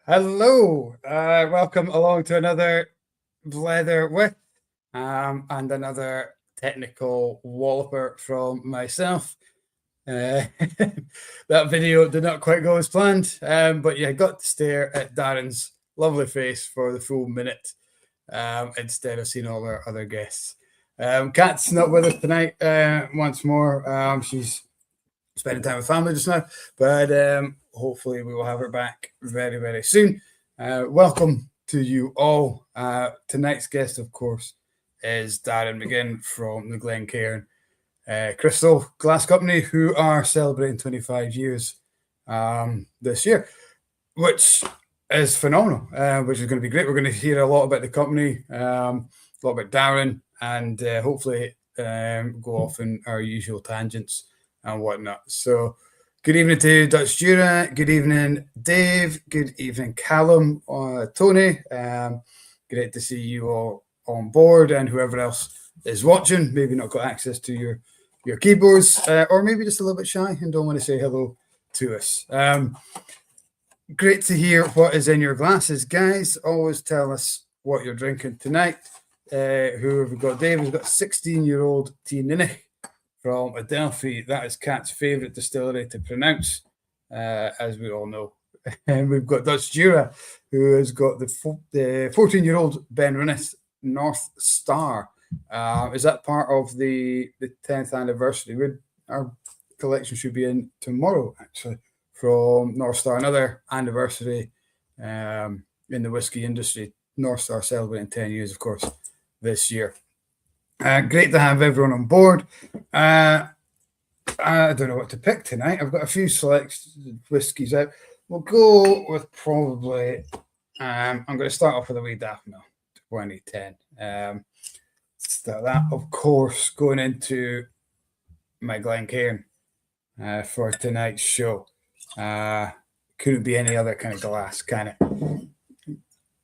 Hello, welcome along to another Blether with and another technical walloper from myself. That video did not quite go as planned, but yeah, got to stare at Darren's lovely face for the full minute instead of seeing all our other guests. Kat's not with us tonight once more. She's spending time with family just now, but hopefully we will have her back very, very soon. Welcome to you all. Tonight's guest, of course, is Darren McGinn from the Glencairn Crystal Glass Company, who are celebrating 25 years this year, which is phenomenal, which is going to be great. We're going to hear a lot about the company, a lot about Darren, and hopefully go off in our usual tangents and whatnot. So good evening to Dutch Jura, good evening Dave, good evening Callum, Tony. Great to see you all on board, and whoever else is watching, maybe not got access to your keyboards, or maybe just a little bit shy and don't want to say hello to us. Great to hear what is in your glasses, guys. Always tell us what you're drinking tonight. Who have we got? Dave has got 16-year-old T. Ninich from Adelphi. That is Kat's favourite distillery to pronounce, as we all know. And we've got Dutch Jura, who has got the 14-year-old Ben Rinnes North Star. Is that part of the 10th anniversary? Our collection should be in tomorrow, actually, from North Star. Another anniversary in the whiskey industry. North Star celebrating 10 years, of course, this year. Great to have everyone on board. I don't know what to pick tonight. I've got a few select whiskies out. We'll go with probably, I'm going to start off with a wee Daphne 2010. Start that, of course, going into my Glencairn for tonight's show. Couldn't be any other kind of glass, kind of,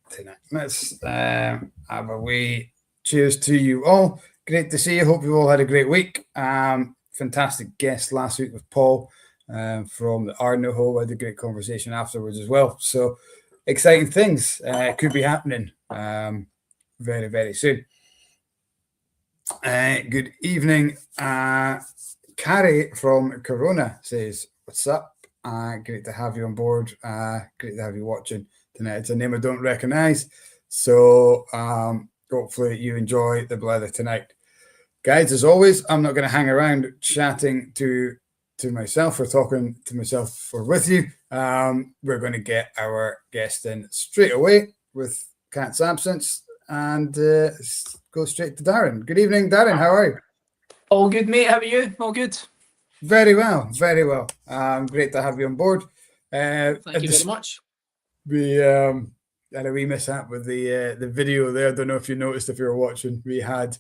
tonight. Let's have a wee cheers to you all. Great to see you. Hope you all had a great week. Fantastic guest last week with Paul from the Arno. I had a great conversation afterwards as well. So exciting things could be happening very, very soon. Good evening. Carrie from Corona says, what's up? Great to have you on board. Great to have you watching tonight. It's a name I don't recognize. So hopefully you enjoy the Blether tonight. Guys, as always, I'm not going to hang around chatting to myself or talking to myself or with you. We're going to get our guest in straight away with Kat's absence and go straight to Darren. Good evening, Darren. How are you? All good, mate. How are you? All good? Very well, very well. Great to have you on board. Thank you very much. We had a wee mishap with the video there. I don't know if you noticed if you were watching. We had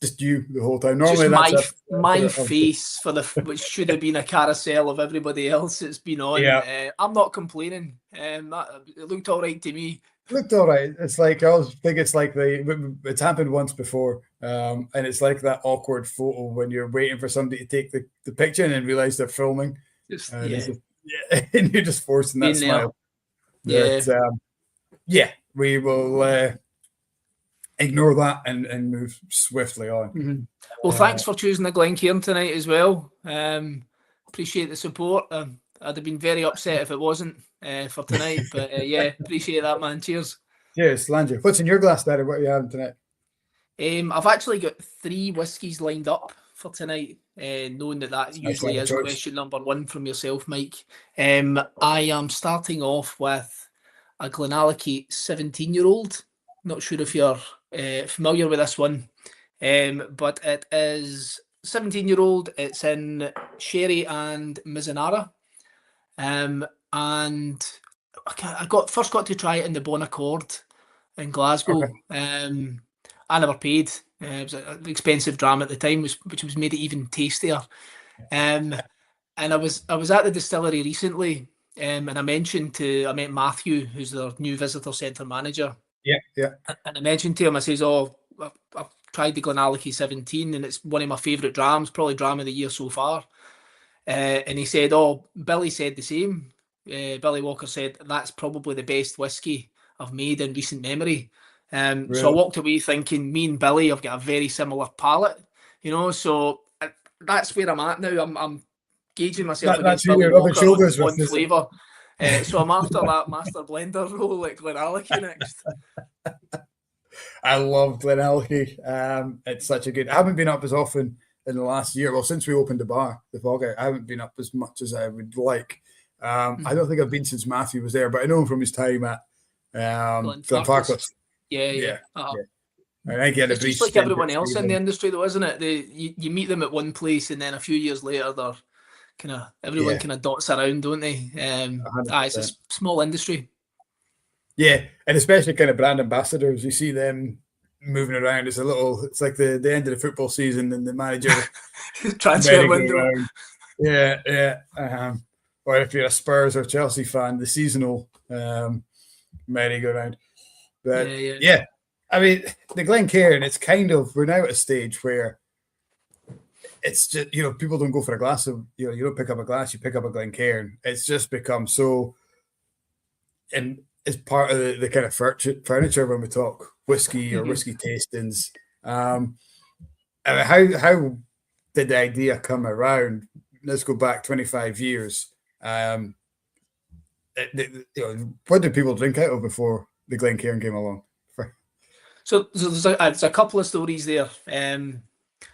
just you the whole time. Normally, just my face for which should have been a carousel of everybody else that's been on. Yeah. I'm not complaining. It looked all right to me. Looked all right. It's like I always think it's like it's happened once before, and it's like that awkward photo when you're waiting for somebody to take the picture and then realize they're filming. And you're just forcing that smile. Yeah. But, we will ignore that and move swiftly on. Mm-hmm. Well, thanks for choosing the Glencairn tonight as well. Appreciate the support. I'd have been very upset if it wasn't for tonight, but appreciate that, man. Cheers. Cheers, Landry. What's in your glass, Daddy? What are you having tonight? I've actually got 3 whiskies lined up for tonight, knowing that usually is question number 1 from yourself, Mike. I am starting off with a Glenallachie 17-year-old. Not sure if you're familiar with this one, but it is 17-year-old. It's in Sherry and Mizunara. And I first got to try it in the Bon Accord in Glasgow. Okay. I never paid. It was an expensive dram at the time, which was made it even tastier. And I was at the distillery recently, and I met Matthew, who's their new visitor centre manager. Yeah. And I mentioned to him, I says, I've tried the Glenallachie 17, and it's one of my favourite drams, probably dram of the year so far. And he said, Billy said the same. Billy Walker said, that's probably the best whiskey I've made in recent memory. Really? So I walked away thinking, me and Billy have got a very similar palate, you know, so that's where I'm at now. I'm gauging myself against Billy Walker on flavour. So I'm after that master blender role at Glenallachie next. I love Glenallachie. It's such a good. I haven't been up as often in the last year. Well, since we opened the bar, the Fogger, I haven't been up as much as I would like. I don't think I've been since Matthew was there, but I know him from his time at Glenfarclas. Yeah. I get it's just like everyone else in the industry, though, isn't it? You meet them at one place, and then a few years later, they're everyone kind of dots around, don't they? It's a small industry. Yeah, and especially kind of brand ambassadors, you see them moving around. It's like the end of the football season and the manager transfer window. Yeah. Or if you're a Spurs or Chelsea fan, the seasonal merry-go-round. But yeah, I mean, the Glencairn, it's kind of, we're now at a stage where it's just, people don't go for a glass of, you don't pick up a glass, you pick up a Glencairn. It's just become so, and it's part of the kind of furniture when we talk whiskey or whiskey tastings. I mean, how did the idea come around? Let's go back 25 years. What did people drink out of before the Glencairn came along? So there's a couple of stories there.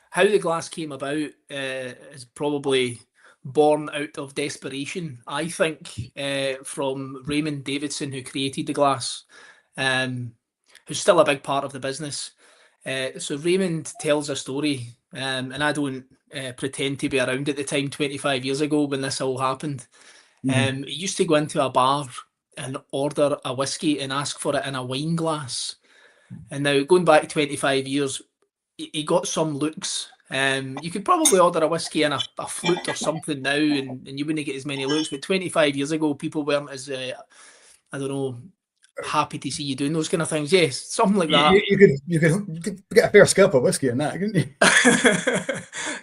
How the glass came about is probably born out of desperation, I think, from Raymond Davidson, who created the glass, who's still a big part of the business. So Raymond tells a story, and I don't pretend to be around at the time, 25 years ago when this all happened. He used to go into a bar and order a whiskey and ask for it in a wine glass. And now going back 25 years, he got some looks. You could probably order a whiskey in a flute or something now, and you wouldn't get as many looks. But 25 years ago, people weren't as, happy to see you doing those kind of things. Yes, something like that. You could get a fair scalp of whiskey in that, couldn't you?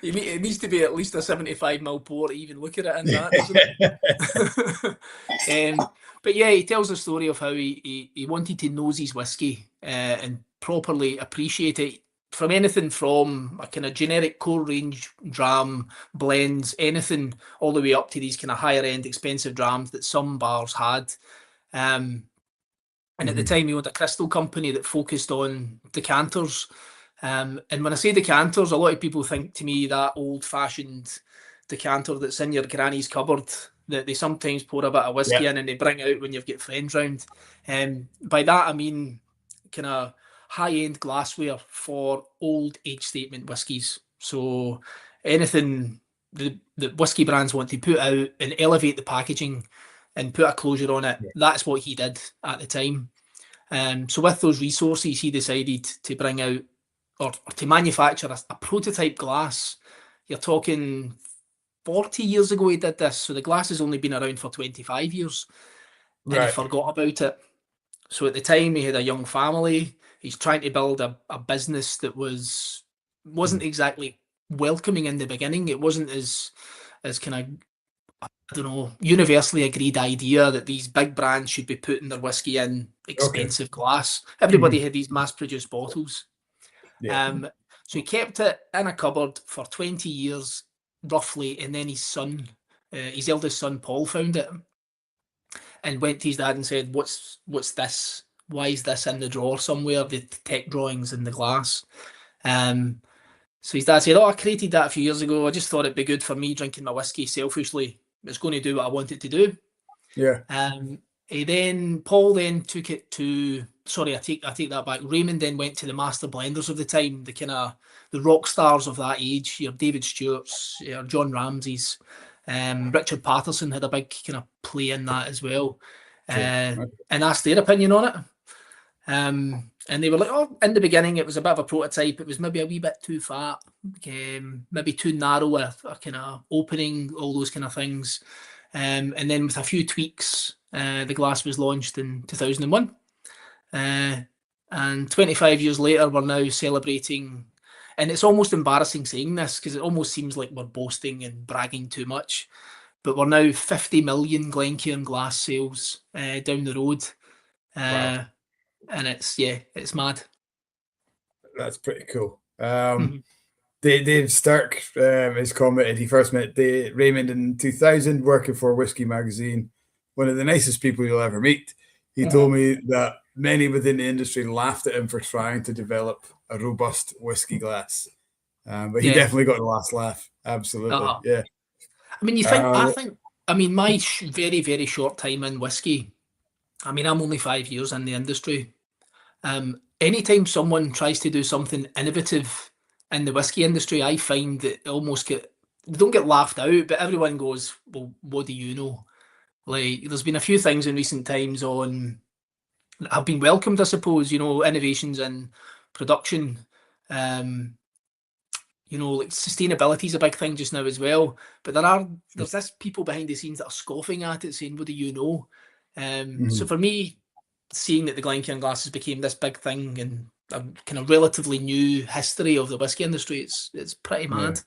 It needs to be at least a 75ml pour to even look at it in that, doesn't it? But yeah, he tells the story of how he wanted to nose his whiskey and properly appreciate it, from anything from a kind of generic core range dram, blends, anything all the way up to these kind of higher end expensive drams that some bars had. And at the time, he owned a crystal company that focused on decanters. And when I say decanters, a lot of people think to me that old-fashioned decanter that's in your granny's cupboard that they sometimes pour a bit of whiskey in and they bring out when you've got friends round. By that, I mean kind of high-end glassware for old age statement whiskies. So anything the whiskey brands want to put out and elevate the packaging and put a closure on it, that's what he did at the time. So with those resources, he decided to bring out or to manufacture a prototype glass. You're talking 40 years ago he did this. So the glass has only been around for 25 years. And he forgot about it. So at the time, he had a young family. He's trying to build a business that wasn't exactly welcoming in the beginning. It wasn't as kind of, universally agreed idea that these big brands should be putting their whiskey in expensive glass. Everybody had these mass-produced bottles. So he kept it in a cupboard for 20 years, roughly, and then his son, his eldest son, Paul, found it and went to his dad and said, what's this? Why is this in the drawer somewhere, the tech drawings in the glass? So his dad said, I created that a few years ago. I just thought it'd be good for me drinking my whiskey selfishly. It's going to do what I want it to do. Paul then took it to, I take that back. Raymond then went to the master blenders of the time, the kind of the rock stars of that age, your David Stewart's, your John Ramsay's, Richard Patterson had a big kind of play in that as well, and asked their opinion on it. And they were like, in the beginning, it was a bit of a prototype. It was maybe a wee bit too fat, maybe too narrow, a kind of opening, all those kind of things. And then with a few tweaks, the glass was launched in 2001. And 25 years later, we're now celebrating, and it's almost embarrassing saying this because it almost seems like we're boasting and bragging too much. but we're now 50 million Glencairn Glass sales down the road. Wow. And it's mad. That's pretty cool. Dave Stark has commented he first met Raymond in 2000 working for Whisky magazine. One of the nicest people you'll ever meet. He told me that many within the industry laughed at him for trying to develop a robust whiskey glass. But he definitely got the last laugh. Absolutely. Yeah. I mean, I mean, my very, very short time in whiskey, I mean, I'm only 5 years in the industry. Anytime someone tries to do something innovative in the whiskey industry, I find that they don't get laughed out, but everyone goes, well, what do you know? Like, there's been a few things in recent times have been welcomed, I suppose, innovations in production. Like sustainability is a big thing just now as well. But there's this people behind the scenes that are scoffing at it, saying, what do you know? So for me, seeing that the Glencairn glasses became this big thing and a kind of relatively new history of the whiskey industry, it's pretty mad.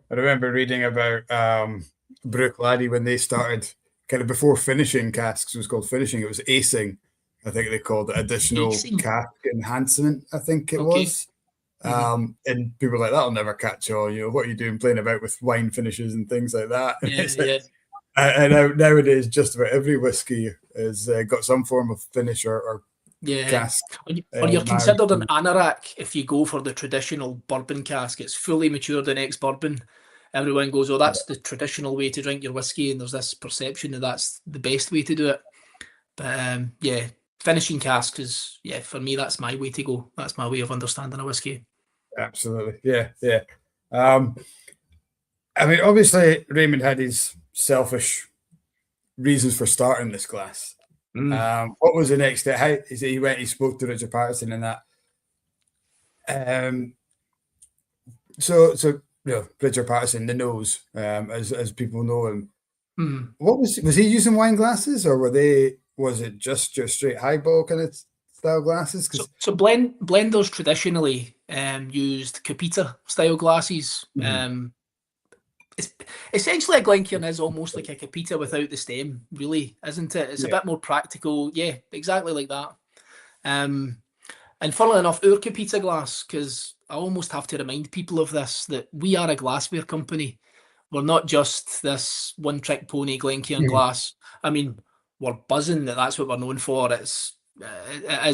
I remember reading about Brook Laddie when they started, kind of before finishing casks was called finishing, it was acing. I think they called it additional cask enhancement, I think it was. And people were like, that'll never catch on. What are you doing playing about with wine finishes and things like that? And nowadays, just about every whiskey has got some form of finish or cask. Or you're considered an anorak if you go for the traditional bourbon cask. It's fully matured in ex-bourbon. Everyone goes, oh, that's the traditional way to drink your whiskey, and there's this perception that that's the best way to do it. But finishing cask is, for me, that's my way to go. That's my way of understanding a whiskey. Absolutely. Yeah. I mean, obviously, Raymond had his selfish reasons for starting this glass. What was the next step? How he went, he spoke to Richard Patterson and that. So Richard Patterson, the nose, as people know him. What was he using wine glasses, or was it just your straight highball kind of style glasses? So blenders traditionally used Capita style glasses. It's essentially a Glencairn is almost like a Capita without the stem, really, isn't it? It's a bit more practical. Yeah, exactly like that. And funnily enough, our Capita glass, because I almost have to remind people of this, that we are a glassware company. We're not just this one-trick pony Glencairn glass. I mean, we're buzzing that's what we're known for. It is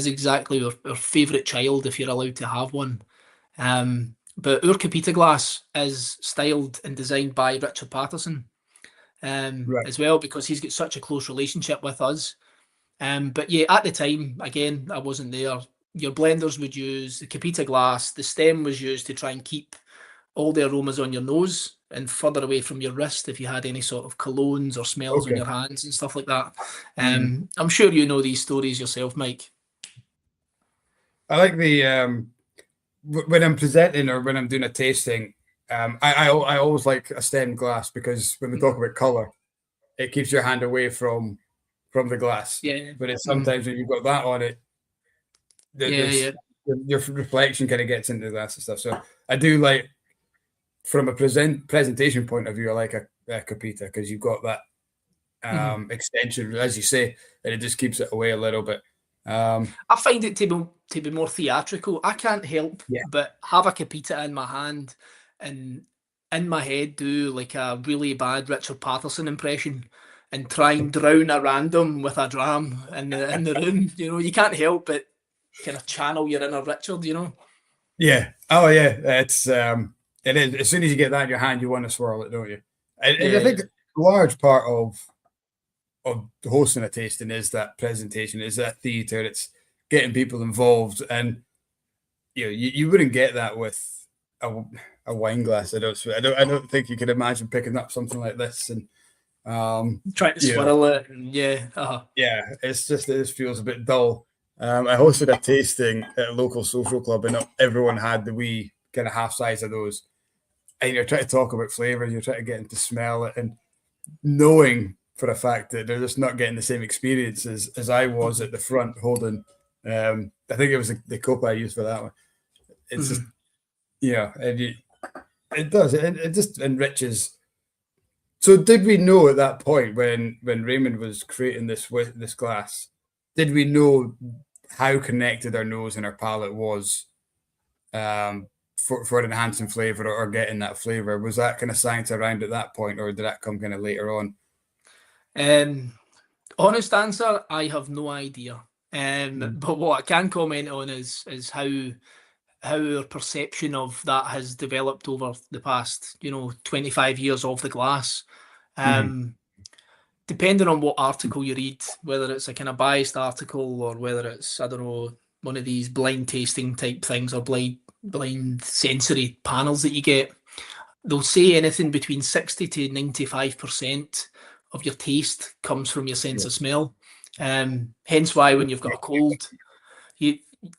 exactly our favourite child, if you're allowed to have one. But our Capita glass is styled and designed by Richard Patterson as well, because he's got such a close relationship with us. But at the time, again, I wasn't there. Your blenders would use the Capita glass. The stem was used to try and keep all the aromas on your nose and further away from your wrist if you had any sort of colognes or smells on your hands and stuff like that. I'm sure you know these stories yourself, Mike. I like the when I'm presenting or when I'm doing a tasting, I always like a stemmed glass, because when we talk about color, it keeps your hand away from the glass. But it's sometimes when you've got that on it, your reflection kind of gets into the glass and stuff. So I do like, from a presentation point of view, I like a Capita, because you've got that extension, as you say, and it just keeps it away a little bit. I find it to be more theatrical. I can't help but have a Capita in my hand and in my head do like a really bad Richard Patterson impression and try and drown a random with a dram in the room. You can't help but kind of channel your inner Richard. Yeah. Oh yeah. It's it is. As soon as you get that in your hand, you want to swirl it, don't you? And I think a large part of hosting a tasting is that presentation, is that theatre. It's getting people involved, and you wouldn't get that with a wine glass. I don't think you could imagine picking up something like this and trying to swirl it. It just feels a bit dull. I hosted a tasting at a local social club, and everyone had the wee kind of half size of those. And you're trying to talk about flavour, you're trying to get them to smell it, and knowing for a fact that they're just not getting the same experience as I was at the front holding. I think it was the cup I used for that one. It's just, it does. It just enriches So did we know at that point when Raymond was creating this glass, did we know how connected our nose and our palate was for enhancing flavor or getting that flavor? Was that kind of science around at that point, or did that come kind of later on? Honest answer, I have no idea. But what I can comment on is how our perception of that has developed over the past, 25 years of the glass. Depending on what article you read, whether it's a kind of biased article or whether it's, I don't know, one of these blind tasting type things or blind sensory panels that you get, they'll say anything between 60 to 95% of your taste comes from your sense of smell. Hence why when you've got a cold,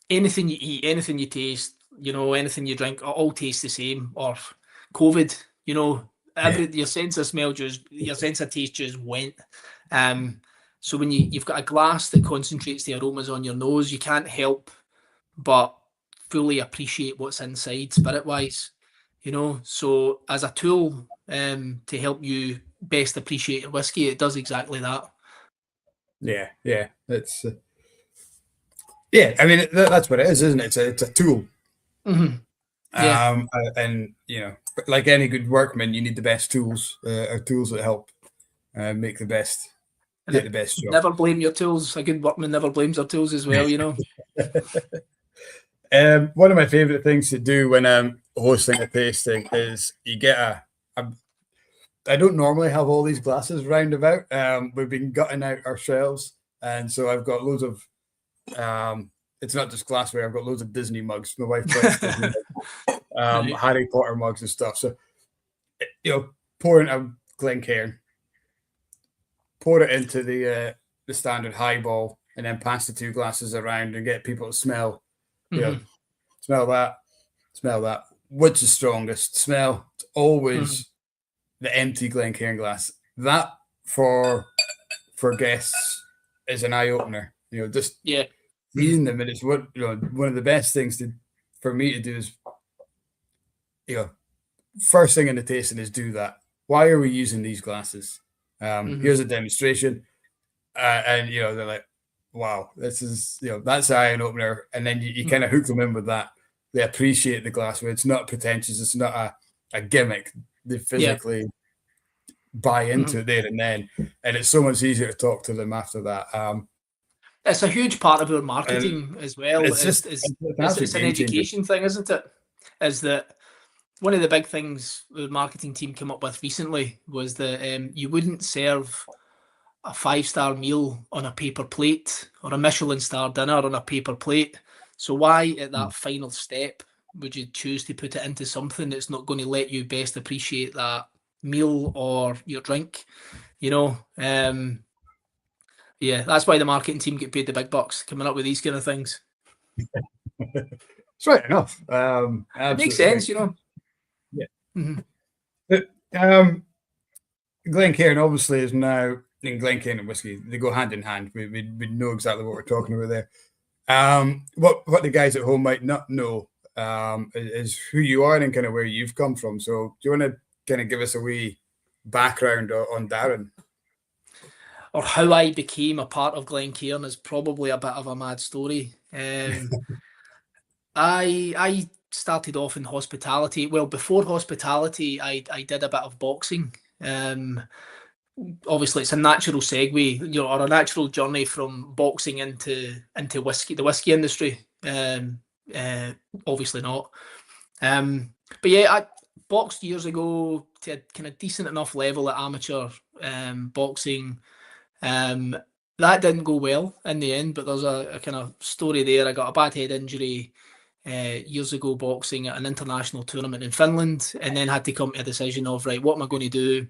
anything you eat, anything you taste, anything you drink, all taste the same. Or COVID, your sense of smell your sense of taste just went. So when you've got a glass that concentrates the aromas on your nose, you can't help but fully appreciate what's inside spirit wise. So as a tool to help you best appreciate your whiskey, it does exactly that. Yeah, it's I mean that's what it is, isn't it? It's a tool. Yeah. And like any good workman, you need the best tools, or tools that help make the best job. Never blame your tools. A good workman never blames their tools as well. One of my favorite things to do when I'm hosting a tasting is you get I don't normally have all these glasses round about. We've been gutting out our shelves, and so I've got loads of it's not just glassware. I've got loads of Disney mugs. My wife collects Disney mugs, Harry Potter mugs and stuff. So, pouring a Glencairn, pour it into the standard highball, and then pass the two glasses around and get people to smell. Smell that. Which is strongest? Smell. It's always the empty Glencairn glass. That for guests is an eye opener. Just seeing them, and it's one of the best things for me to do is, first thing in the tasting is do that. Why are we using these glasses? Here's a demonstration, and they're like, wow, this is that's the eye opener, and then you kind of hook them in with that. They appreciate the glassware. It's not pretentious. It's not a gimmick. They physically buy into it there and then, and it's so much easier to talk to them after that. It's a huge part of our marketing as well. It's an education thing, isn't it? Is that one of the big things the marketing team came up with recently was that you wouldn't serve a 5-star meal on a paper plate or a Michelin star dinner on a paper plate. So why at that final step would you choose to put it into something that's not going to let you best appreciate that meal or your drink? That's why the marketing team get paid the big bucks coming up with these kind of things. It's right enough. It makes sense, Yeah. But Glencairn obviously is now, in Glencairn and whiskey, they go hand in hand. We know exactly what we're talking about there. What the guys at home might not know is who you are and kind of where you've come from. So do you want to kind of give us a wee background on Darren? Or how I became a part of Glencairn is probably a bit of a mad story. I started off in hospitality. Well, before hospitality, I did a bit of boxing. Obviously, it's a natural segue, or a natural journey from boxing into whiskey, the whiskey industry. Obviously not. But yeah, I boxed years ago to a kind of decent enough level at amateur boxing. That didn't go well in the end, but there's a kind of story there. I got a bad head injury years ago boxing at an international tournament in Finland, and then had to come to a decision of, right, what am I going to do?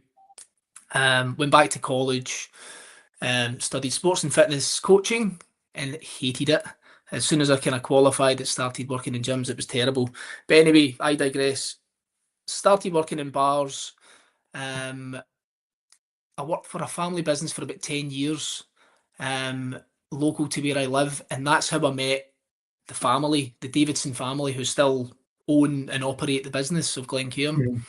Went back to college, studied sports and fitness coaching, and hated it. As soon as I kind of qualified, it started working in gyms. It was terrible. But anyway, I digress. Started working in bars. I worked for a family business for about 10 years, local to where I live. And that's how I met the family, the Davidson family, who still own and operate the business of Glencairn.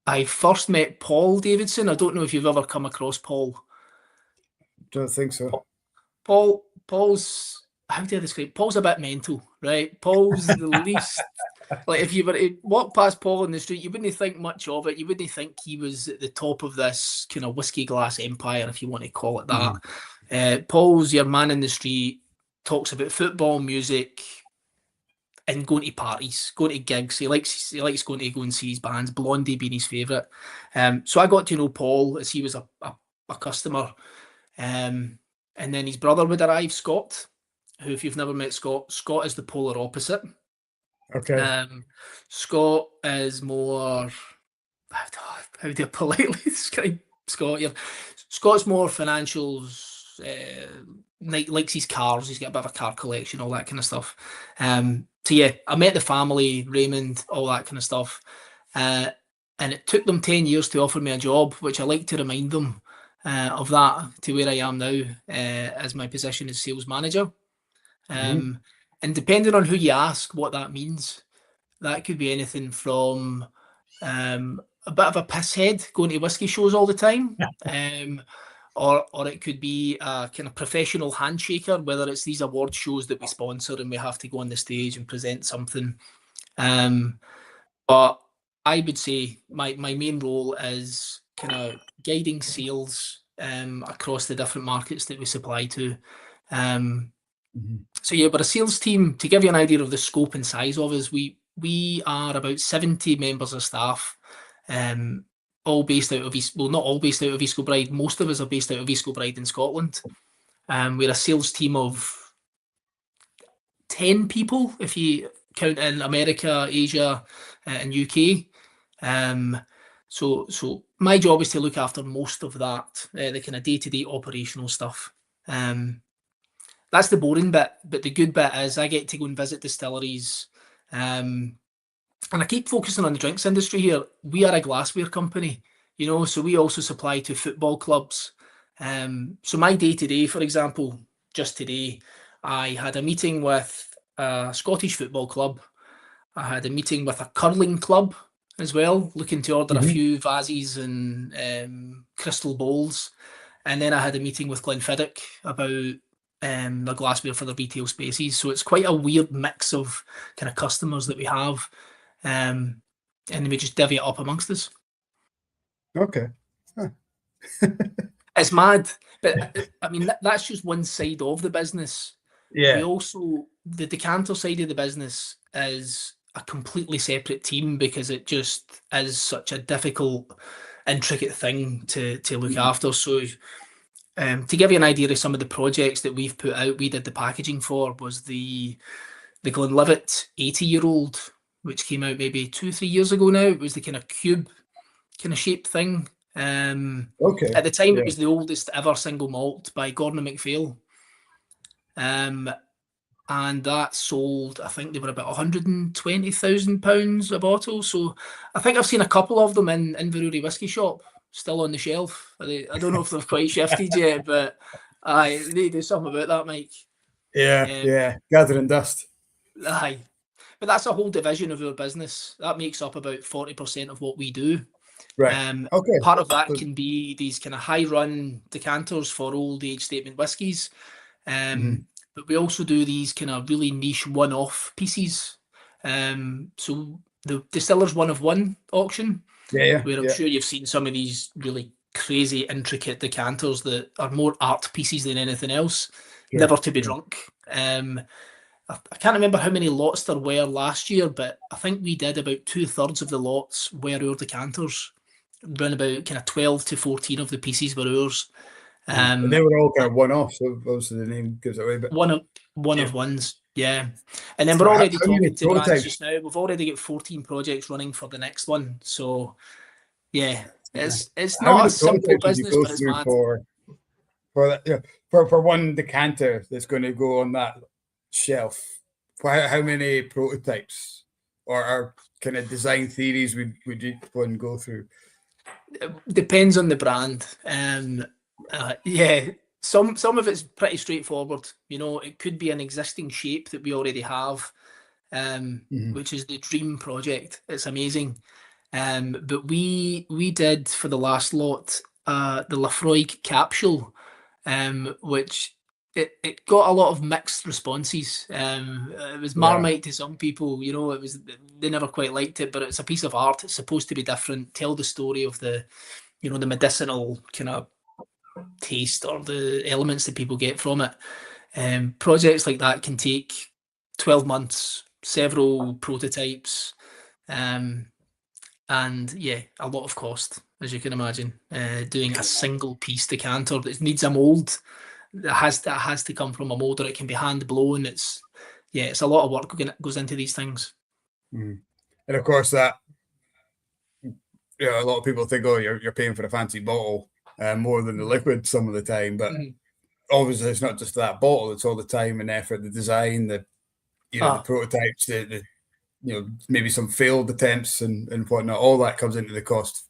I first met Paul Davidson. I don't know if you've ever come across Paul. Don't think so. Paul's, how do I describe? Paul's a bit mental, right? Paul's the least. Like, if you were to walk past Paul in the street, you wouldn't think much of it. You wouldn't think he was at the top of this kind of whiskey glass empire, if you want to call it that. Paul's your man in the street, talks about football, music, and going to parties, going to gigs. He likes going to go and see his bands, Blondie being his favourite. So I got to know Paul as he was a customer. And then his brother would arrive, Scott, who, if you've never met Scott is the polar opposite. Okay. Scott is more, how do I politely describe Scott here? Scott's more financials, likes his cars, he's got a bit of a car collection, all that kind of stuff. So yeah, I met the family, Raymond, all that kind of stuff. And it took them 10 years to offer me a job, which I like to remind them of that, to where I am now as my position as sales manager. And depending on who you ask what that means, that could be anything from a bit of a pisshead going to whiskey shows all the time, or it could be a kind of professional handshaker, whether it's these award shows that we sponsor and we have to go on the stage and present something. But I would say my main role is kind of guiding sales across the different markets that we supply to. So yeah, we're a sales team. To give you an idea of the scope and size of us, we are about 70 members of staff, all based out of not all based out of East Kilbride. Most of us are based out of East Kilbride in Scotland. We're a sales team of 10 people, if you count in America, Asia, and UK. So my job is to look after most of that, the kind of day-to-day operational stuff. That's the boring bit, but the good bit is I get to go and visit distilleries. And I keep focusing on the drinks industry here. We are a glassware company, so we also supply to football clubs. So my day-to-day, for example, just today, I had a meeting with a Scottish football club. I had a meeting with a curling club as well, looking to order a few vases and crystal bowls. And then I had a meeting with Glenfiddich about the glassware for the retail spaces. So it's quite a weird mix of kind of customers that we have. And then we just divvy it up amongst us. Okay. Huh. It's mad. But I mean, that's just one side of the business. Yeah. We also, the decanter side of the business is a completely separate team because it just is such a difficult, intricate thing to look after. So to give you an idea of some of the projects that we've put out, we did the packaging for was the Glenlivet 80-year-old, which came out maybe 2-3 years ago now. It was the kind of cube kind of shaped thing. Okay. At the time, it was the oldest ever single malt by Gordon MacPhail. And that sold, I think they were about £120,000 a bottle. So I think I've seen a couple of them in Inverurie Whisky Shop, still on the shelf. I don't know if they've quite shifted yet, but they do something about that, Mike. Yeah, gathering dust. Aye. But that's a whole division of our business. That makes up about 40% of what we do. Right. Okay. Part of that can be these kind of high-run decanters for old age statement whiskies. But we also do these kind of really niche one-off pieces. So the Distiller's One of One auction, where I'm sure you've seen some of these really crazy, intricate decanters that are more art pieces than anything else, never to be drunk. I can't remember how many lots there were last year, but I think we did about 2/3 of the lots were our decanters. Around about kind of 12 to 14 of the pieces were ours. And they were all kind of one-off, so obviously the name gives it away. But one of ones, yeah. And then we're already talking to brands just now. We've already got 14 projects running for the next one. So, yeah, it's not a simple business, but it's mad. For one decanter that's going to go on that shelf, how many prototypes or kind of design theories would you one go through? Depends on the brand. Some of it's pretty straightforward. It could be an existing shape that we already have, which is the Dream project. It's amazing. But we did for the last lot the Lafroig capsule, which it got a lot of mixed responses. It was Marmite to some people, you know, they never quite liked it, but it's a piece of art. It's supposed to be different, tell the story of the, you know, the medicinal kind of taste or the elements that people get from it. Projects like that can take 12 months, several prototypes, and yeah, a lot of cost, as you can imagine. Doing a single piece decanter that needs a mold, that has to come from a mold, or it can be hand blown. It's a lot of work goes into these things. And of course that, you know, a lot of people think, oh, you're paying for a fancy bottle more than the liquid some of the time, but obviously it's not just that bottle, it's all the time and effort, the design, the prototypes, the you know, maybe some failed attempts and whatnot. All that comes into the cost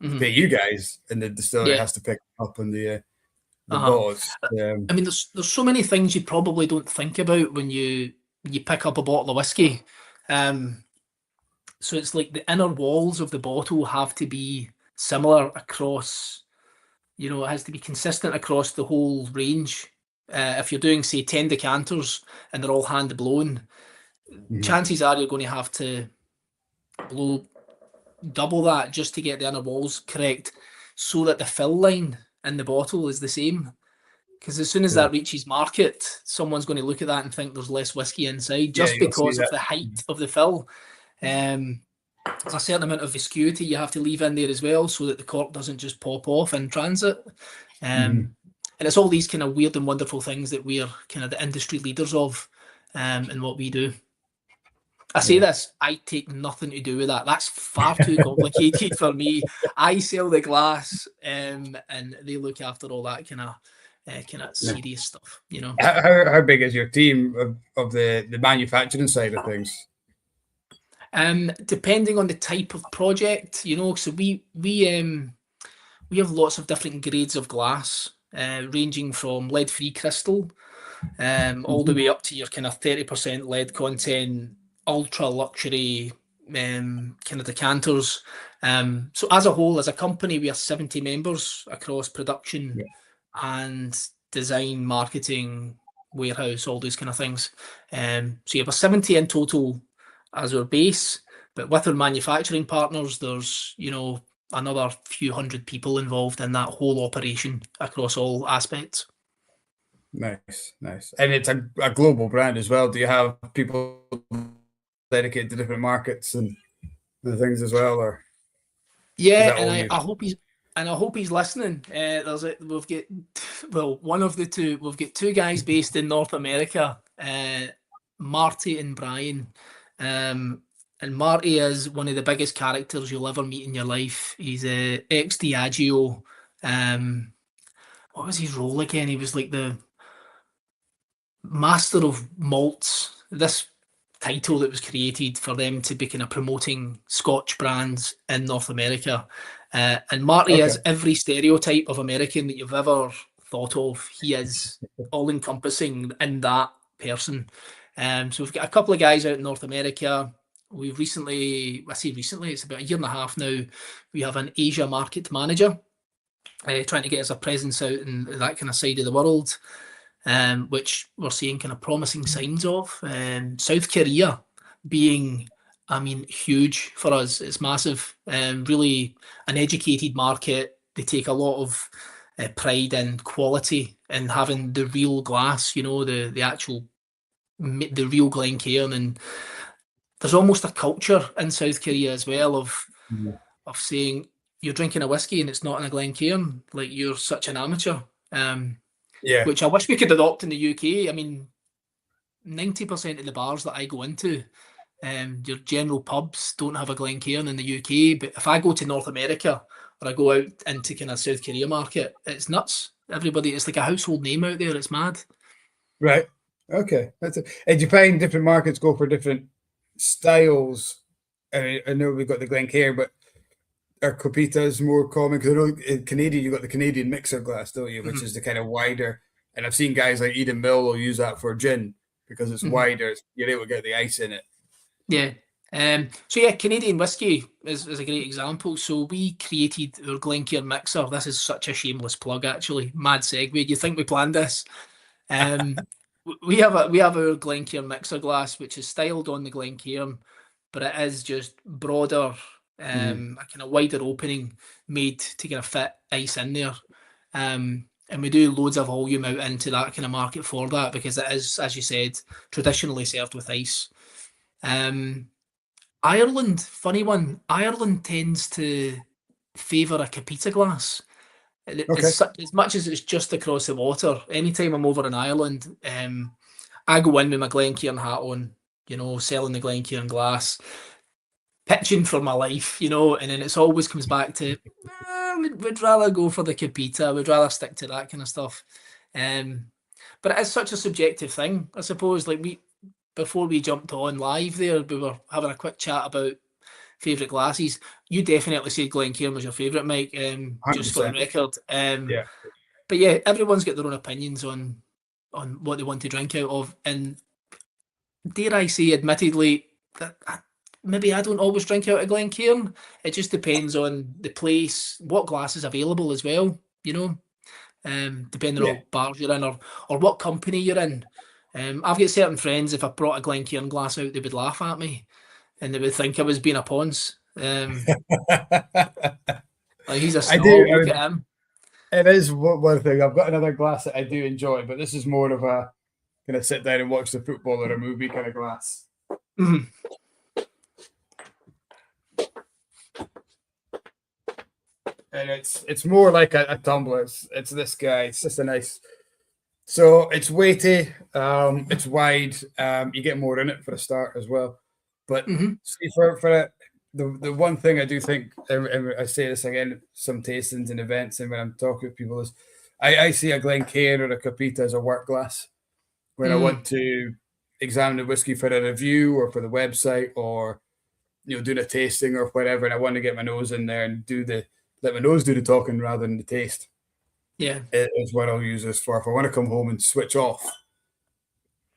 to pay you guys, and the distillery has to pick up on the bottles. I mean, there's so many things you probably don't think about when you pick up a bottle of whiskey. So it's like the inner walls of the bottle have to be similar across, you know, it has to be consistent across the whole range. If you're doing, say, 10 decanters and they're all hand blown, chances are you're going to have to blow double that just to get the inner walls correct, so that the fill line in the bottle is the same. Because as soon as that reaches market, someone's going to look at that and think there's less whiskey inside, just because of the height of the fill. There's a certain amount of viscosity you have to leave in there as well, so that the cork doesn't just pop off in transit. And it's all these kind of weird and wonderful things that we're kind of the industry leaders of in what we do. I say this, I take nothing to do with that. That's far too complicated for me. I sell the glass, and they look after all that kind of serious stuff, you know. How big is your team of the manufacturing side of things? Depending on the type of project, you know, so we have lots of different grades of glass, ranging from lead-free crystal, all the way up to your kind of 30% lead content, ultra luxury kind of decanters. So as a whole, as a company, we are 70 members across production and design, marketing, warehouse, all those kind of things. So you have a 70 in total as our base, but with our manufacturing partners, there's, you know, another few hundred people involved in that whole operation across all aspects. Nice. And it's a global brand as well. Do you have people dedicated to different markets and things as well, or? Yeah, and I hope he's listening. We've got two guys based in North America, Marty and Brian. And Marty is one of the biggest characters you'll ever meet in your life. He's ex Diageo. What was his role again? He was like the master of malts. This title that was created for them to be kind of promoting Scotch brands in North America. And Marty is every stereotype of American that you've ever thought of. He is all-encompassing in that person. So we've got a couple of guys out in North America. We've recently, it's about a year and a half now, we have an Asia market manager trying to get us a presence out in that kind of side of the world, which we're seeing kind of promising signs of. South Korea being, I mean, huge for us. It's massive. Really an educated market. They take a lot of pride in quality and having the real glass, you know, the real Glencairn. And there's almost a culture in South Korea as well of saying you're drinking a whiskey and it's not in a Glencairn, like you're such an amateur. Which I wish we could adopt in the UK. I mean, 90% of the bars that I go into, your general pubs don't have a Glencairn in the UK. But if I go to North America or I go out into kind of South Korea market, it's nuts. Everybody, it's like a household name out there. It's mad. Right. Okay. That's it. And you find different markets go for different styles. I know we've got the Glencairn, but are Copitas more common? Because I know in Canadian, you've got the Canadian mixer glass, don't you? Which is the kind of wider. And I've seen guys like Eden Mill will use that for gin because it's wider. You're able to get the ice in it. Yeah. So yeah, Canadian whiskey is a great example. So we created our Glencairn mixer. This is such a shameless plug, actually. Mad segue. You think we planned this? We have our Glencairn mixer glass, which is styled on the Glencairn, but it is just broader, a kind of wider opening made to kind of fit ice in there. And we do loads of volume out into that kind of market for that, because it is, as you said, traditionally served with ice. Ireland, funny one. Ireland tends to favour a Capita glass. As much as it's just across the water. Anytime I'm over in Ireland, I go in with my Glencairn hat on, selling the Glencairn glass, pitching for my life, and then it always comes back to, we'd rather go for the Capita, we'd rather stick to that kind of stuff. But it is such a subjective thing, I suppose. Like before we jumped on live there, we were having a quick chat about favourite glasses. You definitely said Glencairn was your favourite, Mike, just for the record. Yeah. But yeah, everyone's got their own opinions on what they want to drink out of. And dare I say, admittedly, that maybe I don't always drink out of Glencairn. It just depends on the place, what glass is available as well, depending on what bars you're in or what company you're in. I've got certain friends, if I brought a Glencairn glass out, they would laugh at me and they would think I was being a Ponce. Like he's a snob, look at him. It is one thing. I've got another glass that I do enjoy, but this is more of a kind of sit down and watch the football or a movie kind of glass. Mm-hmm. And it's more like a tumbler. It's this guy. It's just a nice. So it's weighty. It's wide. You get more in it for a start as well. But see, for the one thing I do think, and I say this again, some tastings and events, and when I'm talking to people, is I see a Glencairn or a Capita as a work glass. When I want to examine the whiskey for a review or for the website or doing a tasting or whatever, and I want to get my nose in there and let my nose do the talking rather than the taste. Yeah, is what I'll use this for. If I want to come home and switch off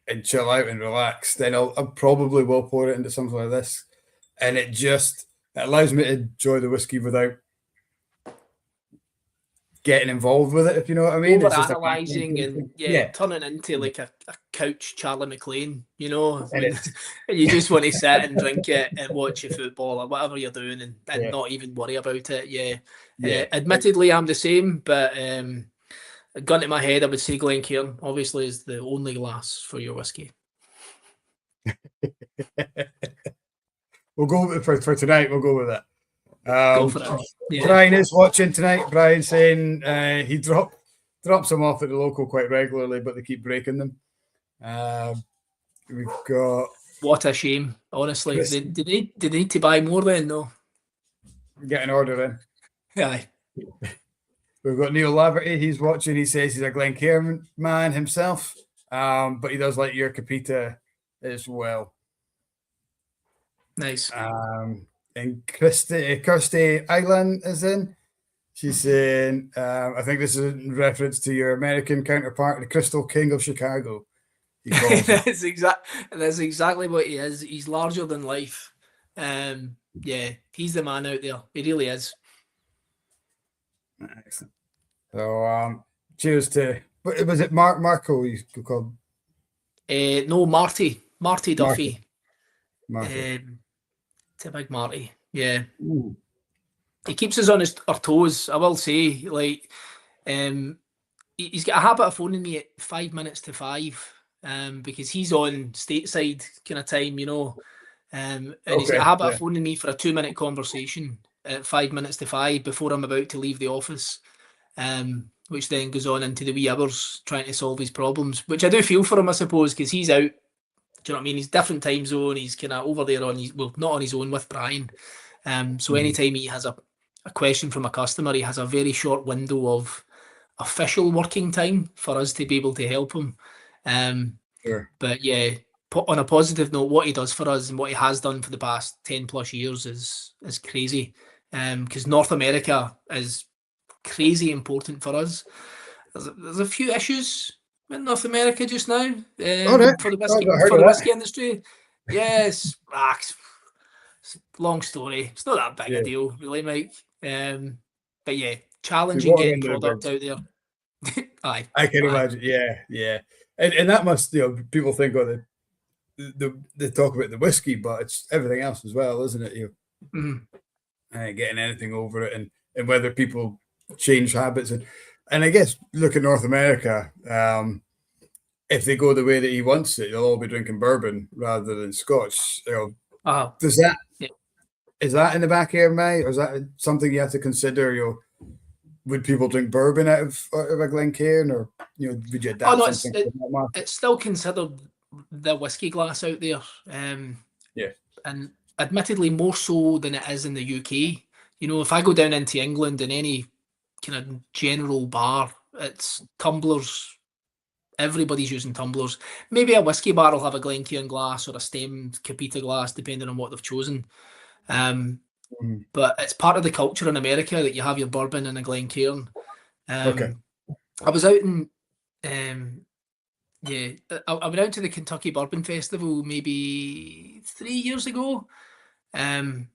and chill out and relax, then I probably will pour it into something like this, and it allows me to enjoy the whiskey without getting involved with it, if you know what I mean. Over-analysing and turning into like a couch Charlie McLean, and you just want to sit and drink it and watch your football or whatever you're doing and not even worry about it. Admittedly, I'm the same, but a gun to my head, I would say Glencairn obviously is the only glass for your whiskey. We'll go for tonight. We'll go with it. Go for it. Yeah. Brian is watching tonight. Brian's saying he drops them off at the local quite regularly, but they keep breaking them. We've got. What a shame, honestly. Did they need to buy more then? No. Get an order in. Yeah. We've got Neil Laverty. He's watching. He says he's a Glencairn man himself, but he does like your Capita as well. Nice. And Kirsty Island is in. She's saying, I think this is in reference to your American counterpart, the Crystal King of Chicago. That's exactly what he is. He's larger than life. He's the man out there. He really is. Excellent. So, cheers to. Was it Marco you called? No, Marty Duffy. Marty. It's a big Marty. Yeah. Ooh. He keeps us on our toes, I will say. Like, he's got a habit of phoning me at 5 minutes to 5, because he's on stateside kind of time, and he's got a habit of phoning me for a 2-minute conversation at 5 minutes to 5 before I'm about to leave the office, which then goes on into the wee hours trying to solve his problems, which I do feel for him, I suppose, because he's out. Do you know what I mean? He's different time zone. He's kind of over there not on his own with Brian. So anytime he has a question from a customer, he has a very short window of official working time for us to be able to help him. Sure. But yeah, on a positive note, what he does for us and what he has done for the past 10 plus years is crazy. Because North America is crazy important for us. There's a few issues in North America just now for the whiskey industry. Yes, long story. It's not that big a deal, really, Mike. But yeah, challenging Water getting under the product bridge. out there. Aye, I can aye. imagine. Yeah. And that must, people think of they talk about the whiskey, but it's everything else as well, isn't it? Getting anything over it, and whether people change habits, and I guess look at North America. If they go the way that he wants it, they'll all be drinking bourbon rather than Scotch. Does that is that in the back of your mind, or is that something you have to consider? Would people drink bourbon out of a Glencairn, or would you adapt something? It's still considered the whiskey glass out there. And admittedly more so than it is in the UK. If I go down into England in any kind of general bar, it's tumblers. Everybody's using tumblers. Maybe a whiskey bar will have a Glencairn glass or a stemmed Capita glass, depending on what they've chosen. But it's part of the culture in America that you have your bourbon in a Glencairn. I was out in I went out to the Kentucky Bourbon Festival maybe 3 years ago, and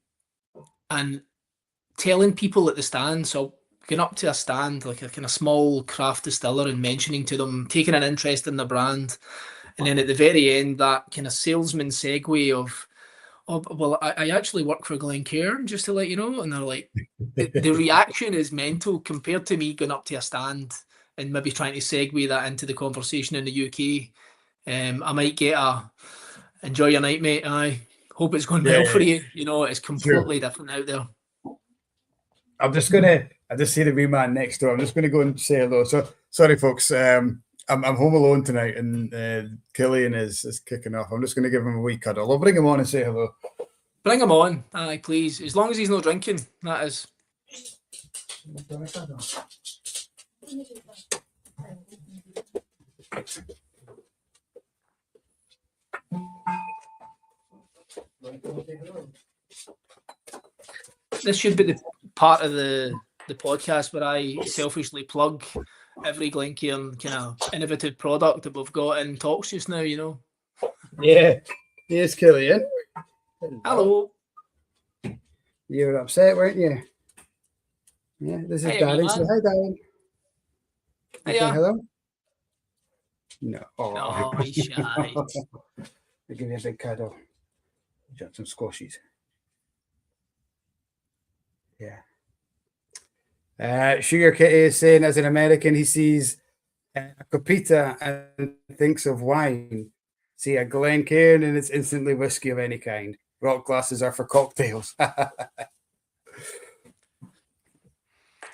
telling people at the stand, so going up to a stand, like a kind of small craft distiller, and mentioning to them, taking an interest in the brand, and then at the very end, that kind of salesman segue of, well, I actually work for Glencairn, just to let you know, and they're like, the reaction is mental compared to me going up to a stand and maybe trying to segue that into the conversation in the UK. I might get enjoy your night, mate. I hope it's going well for you. It's completely different out there. I just see the wee man next door. I'm just going to go and say hello. So sorry, folks. I'm home alone tonight, and Killian is kicking off. I'm just going to give him a wee cuddle. I'll bring him on and say hello. Bring him on, aye, please. As long as he's not drinking, that is. This should be the part of the podcast where I selfishly plug every Glencairn kind of innovative product that we've got in talks just now, Yeah. Yes, Killian. Hello. You were upset, weren't you? Yeah, this is Darren. Say hi, Darren. Hiya. Hello? No. Oh, he's shy. I'll give you a big cuddle. Got some squashies. Yeah. Sugar Kitty is saying, as an American, he sees a Capita and thinks of wine. See a Glencairn and it's instantly whiskey of any kind. Rock glasses are for cocktails.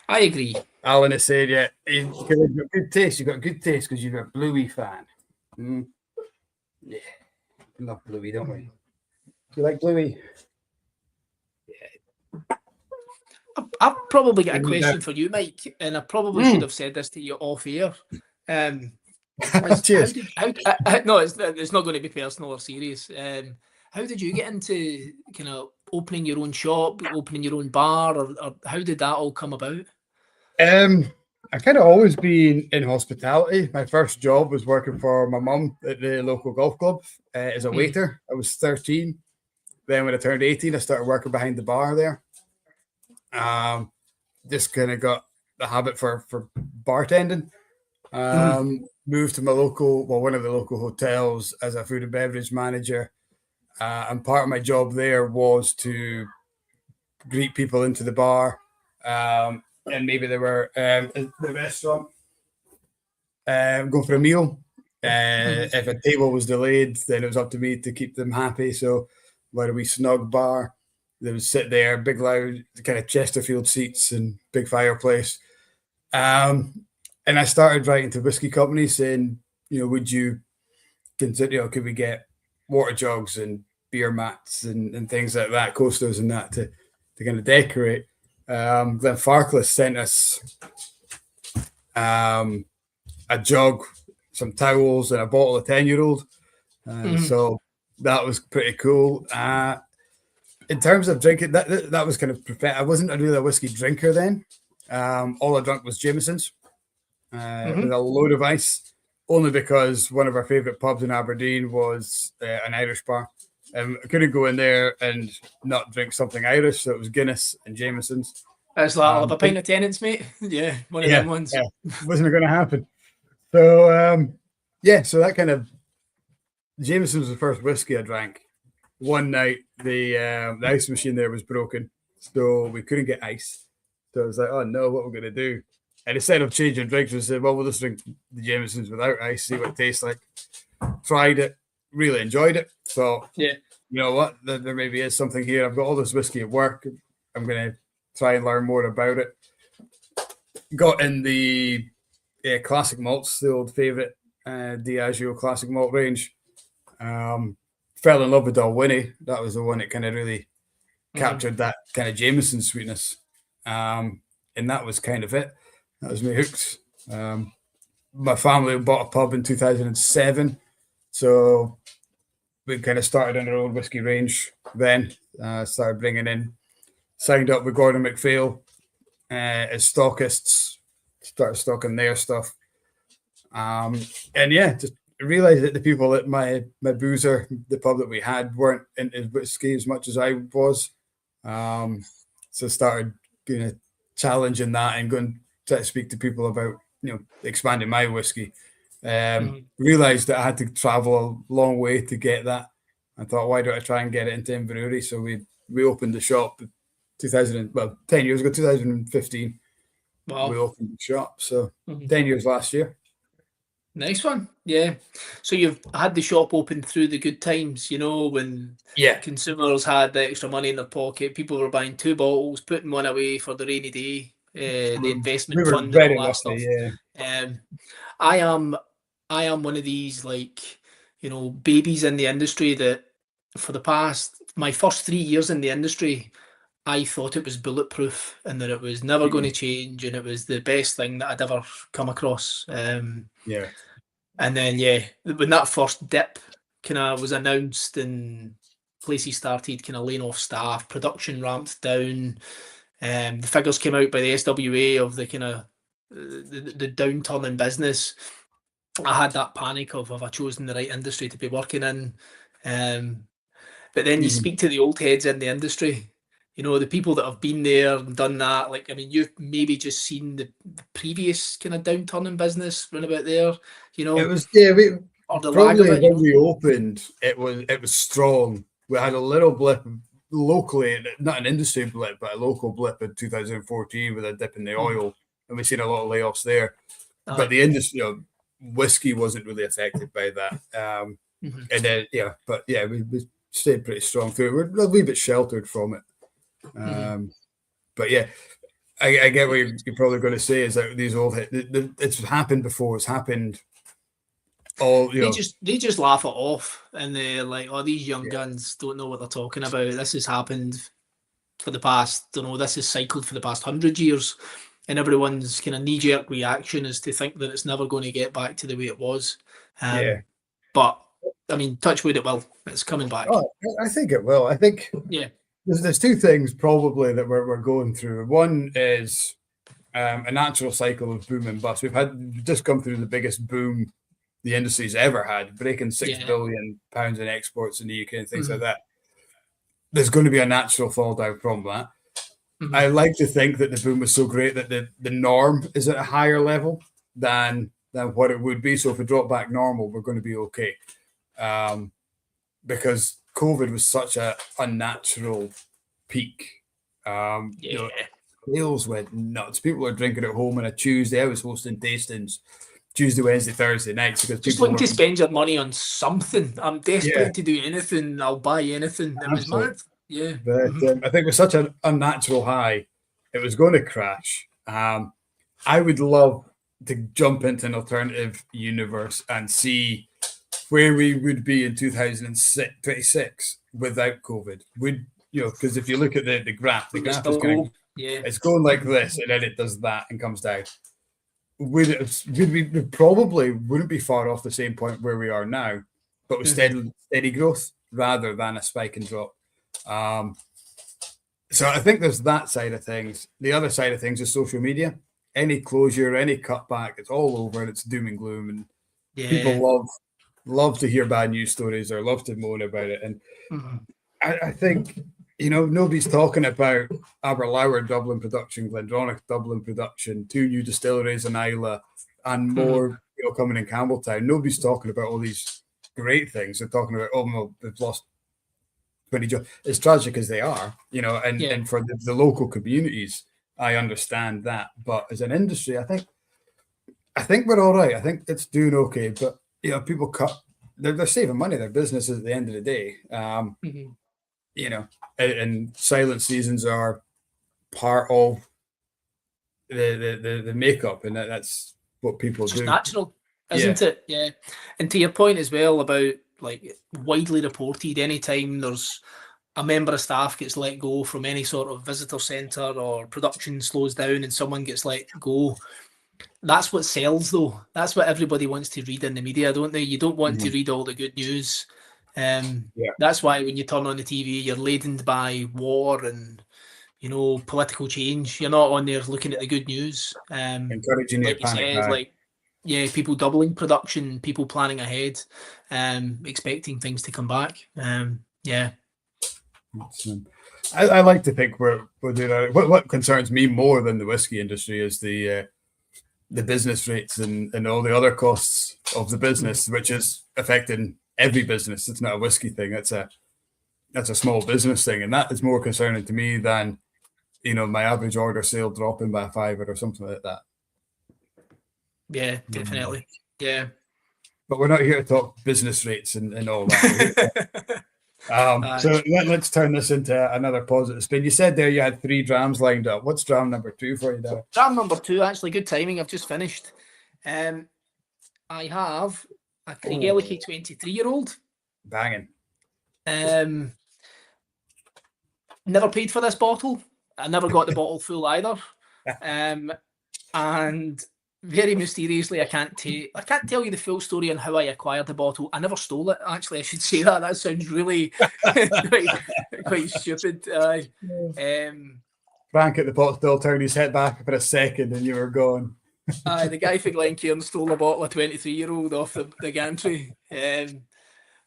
I agree. Alan is saying, yeah, you've got good taste. You've got good taste because you're a Bluey fan. Yeah, we love Bluey, don't we? You like Bluey? Yeah. I've probably got a question for you, Mike, and I probably should have said this to you off air. Cheers. No, it's not going to be personal or serious. How did you get into kind of opening your own shop, opening your own bar, or how did that all come about? I kind of always been in hospitality. My first job was working for my mum at the local golf club as a waiter. I was 13. Then when I turned 18, I started working behind the bar there. Just kind of got the habit for bartending. Moved to one of the local hotels as a food and beverage manager. And part of my job there was to greet people into the bar. And maybe they were at the restaurant, go for a meal. If a table was delayed, then it was up to me to keep them happy. So we had a wee snug bar. They would sit there, big loud kind of Chesterfield seats and big fireplace. And I started writing to whiskey companies saying, would you consider, could we get water jugs and beer mats and things like that, coasters and that to kind of decorate. Glenfarclas sent us a jug, some towels, and a bottle of 10-year-old. So that was pretty cool. In terms of drinking, that was kind of I wasn't really a whiskey drinker then. All I drank was Jameson's with a load of ice, only because one of our favourite pubs in Aberdeen was an Irish bar. I couldn't go in there and not drink something Irish, so it was Guinness and Jameson's. It's like, I'll have a pint of Tennent's, mate. Yeah, one of them ones. Yeah, wasn't going to happen. So, so that kind of, Jameson was the first whiskey I drank. One night, the ice machine there was broken, so we couldn't get ice. So I was like, oh no, what we're going to do? And instead of changing drinks, we said, well, we'll just drink the Jamesons without ice, see what it tastes like. Tried it, really enjoyed it. Thought, you know what, there maybe is something here. I've got all this whiskey at work. I'm going to try and learn more about it. Got in the classic malts, the old favourite Diageo classic malt range. Fell in love with Dalwhinnie. That was the one that kind of really captured that kind of Jameson sweetness. And that was kind of it. That was me hooked. My family bought a pub in 2007. So we kind of started on our own whiskey range then. Started bringing in, signed up with Gordon MacPhail as stockists, started stocking their stuff. Just realized that the people at my boozer, the pub that we had, weren't into whiskey as much as I was. So started challenging that and going to speak to people about expanding my whiskey. Realized that I had to travel a long way to get that. I thought, why don't I try and get it into Inverurie? So we opened the shop 10 years ago, 2015. Wow. We opened the shop. So 10 years last year. Nice one. Yeah. So you've had the shop open through the good times, when consumers had the extra money in their pocket, people were buying 2 bottles, putting one away for the rainy day, the investment fund and all that stuff. Yeah. I am one of these babies in the industry that for my first 3 years in the industry, I thought it was bulletproof and that it was never going to change and it was the best thing that I'd ever come across. And then, when that first dip kind of was announced and places started kind of laying off staff, production ramped down, the figures came out by the SWA of the kind of the downturn in business. I had that panic of have I chosen the right industry to be working in? But then you speak to the old heads in the industry, the people that have been there and done that. You've maybe just seen the previous kind of downturn in business run about there, It was, or the lag of it. When we opened, it was strong. We had a little blip locally, not an industry blip, but a local blip in 2014 with a dip in the oil, and we've seen a lot of layoffs there. But the industry, whiskey wasn't really affected by that. And then, we stayed pretty strong through it. We're a wee bit sheltered from it. But I get what you're probably going to say is that these old it's happened before. It's happened all. They just laugh it off and they're like, "Oh, these young guns don't know what they're talking about. This has happened for the past. This has cycled for the past 100 years." And everyone's kind of knee-jerk reaction is to think that it's never going to get back to the way it was. But touch wood, it will. It's coming back. Oh, I think it will. I think. There's 2 things probably that we're going through. One is a natural cycle of boom and bust. We've just come through the biggest boom the industry's ever had, breaking £6 billion in exports in the UK and things like that. There's going to be a natural fall down from that. I like to think that the boom was so great that the norm is at a higher level than what it would be. So if we drop back normal, we're going to be okay. Because COVID was such a unnatural peak. Sales went nuts. People were drinking at home on a Tuesday. I was hosting tastings Tuesday, Wednesday, Thursday nights because just looking to spend your money on something. I'm desperate to do anything. I'll buy anything. It was mad. Yeah, but I think with such an unnatural high, it was going to crash. I would love to jump into an alternative universe and see where we would be in 2026 without COVID. Because if you look at the graph, the graph is going, it's going like this, and then it does that and comes down. We probably wouldn't be far off the same point where we are now, but with steady growth rather than a spike and drop. So I think there's that side of things. The other side of things is social media. Any closure, any cutback, it's all over and it's doom and gloom. And people love to hear bad news stories or love to moan about it. And I think, nobody's talking about Aberlour Dublin production, Glendronach Dublin production, 2 new distilleries in Islay, and more coming in Campbelltown. Nobody's talking about all these great things. They're talking about, well, they've lost 20 jobs. As tragic as they are, and for the local communities, I understand that. But as an industry, I think we're all right. I think it's doing okay. But people they're saving money. Their businesses at the end of the day. And silent seasons are part of the makeup, and that's what people do. It's natural, isn't it? Yeah. And to your point as well about like widely reported, anytime there's a member of staff gets let go from any sort of visitor centre or production slows down and someone gets let go, that's what sells though. That's what everybody wants to read in the media, don't they? You don't want to read all the good news. That's why when you turn on the TV, you're laden by war and political change. You're not on there looking at the good news. Encouraging like you said, people doubling production, people planning ahead, expecting things to come back. I like to think we're doing it. What concerns me more than the whiskey industry is the business rates and all the other costs of the business, which is affecting every business. It's not a whiskey thing. That's a small business thing, and that is more concerning to me than my average order sale dropping by $5 or something like that. Yeah, definitely. Yeah, but we're not here to talk business rates and all that. So let's turn this into another positive spin. You said there you had 3 drams lined up. What's dram number 2 for you, Darren? Dram number 2, actually, good timing. I've just finished. I have a Craigellachie 23-year-old. Banging. Never paid for this bottle. I never got the bottle full either. And very mysteriously, I can't tell you the full story on how I acquired the bottle. I never stole it. Actually, I should say that. That sounds really quite stupid. Frank at the pot still turned his head back for a second, and you were gone. The guy for Glencairn stole a bottle of 23-year-old off the gantry. But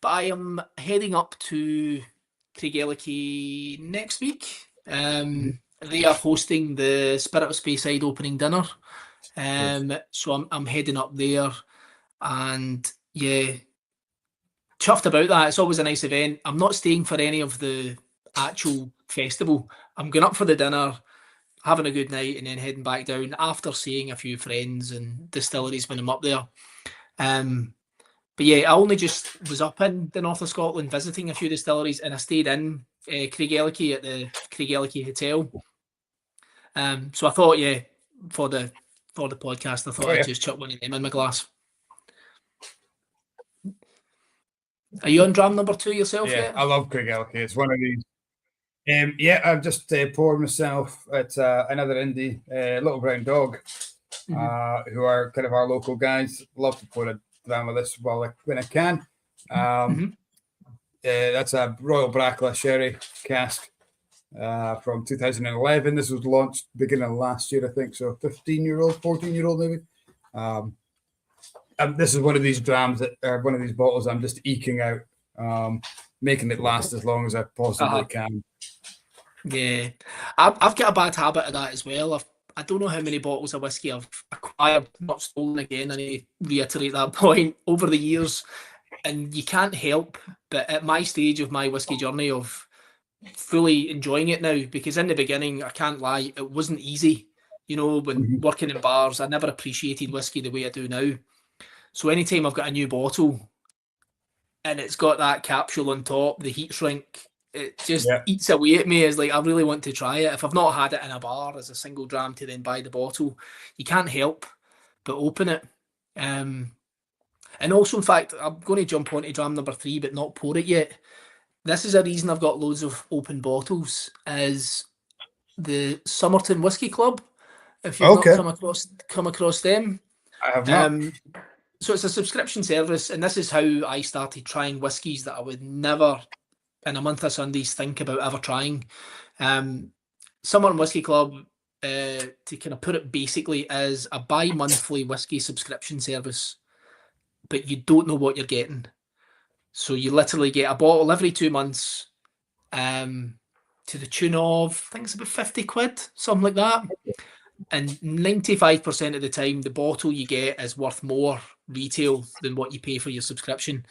I am heading up to Craigellachie next week. They are hosting the Spirit of Speyside opening dinner. So I'm heading up there, and chuffed about that. It's always a nice event. I'm not staying for any of the actual festival. I'm going up for the dinner, having a good night, and then heading back down after seeing a few friends and distilleries when I'm up there. But I only just was up in the north of Scotland visiting a few distilleries, and I stayed in Craigellachie at the Craigellachie Hotel. So I thought, for the podcast, I thought I'd just chuck one of them in my glass. Are you on dram number 2 yourself yet? I love Craigellachie. It's one of these. I've just poured myself at another indie, Little Brown Dog, who are kind of our local guys. Love to pour a dram of this when I can. That's a Royal Brackla sherry cask from 2011. This was launched beginning of last year, I think. So 15-year-old, 14-year-old maybe. This is one of these drams one of these bottles I'm just eking out, making it last as long as I possibly can. Yeah, I've got a bad habit of that as well. I don't know how many bottles of whiskey I've acquired, not stolen again. I need to reiterate that point over the years. And you can't help but at my stage of my whiskey journey of fully enjoying it now, because in the beginning, I can't lie, it wasn't easy. When working in bars, I never appreciated whiskey the way I do now. So anytime I've got a new bottle and it's got that capsule on top, the heat shrink, it just eats away at me. As like, I really want to try it. If I've not had it in a bar as a single dram to then buy the bottle, you can't help but open it. And also, in fact, I'm going to jump onto dram number 3, but not pour it yet. This is a reason I've got loads of open bottles, is the Somerton Whisky Club. If you've not come across them. I have not. So it's a subscription service, and this is how I started trying whiskies that I would never, in a month of Sundays, think about ever trying. Somerton Whisky Club, to kind of put it basically, is a bi-monthly whiskey subscription service. but you don't know what you're getting. So you literally get a bottle every 2 months, to the tune of, I think it's about 50 quid, something like that. And 95% of the time, the bottle you get is worth more retail than what you pay for your subscription.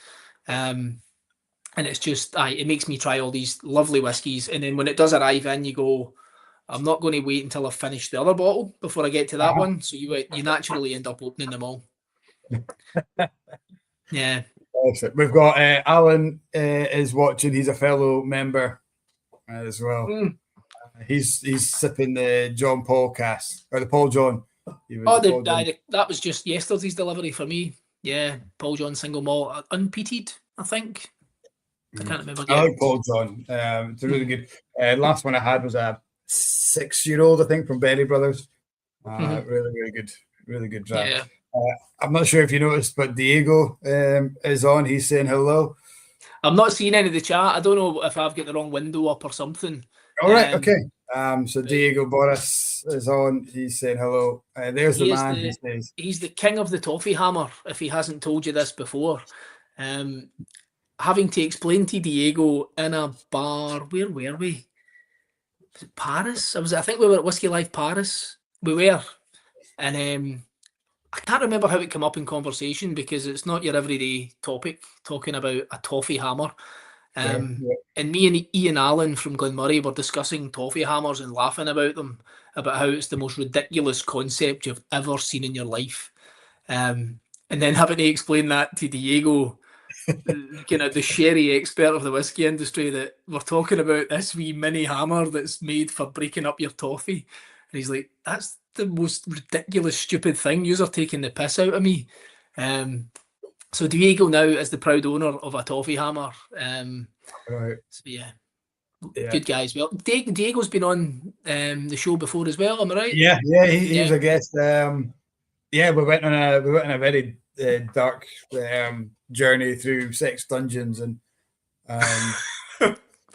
And it's just, it makes me try all these lovely whiskies. And then when it does arrive in, you go, I'm not going to wait until I've finished the other bottle before I get to that one. So you naturally end up opening them all. Yeah. We've got Alan is watching. He's a fellow member as well. He's sipping the John Paul cast, or the Paul John. That was just yesterday's delivery for me. Yeah, Paul John single malt, unpeated, I think. I can't remember. I like Paul John. It's really good. Last one I had was a 6-year-old, I think, from Berry Brothers. Really, really good. Really good draft. Yeah. I'm not sure if you noticed, but Diego is on. He's saying hello. I'm not seeing any of the chat. I don't know if I've got the wrong window up or something. All right, okay. So Diego Boris is on. He's saying hello. There's the man. He's the king of the toffee hammer, if he hasn't told you this before. Having to explain to Diego in a bar, where were we? Was it Paris? I think we were at Whisky Live Paris. We were. And I can't remember how it came up in conversation because it's not your everyday topic, talking about a toffee hammer. And me and Ian Allen from Glenmurray were discussing toffee hammers and laughing about them, about how it's the most ridiculous concept you've ever seen in your life. And then having to explain that to Diego, kind of the sherry expert of the whiskey industry, that we're talking about this wee mini hammer that's made for breaking up your toffee. And he's like, that's the most ridiculous, stupid thing. You're taking the piss out of me. So Diego now is the proud owner of a toffee hammer. Right. So good guys. Well, Diego's been on the show before as well. Am I right? Yeah. He was a guest. We went on a very dark journey through 6 dungeons and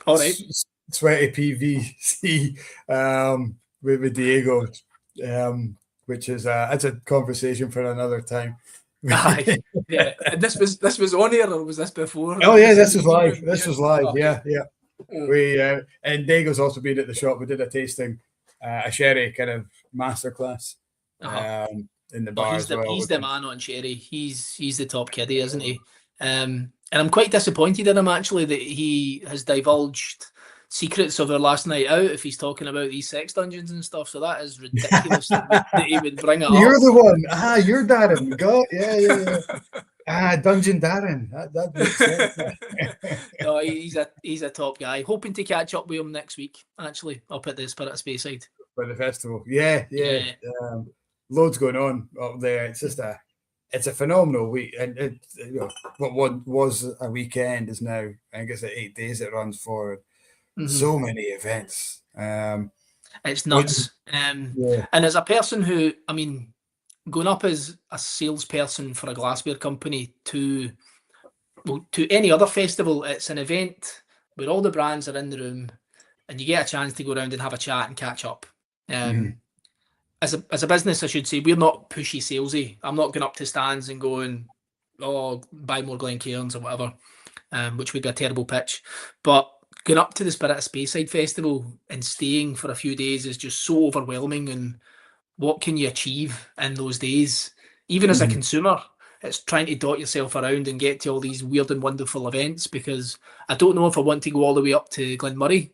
all right, sweaty PVC with Diego, which is it's a conversation for another time. Yeah, and this was on air, or was this before? Oh yeah, this was live. This was live. Yeah. We and Diego's also been at the shop. We did a tasting, a sherry kind of masterclass in the bar as well. He's the man on sherry. He's the top kiddie, isn't he? And I'm quite disappointed in him actually that he has divulged secrets of our last night out if he's talking about these sex dungeons and stuff. So that is ridiculous that he would bring it up. You're the one. You're Darren. Yeah. Dungeon Darren. That makes sense. No, he's a top guy. Hoping to catch up with him next week, actually, up at the Spirit of Speyside. For the festival. Yeah. Loads going on up there. It's just it's a phenomenal week. And what was a weekend is now, I guess, 8 days it runs for. So many events. It's nuts. And as a person who, going up as a salesperson for a glassware company to any other festival, it's an event where all the brands are in the room and you get a chance to go around and have a chat and catch up. As a business, I should say, we're not pushy salesy. I'm not going up to stands and going, buy more Glencairns or whatever, which would be a terrible pitch. But going up to the Spirit of Speyside Festival and staying for a few days is just so overwhelming. And what can you achieve in those days? Even as a consumer, it's trying to dot yourself around and get to all these weird and wonderful events, because I don't know if I want to go all the way up to Glenmurray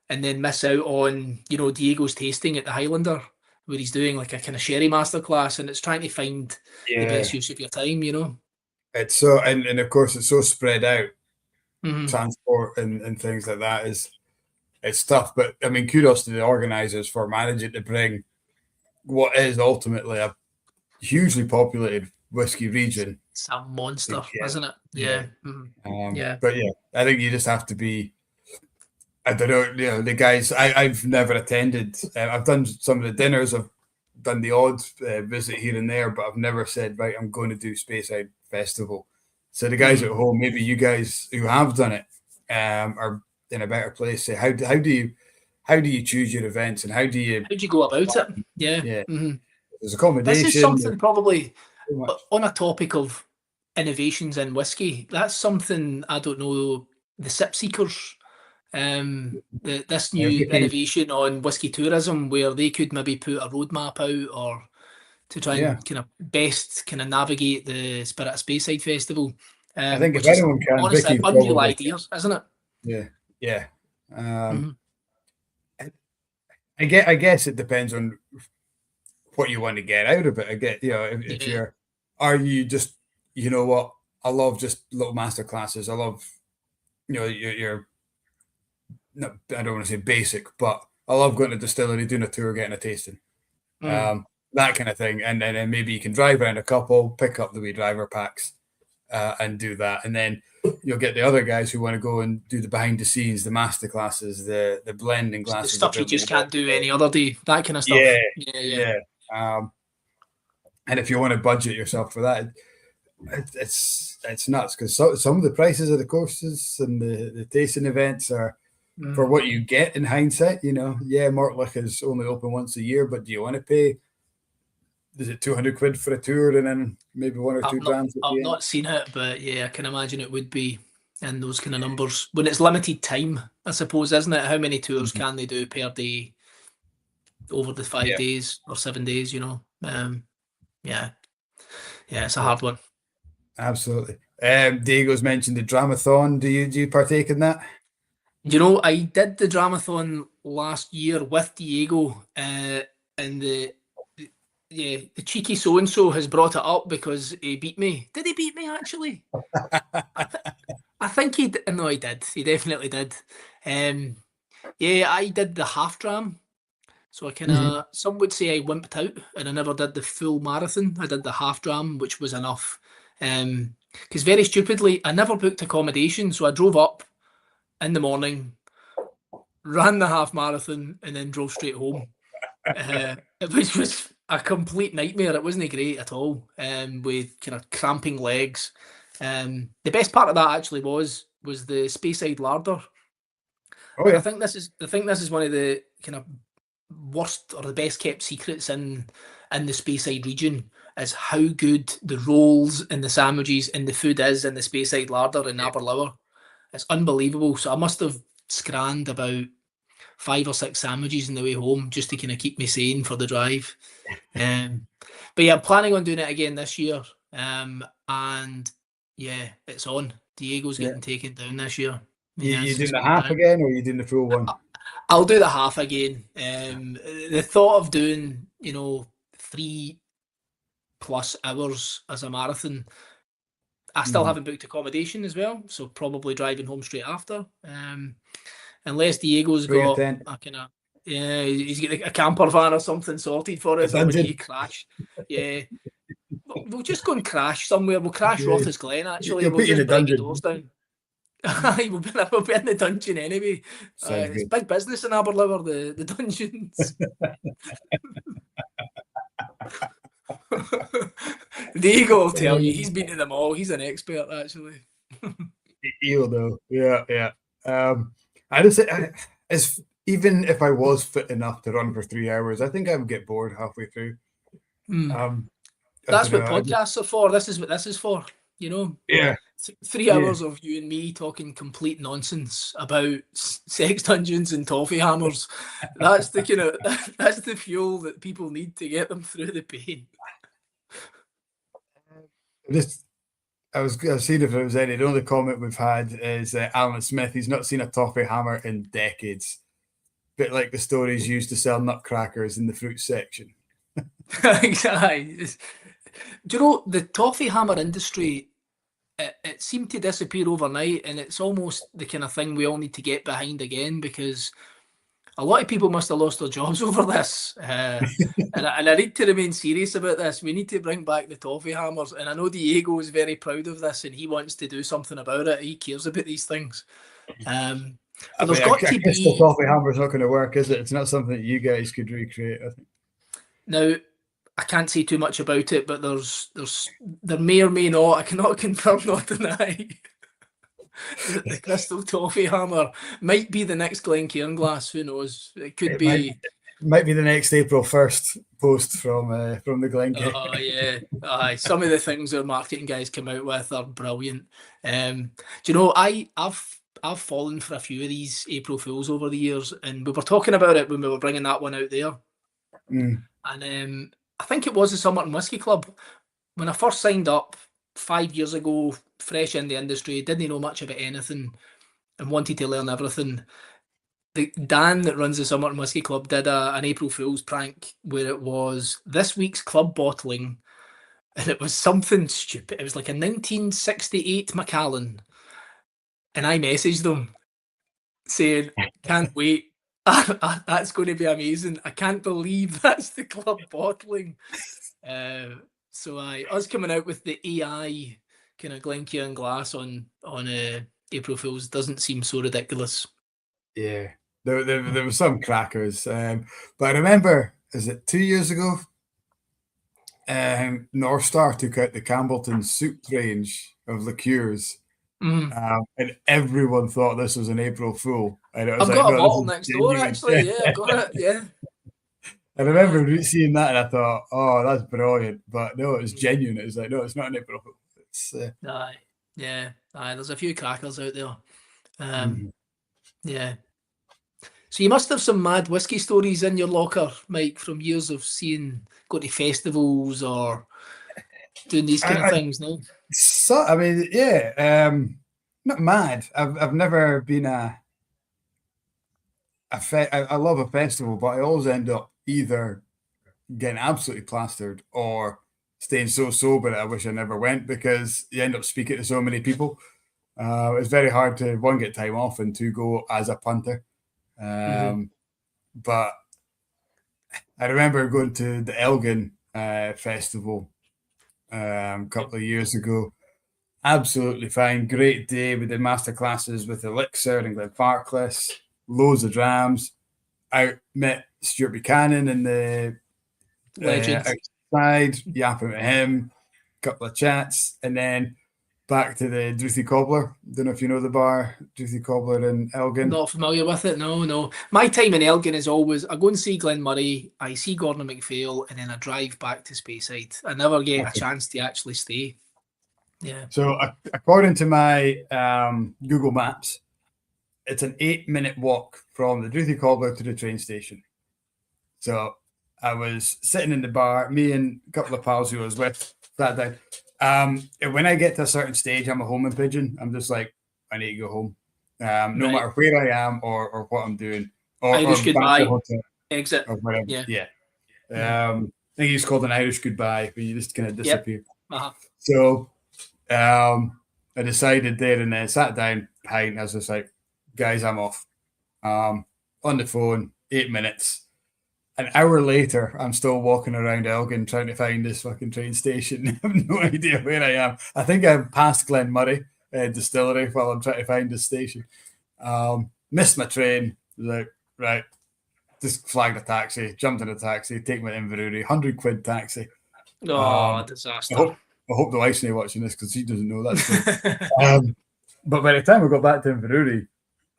and then miss out on, Diego's tasting at the Highlander, where he's doing like a kind of sherry masterclass, and it's trying to find the best use of your time, It's so, and of course it's so spread out. Transport and things like that it's tough, but kudos to the organizers for managing to bring what is ultimately a hugely populated whiskey region. It's a monster, isn't it? Yeah. But I think you just have to be, I don't know, the guys, I've never attended. I've done some of the dinners, I've done the odd visit here and there, but I've never said, right, I'm going to do Speyside Festival. So the guys at home, maybe you guys who have done it are in a better place. Say, how do you choose your events, and how do you go about it? Yeah. There's accommodation. This is something probably on a topic of innovations in whiskey. That's something, I don't know, the Sip Seekers, this new innovation on whiskey tourism, where they could maybe put a roadmap out or to try and kind of best kind of navigate the Spirit of Speyside Festival. I think if anyone can, honestly, Vicky unreal ideas, isn't it? Yeah. I guess it depends on what you want to get out of it. I get, if are you just, you know what, I love just little master classes. I love, you're not, I don't want to say basic, but I love going to distillery, doing a tour, getting a tasting, that kind of thing. And then maybe you can drive around a couple, pick up the wee driver packs, and do that. And then you'll get the other guys who want to go and do the behind the scenes, the master classes, the blending glasses, the stuff you just can't do any other day, that kind of stuff. Yeah. And if you want to budget yourself for that, it's nuts, because some of the prices of the courses and the tasting events are for what you get in hindsight. Mortlach is only open once a year, but do you want to pay? Is it 200 quid for a tour and then maybe $1 or $2 grand? I've not seen it, but yeah, I can imagine it would be in those kind of numbers when it's limited time, I suppose, isn't it? How many tours can they do per day over the 5 days or 7 days? It's a hard one. Absolutely. Diego's mentioned the Dramathon. Do you partake in that? I did the Dramathon last year with Diego, and the cheeky so-and-so has brought it up because he beat me. Did he beat me, actually? I think he did. No, he did. He definitely did. I did the half dram. So I kind of, some would say I wimped out and I never did the full marathon. I did the half dram, which was enough. Because very stupidly, I never booked accommodation. So I drove up in the morning, ran the half marathon, and then drove straight home. It was a complete nightmare. It wasn't great at all, with kind of cramping legs. The best part of that actually was the Speyside larder. Oh yeah. I think this is one of the kind of worst or the best kept secrets in the Speyside region, is how good the rolls and the sandwiches and the food is in the Speyside larder in Aberlour. It's unbelievable. So I must have scranned about 5 or 6 sandwiches on the way home just to kind of keep me sane for the drive. But yeah, I'm planning on doing it again this year. And yeah, it's on. Diego's getting taken down this year. You doing the half again, or are you doing the full one? I'll do the half again. The thought of doing, 3+ hours as a marathon, I still haven't booked accommodation as well, so probably driving home straight after. Unless Diego's got a kind of, he's got a camper van or something sorted for us, when he crash. Yeah. We'll just go and crash somewhere. We'll crash Rothes Glen, actually. We'll just break the doors down. we'll be in the dungeon anyway. It's big business in Aberlour, the dungeons. Diego will tell you, he's been to them all. He's an expert, actually. He'll know. Yeah. I just say, even if I was fit enough to run for 3 hours, I think I would get bored halfway through. That's what podcasts are for. This is what this is for. Yeah. 3 hours of you and me talking complete nonsense about sex dungeons and toffee hammers. That's that's the fuel that people need to get them through the pain. I was seeing if there was any. The only comment we've had is Alan Smith. He's not seen a toffee hammer in decades. Bit like the stories used to sell nutcrackers in the fruit section. Exactly. Do you know, the toffee hammer industry, it seemed to disappear overnight, and it's almost the kind of thing we all need to get behind again, because a lot of people must have lost their jobs over this. And I need to remain serious about this. We need to bring back the toffee hammers. And I know Diego is very proud of this and he wants to do something about it. He cares about these things. There's got to be... The toffee hammer's not going to work, is it? It's not something that you guys could recreate, I think. Now, I can't say too much about it, but there may or may not, I cannot confirm nor deny, that the Crystal Toffee Hammer might be the next Glencairn Glass. Who knows? It could be. Might be the next April 1st. post from the Glencairn. Oh yeah, aye. Some of the things our marketing guys come out with are brilliant. Do you know I've fallen for a few of these April Fools over the years, and we were talking about it when we were bringing that one out there. Mm. And I think it was the Summerton Whisky Club when I first signed up 5 years ago, fresh in the industry, didn't know much about anything, and wanted to learn everything. Dan that runs the Summerton Whisky Club did an April Fool's prank where it was this week's club bottling, and it was something stupid. It was like a 1968 Macallan, and I messaged them saying, "Can't wait. That's going to be amazing. I can't believe that's the club bottling." So us coming out with the AI kind of Glencairn Glass on April Fool's doesn't seem so ridiculous. Yeah, there were some crackers, but I remember, is it 2 years ago? North Star took out the Campbellton soup range of liqueurs, and everyone thought this was an April Fool. And it was I've got a bottle next door, actually. Yeah, I've got it. Yeah. I remember seeing that, and I thought, "Oh, that's brilliant!" But no, it was genuine. It was like, no, it's not an April Fool. It's aye, yeah, aye. There's a few crackers out there. Yeah. So you must have some mad whiskey stories in your locker, Mike, from years of going to festivals or doing these kind of things, no? So, I mean, yeah, not mad. I've never been I love a festival, but I always end up either getting absolutely plastered or staying so sober that I wish I never went, because you end up speaking to so many people. It's very hard to, one, get time off, and two, go as a punter. But I remember going to the Elgin festival a couple of years ago. Absolutely fine, great day. We did master classes with Elixir and Glenfarclas, loads of drams. I met Stuart Buchanan in the outside, yapping with him, a couple of chats, and then back to the Druthie Cobbler. Don't know if you know the bar, Druthie Cobbler in Elgin. Not familiar with it, no. My time in Elgin is always, I go and see Glen Murray, I see Gordon MacPhail, and then I drive back to Speyside. I never get a chance to actually stay. Yeah. So according to my Google Maps, it's an 8-minute walk from the Druthie Cobbler to the train station. So I was sitting in the bar, me and a couple of pals who I was with, sat down. When I get to a certain stage, I'm a homing pigeon. I'm just like, I need to go home. No matter where I am or what I'm doing. Or Irish goodbye, exit. Or whatever. Yeah. I think it's called an Irish goodbye, where you just kind of disappear. Yep. So I decided there and then, sat down, pint. I was just like, guys, I'm off. On the phone, 8 minutes. An hour later, I'm still walking around Elgin trying to find this fucking train station. I have no idea where I am. I think I'm past Glen Murray distillery while I'm trying to find this station. Missed my train. Like, right, just flagged a taxi, jumped in a taxi, take me to Inverurie, £100 taxi. Disaster. I hope the wife's not watching this, because she doesn't know that. But by the time I got back to Inverurie,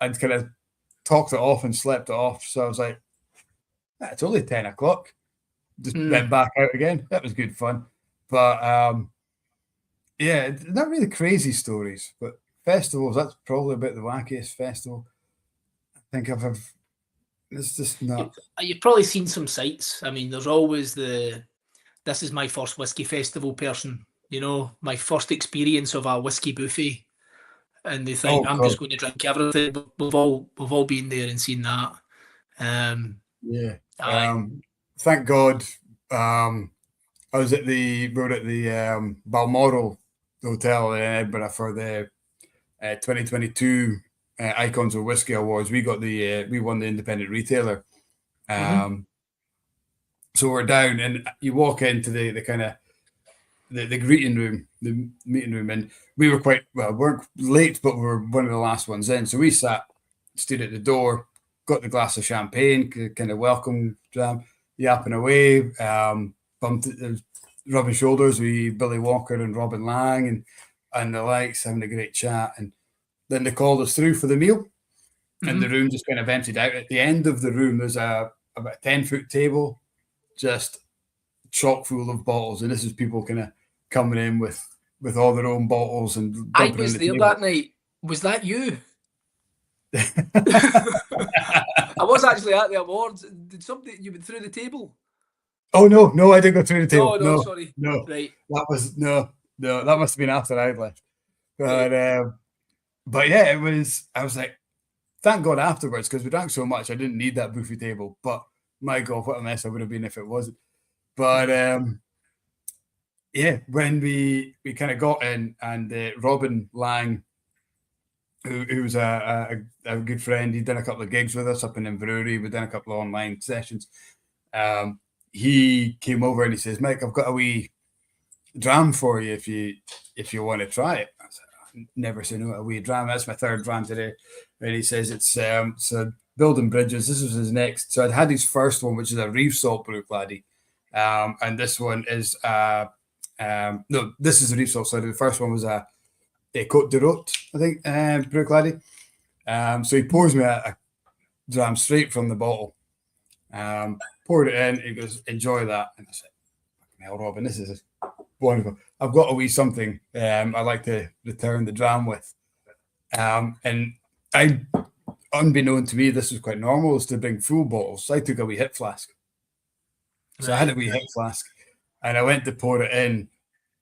I'd kind of talked it off and slept it off. So I was like, it's only 10 o'clock. Just went back out again. That was good fun. But yeah, not really crazy stories, but festivals, that's probably about the wackiest festival I think I've it's just not. You've probably seen some sights. I mean, there's always this is my first whiskey festival person, my first experience of a whiskey buffet. And they think I'm just going to drink everything. We've all been there and seen that. Thank God. I was at the Balmoral Hotel in Edinburgh for the 2022 Icons of Whisky Awards. We got we won the independent retailer. So we're down, and you walk into the kind of the greeting room, the meeting room, and we were weren't late, but we were one of the last ones in. So we stood at the door, got the glass of champagne, kind of welcome jam, yapping away, bumped, rubbing shoulders with Billy Walker and Robin Lang and the likes, having a great chat. And then they called us through for the meal, and the room just kind of emptied out. At the end of the room, there's about a 10-foot table, just chock full of bottles, and this is people kind of coming in with all their own bottles and I dumping was in the there table. that night. Was that you? I was actually at the awards. Did somebody you went through the table? Oh no, I didn't go through the table. No, sorry. No, Right. that was no, that must have been after I'd left. But yeah, it was. I was like, thank God afterwards, because we drank so much, I didn't need that buffet table. But my God, what a mess I would have been if it wasn't. But yeah, when we kind of got in, and Robin Lang, who was a good friend, he'd done a couple of gigs with us up in Inverurie. We'd done a couple of online sessions. He came over and he says, "Mike, I've got a wee dram for you if you want to try it." I said, "I never say no to a wee dram. That's my third dram today." And he says it's so Building Bridges. This was his next. So I'd had his first one, which is a Reef Salt Brew Laddie, and this one is no, this is a Reef Salt. So the first one was a Côte de Rote, I think, Brew Laddie. So he pours me a dram straight from the bottle. Poured it in. He goes, "Enjoy that." And I said, "Hell, Robin, this is wonderful. I've got a wee something I like to return the dram with." And I, unbeknown to me, this was quite normal, is to bring full bottles. So I took a wee hip flask. So I had a wee hip flask, and I went to pour it in.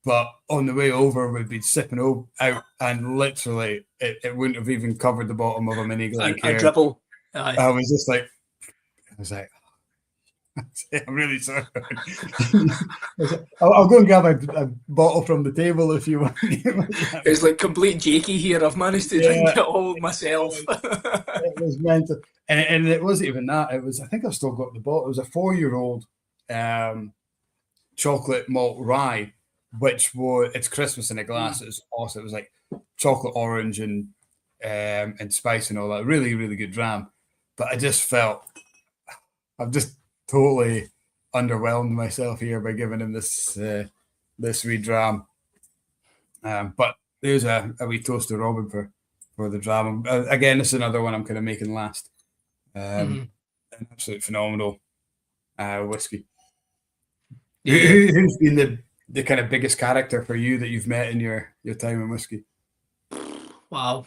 But on the way over, we'd been sipping out, and literally, it wouldn't have even covered the bottom of a mini Glencairn. A dribble. I was just like, "I'm really sorry." I'll go and grab a bottle from the table if you want. It's like complete Jakey here. I've managed to drink it all myself. It was meant to, and it wasn't even that. It was, I think I've still got the bottle. It was a 4-year-old chocolate malt rye, which was, it's Christmas in a glass. It was awesome. It was like chocolate orange and spice and all that. Really, really good dram. But I just felt I've just totally underwhelmed myself here by giving him this wee dram. But there's a wee toast to Robin for the dram. Again, this is another one I'm kind of making last. An absolute phenomenal whiskey. Yeah. Who's been the kind of biggest character for you that you've met in your time in whiskey? Wow.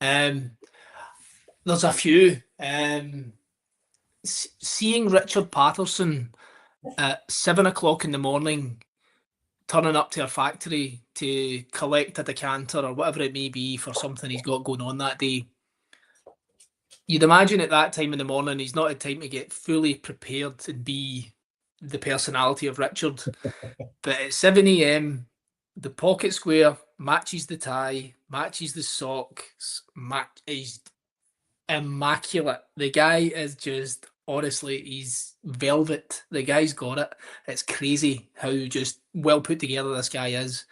There's a few. Seeing Richard Patterson at 7 o'clock in the morning turning up to a factory to collect a decanter or whatever it may be for something he's got going on that day. You'd imagine at that time in the morning he's not had time to get fully prepared to be the personality of Richard. But at 7 a.m, the pocket square matches the tie, matches the socks, he's immaculate. The guy is just, honestly, he's velvet. The guy's got it. It's crazy how just well put together this guy is.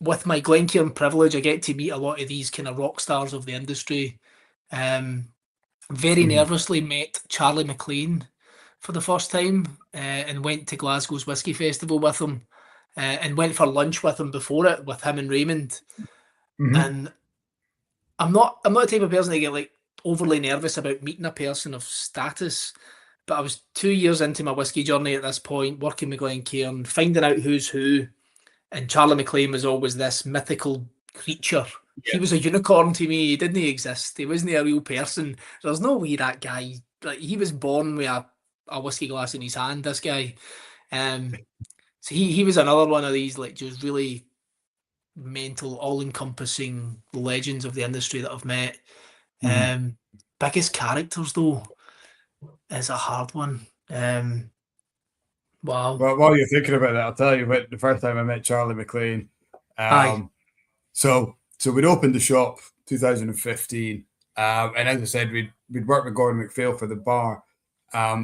With my Glencairn privilege, I get to meet a lot of these kind of rock stars of the industry. Very nervously met Charlie McLean for the first time and went to Glasgow's Whisky Festival with him and went for lunch with him before it, with him and Raymond. And I'm not the type of person to get like overly nervous about meeting a person of status, but I was 2 years into my whiskey journey at this point, working with Glencairn, finding out who's who, and Charlie McLean was always this mythical creature. Yeah. He was a unicorn to me. He didn't exist. He wasn't a real person. There's no way that guy, like, he was born with a whiskey glass in his hand, this guy. So he was another one of these, like, just really mental, all-encompassing legends of the industry that I've met. Biggest characters, though, is a hard one. Wow. Well, while you're thinking about that, I'll tell you about the first time I met Charlie McLean. So we'd opened the shop 2015, and as I said, we'd worked with Gordon MacPhail for the bar.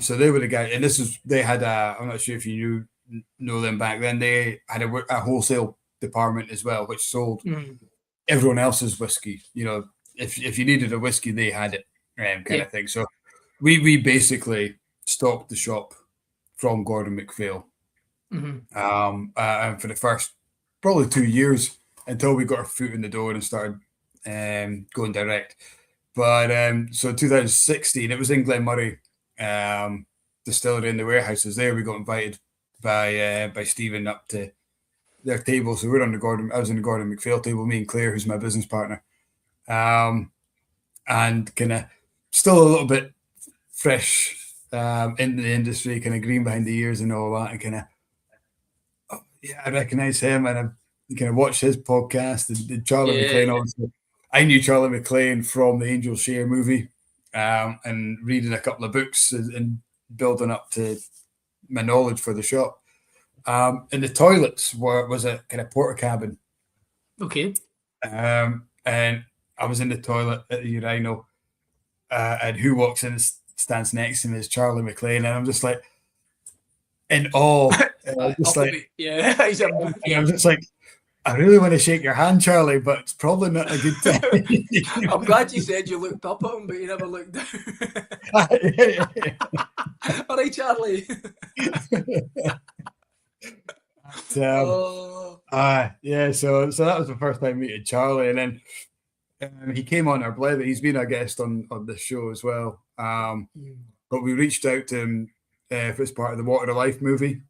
So they were the guys, and they had I'm not sure if you know them back then. They had a wholesale department as well, which sold everyone else's whiskey. You know, if you needed a whiskey, they had it, kind of thing. So we basically stocked the shop from Gordon MacPhail, and for the first probably 2 years until we got our foot in the door and started going direct. But so 2016, it was in Glenmurray, distillery in the warehouses there, we got invited by Stephen up to their table. So we're on the Gordon. I was on the Gordon MacPhail table. Me and Claire, who's my business partner, and kind of still a little bit fresh in the industry, kind of green behind the ears and all that, and kind of I recognise him, and I kind of watched his podcast and Charlie McLean. Obviously, I knew Charlie McLean from the Angel Share movie, and reading a couple of books and building up to my knowledge for the shop. And the toilets was a kind of porta cabin. Okay. And I was in the toilet at the urinal, and who walks in and stands next to me is Charlie McLean, and I'm just like in awe. Just like, yeah, and I'm just like, I really want to shake your hand, Charlie, but it's probably not a good time. I'm glad you said you looked up at him, but you never looked down. All right, Charlie. Yeah, so that was the first time meeting Charlie, and then he came on our Blether. He's been a guest on this show as well. But we reached out to him for as part of the Water of Life movie.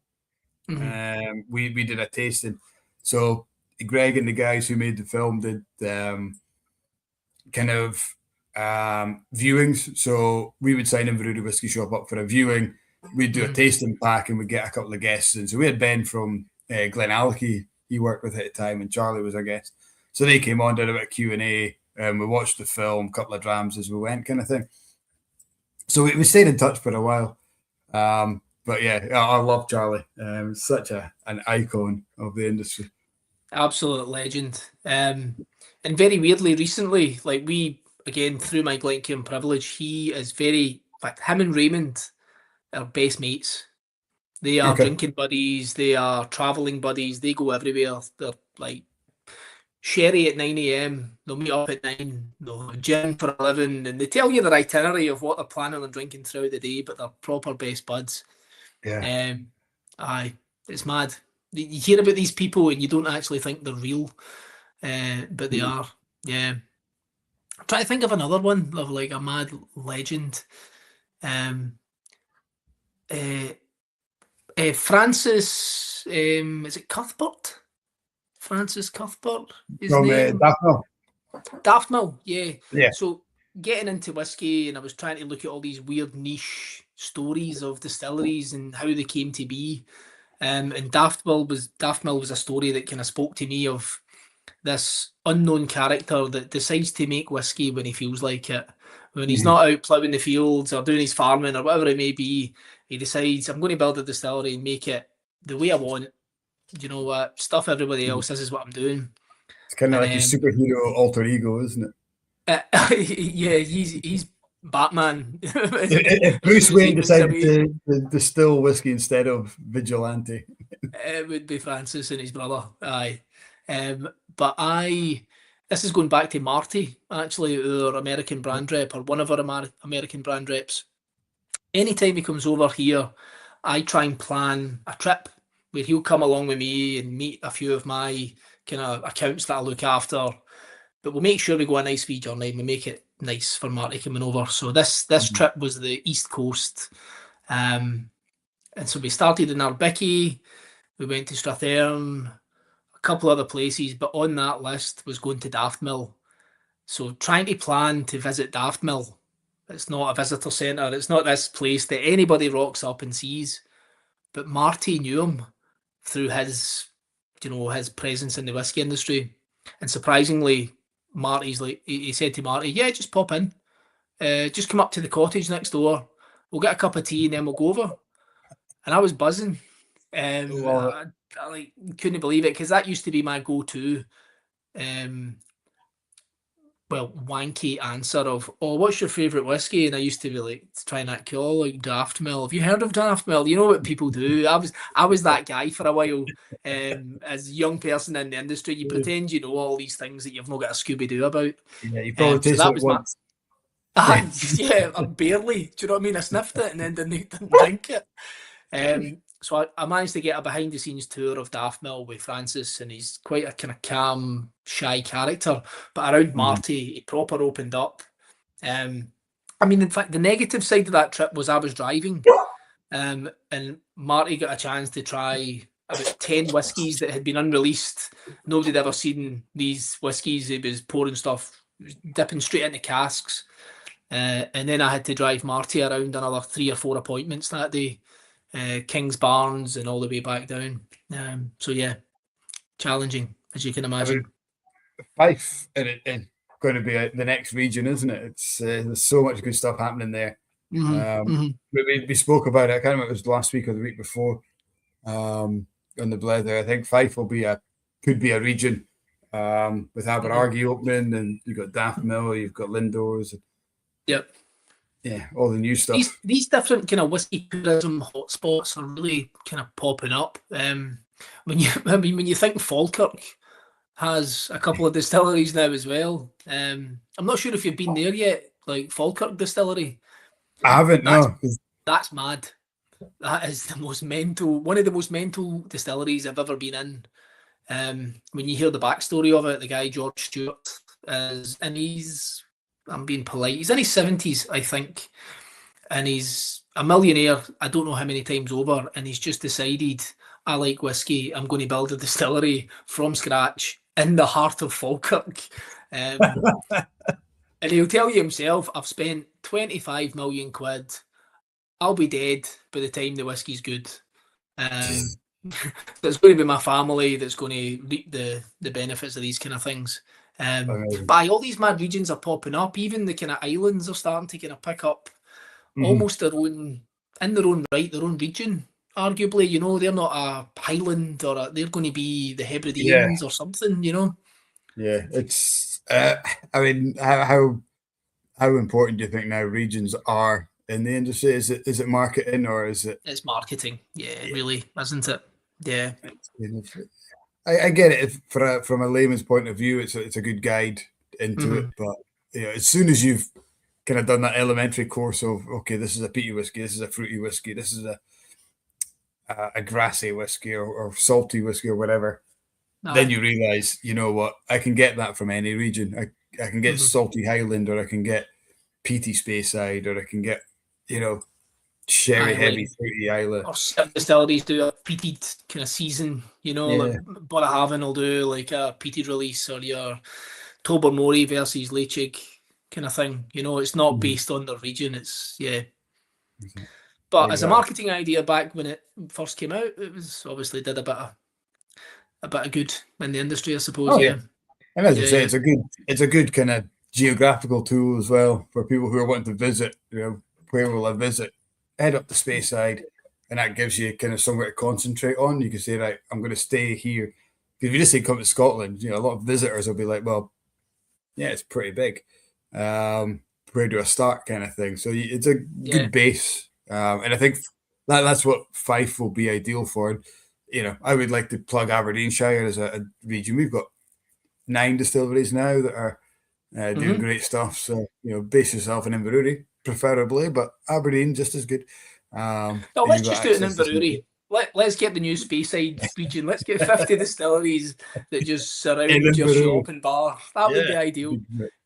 We did a tasting. So Greg and the guys who made the film did kind of viewings. So we would sign Inverurie Whisky Shop up for a viewing. We'd do a tasting pack, and we'd get a couple of guests in. So we had Ben from Glenallie he worked with at the time, and Charlie was our guest. So they came on, did a bit of Q&A, and we watched the film, a couple of drams as we went, kind of thing. So we stayed in touch for a while. But yeah, I love Charlie. Such an icon of the industry. Absolute legend. And very weirdly recently, like we, again, through my Glencairn privilege, he is in fact, him and Raymond are best mates. They are drinking buddies, they are travelling buddies, they go everywhere. They're like sherry at 9 a.m, they'll meet up at 9, they'll have gin for 11, and they tell you their itinerary of what they're planning on drinking throughout the day, but they're proper best buds. Yeah. It's mad. You hear about these people and you don't actually think they're real, but they are. Yeah. I'm trying to think of another one of like a mad legend. Francis, is it Cuthbert? Francis Cuthbert? From Daftmill. Daftmill, yeah. Yeah. So getting into whiskey, and I was trying to look at all these weird niche stories of distilleries and how they came to be. And Daftmill was a story that kind of spoke to me of this unknown character that decides to make whiskey when he feels like it. When he's not out ploughing the fields or doing his farming or whatever it may be, he decides, I'm going to build a distillery and make it the way I want. You know what? Stuff everybody else. This is what I'm doing. It's kind of like a superhero alter ego, isn't it? Yeah, he's Batman. If Bruce Wayne decided to distill whiskey instead of Vigilante, it would be Francis and his brother. Aye. But this is going back to Marty, actually, our American brand rep, or one of our American brand reps. Anytime he comes over here, I try and plan a trip where he'll come along with me and meet a few of my kind of accounts that I look after. But we'll make sure we go a nice wee journey and we make it nice for Marty coming over. So this trip was the East Coast. And so we started in Arbicky, we went to Strathearn, a couple other places, but on that list was going to Daftmill. So trying to plan to visit Daftmill. It's not a visitor centre. It's not this place that anybody rocks up and sees. But Marty knew him through his presence in the whiskey industry. And surprisingly, Marty's like, he said to Marty, yeah, just pop in. Just come up to the cottage next door. We'll get a cup of tea and then we'll go over. And I was buzzing. I couldn't believe it, because that used to be my go-to wanky answer of, oh, what's your favourite whiskey? And I used to be like, trying that cool, like Daftmill. Have you heard of Daftmill? You know what people do. I was that guy for a while. As a young person in the industry, you pretend you know all these things that you've not got a Scooby-Doo about. Yeah, you probably tasted it once. Yeah, barely. Do you know what I mean? I sniffed it and then didn't drink it. So I managed to get a behind-the-scenes tour of Daftmill with Francis, and he's quite a kind of calm, shy character. But around Marty, he proper opened up. In fact, the negative side of that trip was I was driving, and Marty got a chance to try about 10 whiskies that had been unreleased. Nobody had ever seen these whiskies. He was pouring stuff, dipping straight into casks. And then I had to drive Marty around another 3 or 4 appointments that day, King's Barns and all the way back down. So yeah, challenging, as you can imagine. Fife is going to be the next region, isn't it? It's there's so much good stuff happening there. We spoke about it. I can't remember if it was last week or the week before. On the Blether, I think Fife could be a region with Aberargie opening, and you've got Daftmill, you've got Lindores. Yep. Yeah, all the new stuff. These different kind of whiskey tourism hotspots are really kind of popping up. When you think Falkirk has a couple of distilleries now as well. I'm not sure if you've been there yet, like Falkirk Distillery. I haven't, no. That's mad. That is one of the most mental distilleries I've ever been in. When you hear the backstory of it, the guy George Stewart I'm being polite, he's in his 70s, I think, and he's a millionaire, I don't know how many times over, and he's just decided, I like whiskey, I'm going to build a distillery from scratch in the heart of Falkirk. And he'll tell you himself, I've spent 25 million quid. I'll be dead by the time the whiskey's good. It's going to be my family that's going to reap the benefits of these kind of things. But all these mad regions are popping up. Even the kind of islands are starting to kind of pick up almost their own right, their own region. Arguably, they're not a Highland they're going to be the Hebrideans or something, Yeah, it's. I mean, how important do you think now regions are in the industry? Is it marketing or is it? It's marketing. Yeah, really, isn't it? Yeah. I get it. From a layman's point of view, it's a good guide into it. But as soon as you've kind of done that elementary course of this is a peaty whiskey, this is a fruity whiskey, this is a grassy whiskey or salty whiskey or whatever, then you realise, you know what, I can get that from any region. I can get salty Highland, or I can get peaty Speyside, or I can get sherry heavy fruity Isla. Or some distilleries do a peated kind of season, like Borahaven will do like a peated release, or your Tobermory versus Leitchig kind of thing. It's not based on the region. It's But as a marketing idea back when it first came out, it was obviously did a bit of good in the industry, I suppose. And as I say, it's a good kind of geographical tool as well for people who are wanting to visit. Where will I visit? Head up the Speyside, and that gives you kind of somewhere to concentrate on. You can say, right, I'm going to stay here. Because if you just say come to Scotland, a lot of visitors will be like, well, yeah, it's pretty big. Where do I start, kind of thing. So it's a good base, and I think that's what Fife will be ideal for. I would like to plug Aberdeenshire as a region. We've got 9 distilleries now that are doing great stuff. So base yourself in Inverurie, preferably, but Aberdeen just as good. Let's just do it in Inverurie. Let's get the new Speyside region. Let's get 50 distilleries that just surround your shop and bar. That would be ideal.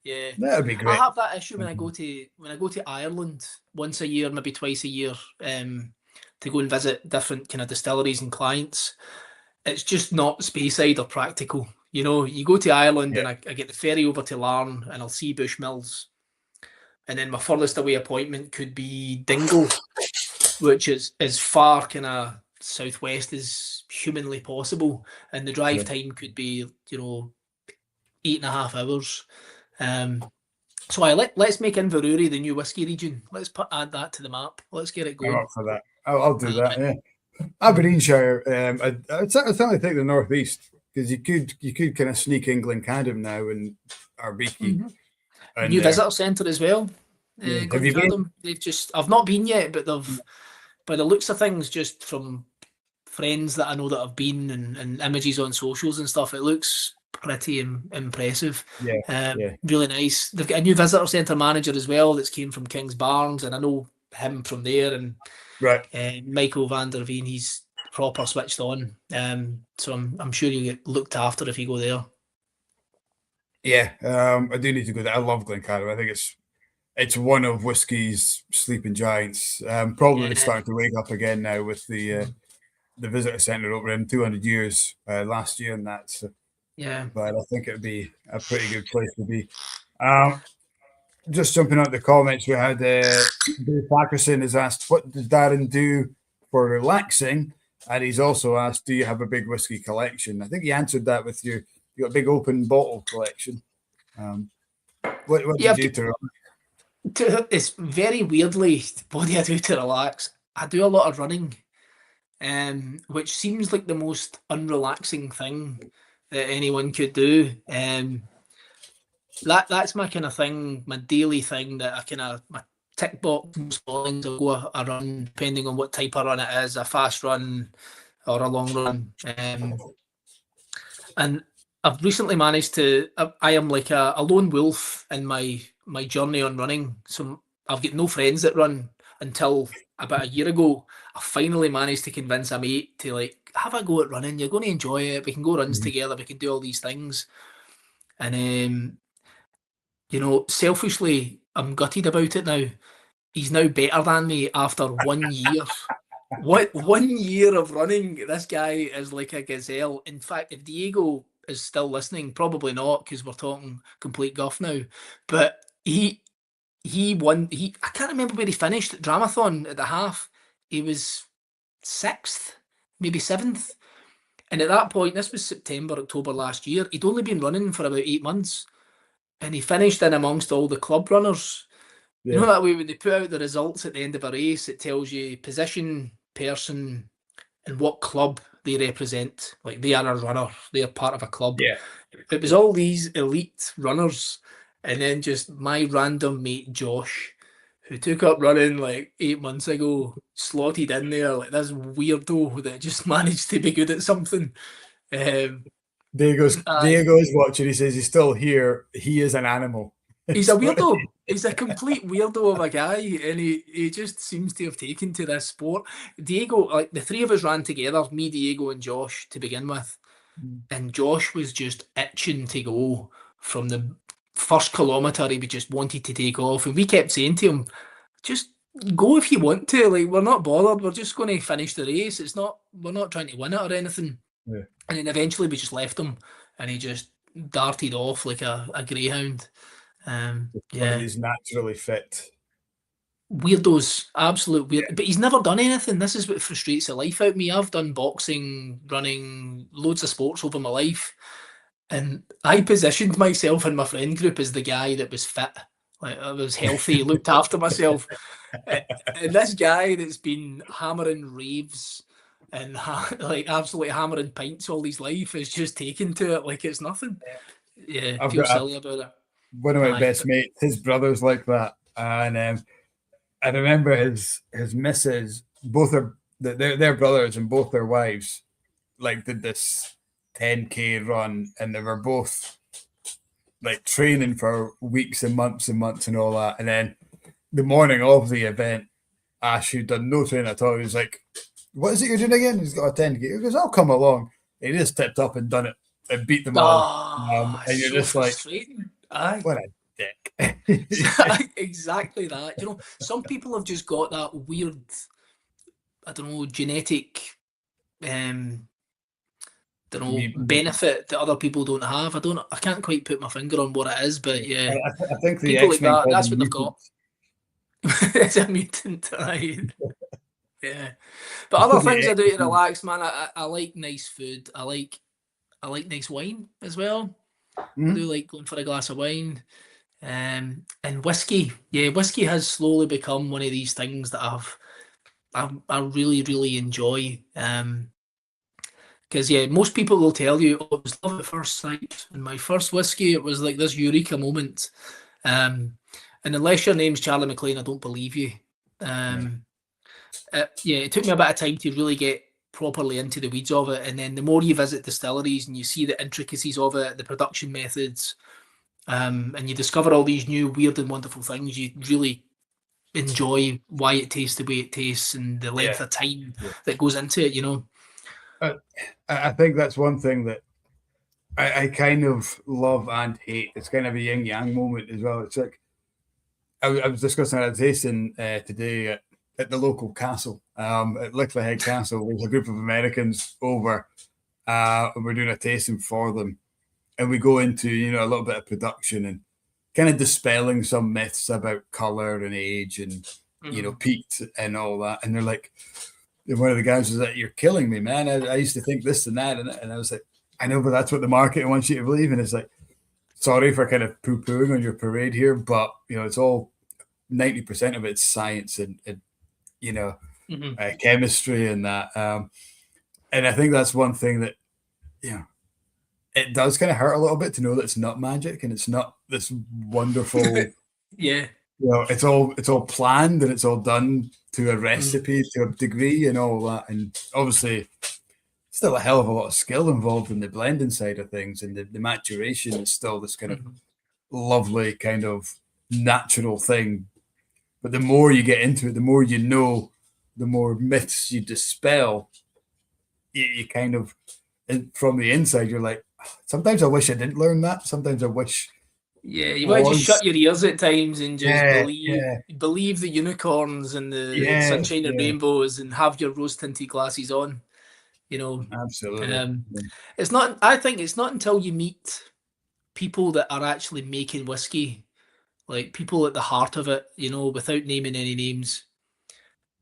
Yeah, that would be great. I have that issue when I go to Ireland once a year, maybe twice a year, to go and visit different kind of distilleries and clients. It's just not Speyside or practical. You go to Ireland and I get the ferry over to Larne and I'll see Bushmills. And then my furthest away appointment could be Dingle, which is as far kind of southwest as humanly possible. And the drive time could be, 8.5 hours. So let's make Inverurie the new whiskey region. Let's add that to the map. Let's get it going. I'm up for that. I'll do that, yeah. Aberdeenshire, I'd certainly take the northeast, because you could kind of sneak in Glencadam now and Arbiki. New visitor centre as well. Have you been? I've not been yet, but they've, by the looks of things, just from friends that I know that have been and images on socials and stuff, it looks pretty impressive. Really nice. They've got a new visitor centre manager as well that's came from King's Barns, and I know him from there. And Michael van der Veen, he's proper switched on. So I'm sure you get looked after if you go there. Yeah, I do need to go there. I love Glencairn. I think it's it's one of whiskey's sleeping giants. Probably starting to wake up again now with the visitor centre over in 200 years last year, and that. So, but I think it would be a pretty good place to be. Just jumping out the comments, we had Dave Packerson has asked, "What does Darren do for relaxing?" And he's also asked, "Do you have a big whiskey collection?" I think he answered that with you got a big open bottle collection. What do you do to relax? It's very weirdly, what do I do to relax? I do a lot of running, which seems like the most unrelaxing thing that anyone could do. That's my kind of thing, my daily thing that I kind of my tick box most mornings. I'll go a run, depending on what type of run it is, a fast run or a long run. And I've recently managed to. I am like a lone wolf in my journey on running. So I've got no friends that run until about a year ago. I finally managed to convince a mate to like have a go at running. You're going to enjoy it. We can go runs together. We can do all these things. And you know, selfishly, I'm gutted about it now. He's now better than me after 1 year. What 1 year of running? This guy is like a gazelle. In fact, if Diego is still listening, probably not, because we're talking complete guff now. But he won. I can't remember where he finished at Dramathon at the half. He was 6th, maybe 7th. And at that point, this was September, October last year. He'd only been running for about 8 months. And he finished in amongst all the club runners. Yeah. You know that way when they put out the results at the end of a race, it tells you position, person, and what club they represent. Like they are a runner, they are part of a club. Yeah. It was all these elite runners, and then just my random mate Josh, who took up running like 8 months ago, slotted in there like this weirdo that just managed to be good at something. Diego's watching. He says he's still here. He is an animal. He's a weirdo. He's a complete weirdo of a guy, and he just seems to have taken to this sport. Diego, like the three of us ran together, me, Diego, and Josh to begin with, and Josh was just itching to go from the first kilometre. He just wanted to take off, and we kept saying to him, "Just go if you want to. Like we're not bothered. We're just going to finish the race. We're not trying to win it or anything." Yeah. And then eventually we just left him, and he just darted off like a greyhound. He's naturally fit. Weirdos, absolute weird. Yeah. But he's never done anything. This is what frustrates the life out of me. I've done boxing, running, loads of sports over my life, and I positioned myself in my friend group as the guy that was fit. Like I was healthy, looked after myself. And this guy that's been hammering raves and like absolutely hammering pints all his life is just taken to it like it's nothing. Yeah, I feel silly about it. One of my best mates, his brother's like that, and I remember his missus. Both are their brothers and both their wives, like did this 10K run, and they were both like training for weeks and months and all that. And then the morning of the event, Ash, who'd done no training at all, he was like, "What is it you're doing again?" He's got a 10K. He goes, "I'll come along." And he just tipped up and done it and beat them all. And you're so just like, aye. What a dick. Exactly that. You know, some people have just got that weird, I don't know, genetic benefit that other people don't have. I can't quite put my finger on what it is, but yeah. I think the people like that, that's what they've got. It's a mutant, right? Yeah. But other things I do to relax, man, I like nice food. I like nice wine as well. I do like going for a glass of wine. And whiskey. Yeah, whiskey has slowly become one of these things that I really, really enjoy. Because most people will tell you, "Oh, it was love at first sight." And my first whiskey, it was like this eureka moment. And unless your name's Charlie McLean, I don't believe you. It took me a bit of time to really get properly into the weeds of it, and then the more you visit distilleries and you see the intricacies of it, the production methods, and you discover all these new weird and wonderful things, you really enjoy why it tastes the way it tastes and the length of time that goes into it, you know. I think that's one thing that I kind of love and hate. It's kind of a yin-yang moment as well. It's like I was discussing a tasting today at the local castle, at Licklehead Castle. There's a group of Americans over, and we're doing a tasting for them. And we go into, a little bit of production and kind of dispelling some myths about color and age and, peat and all that. And they're like, one of the guys was like, "You're killing me, man. I used to think this and that." And I was like, "I know, but that's what the market wants you to believe." And it's like, sorry for kind of poo-pooing on your parade here, but, it's all 90% of it's science and chemistry and that. And I think that's one thing that, it does kind of hurt a little bit to know that it's not magic and it's not this wonderful. Yeah. It's all planned and it's all done to a recipe to a degree and all that. And obviously, still a hell of a lot of skill involved in the blending side of things, and the maturation is still this kind of lovely kind of natural thing. But the more you get into it, the more you know, the more myths you dispel. You kind of, from the inside, you're like, sometimes I wish I didn't learn that. Sometimes I wish. Yeah, you might just shut your ears at times and just believe the unicorns and the sunshine and rainbows and have your rose-tinted glasses on. Absolutely. It's not. I think it's not until you meet people that are actually making whiskey, like people at the heart of it, without naming any names,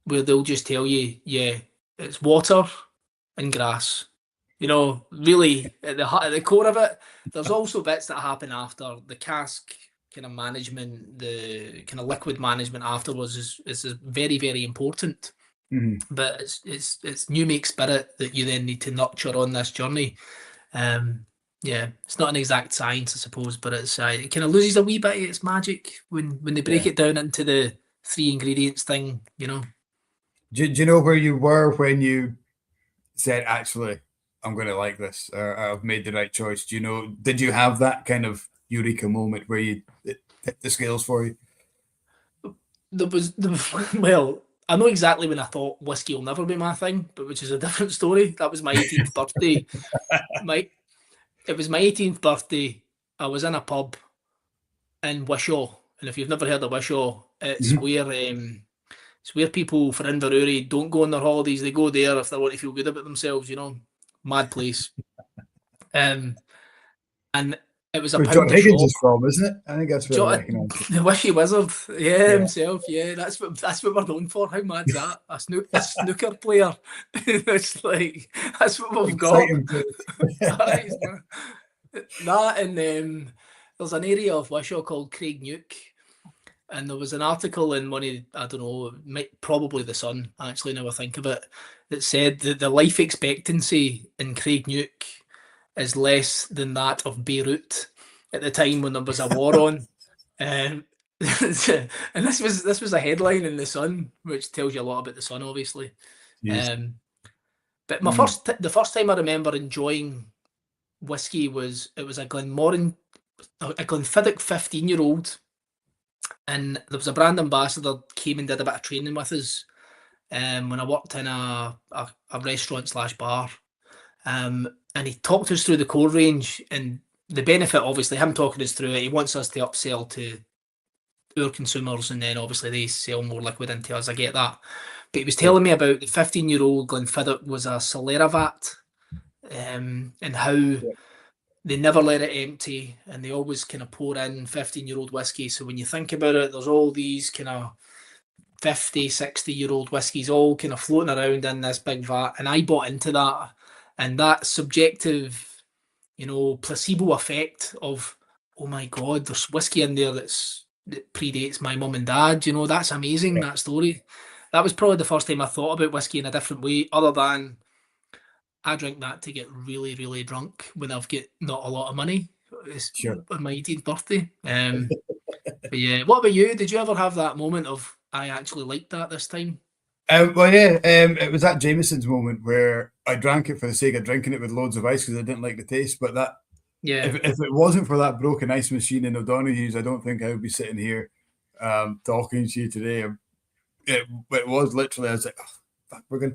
where they'll just tell you, yeah, it's water and grass. Really at the core of it. There's also bits that happen after the cask kind of management, the kind of liquid management afterwards is very, very important. But it's new make spirit that you then need to nurture on this journey. It's not an exact science, I suppose, but it's it kind of loses a wee bit of its magic when they break it down into the 3 ingredients thing. Do you know where you were when you said, actually, I'm going to like this, or I've made the right choice? Did you have that kind of eureka moment where it hit the scales for you? Well, I know exactly when I thought whiskey will never be my thing, but which is a different story. That was my 18th birthday. It was my 18th birthday. I was in a pub in Wishaw, and if you've never heard of Wishaw, it's where people for Inverurie don't go on their holidays. They go there if they want to feel good about themselves. Mad place. And it was a where pound John Higgins shop. Is from, isn't it? I think that's where I recognise the Wishy Wizard, himself. Yeah, that's what we're known for. How mad's that? A snooker player. It's like that's what we've got. That and there's an area of Wishaw called Craigneuk, and there was an article in one of, I don't know, probably the Sun, actually, now I think of it, that said that the life expectancy in Craigneuk is less than that of Beirut at the time when there was a war on. And this was a headline in the Sun, which tells you a lot about the Sun, obviously. Yes. But the first time I remember enjoying whiskey was a Glenfiddich 15-year-old, and there was a brand ambassador came and did a bit of training with us when I worked in a restaurant/bar. And he talked us through the core range, and the benefit, obviously, him talking us through it, he wants us to upsell to our consumers, and then obviously they sell more liquid into us. I get that. But he was telling me about the 15-year-old Glenfiddich was a Solera vat, and how they never let it empty, and they always kind of pour in 15-year-old whiskey. So when you think about it, there's all these kind of 50, 60-year-old whiskies all kind of floating around in this big vat, and I bought into that. And that subjective, placebo effect of, oh my God, there's whiskey in there that predates my mum and dad. That's amazing, that story. That was probably the first time I thought about whiskey in a different way, other than I drink that to get really, really drunk when I've got not a lot of money. On my 18th birthday. But yeah, what about you? Did you ever have that moment of, I actually liked that this time? It was that Jameson's moment where I drank it for the sake of drinking it with loads of ice because I didn't like the taste. But that, if it wasn't for that broken ice machine in O'Donoghue's, I don't think I would be sitting here talking to you today. It was literally, I was like, oh, fuck,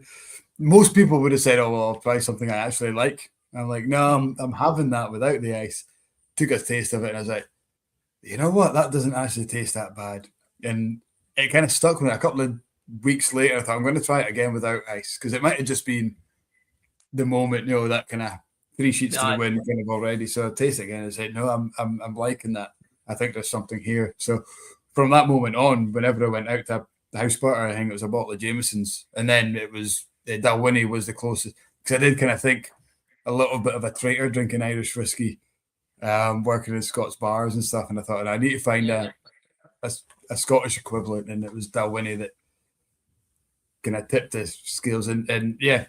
most people would have said, oh, well, I'll try something I actually like. And I'm like, no, I'm having that without the ice. Took a taste of it, and I was like, you know what? That doesn't actually taste that bad. And it kind of stuck with me. A couple of weeks later, I thought I'm going to try it again without ice, because it might have just been the moment, that kind of 3 sheets to the wind kind of already. So I tasted it again and said, no, I'm liking that. I think there's something here. So from that moment on, whenever I went out to the house party, I think it was a bottle of Jameson's, and then it was Dalwhinnie was the closest, because I did kind of think a little bit of a traitor drinking Irish whiskey, working in Scots bars and stuff, and I thought I need to find a Scottish equivalent, and it was Dalwhinnie that kind of tipped the scales. And yeah,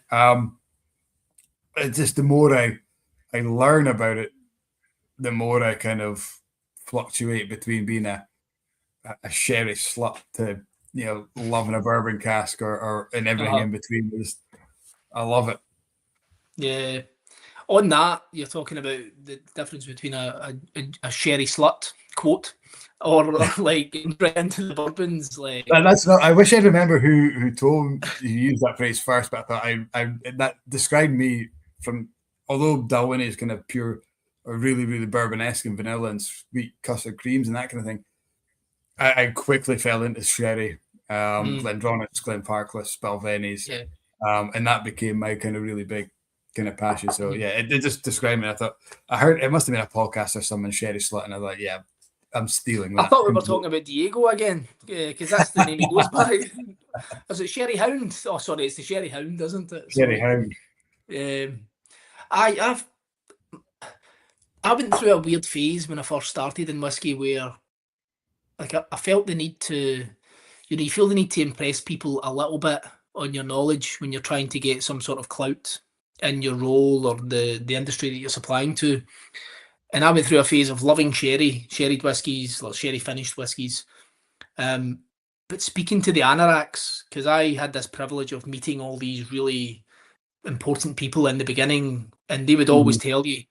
it's just the more I learn about it, the more I kind of fluctuate between being a sherry slut to loving a bourbon cask or and everything in between. I love it. Yeah. On that, you're talking about the difference between a sherry slut quote or like into the bourbons. Like that's not. I wish I remember who used that phrase first, but I thought I that described me from. Although Dalwhinnie is kind of pure, or really, really bourbon-esque and vanilla and sweet custard creams and that kind of thing, I quickly fell into sherry, Glendronachs, Glenfarclas, Balvenis, and that became my kind of really big kind of passion. So yeah, it just described me. I thought I heard it must have been a podcast or something, sherry slut, and I thought, yeah, I'm stealing that. I thought we were talking about Diego again, because that's the name he goes by. Is it Sherry Hound? Oh, sorry, it's the Sherry Hound, isn't it? Sherry Hound. I went through a weird phase when I first started in whiskey where, like, I felt the need to, you feel the need to impress people a little bit on your knowledge when you're trying to get some sort of clout in your role or the industry that you're supplying to. And I went through a phase of loving sherried whiskies, or sherry finished whiskies. But speaking to the anoraks, because I had this privilege of meeting all these really important people in the beginning, and they would always tell you,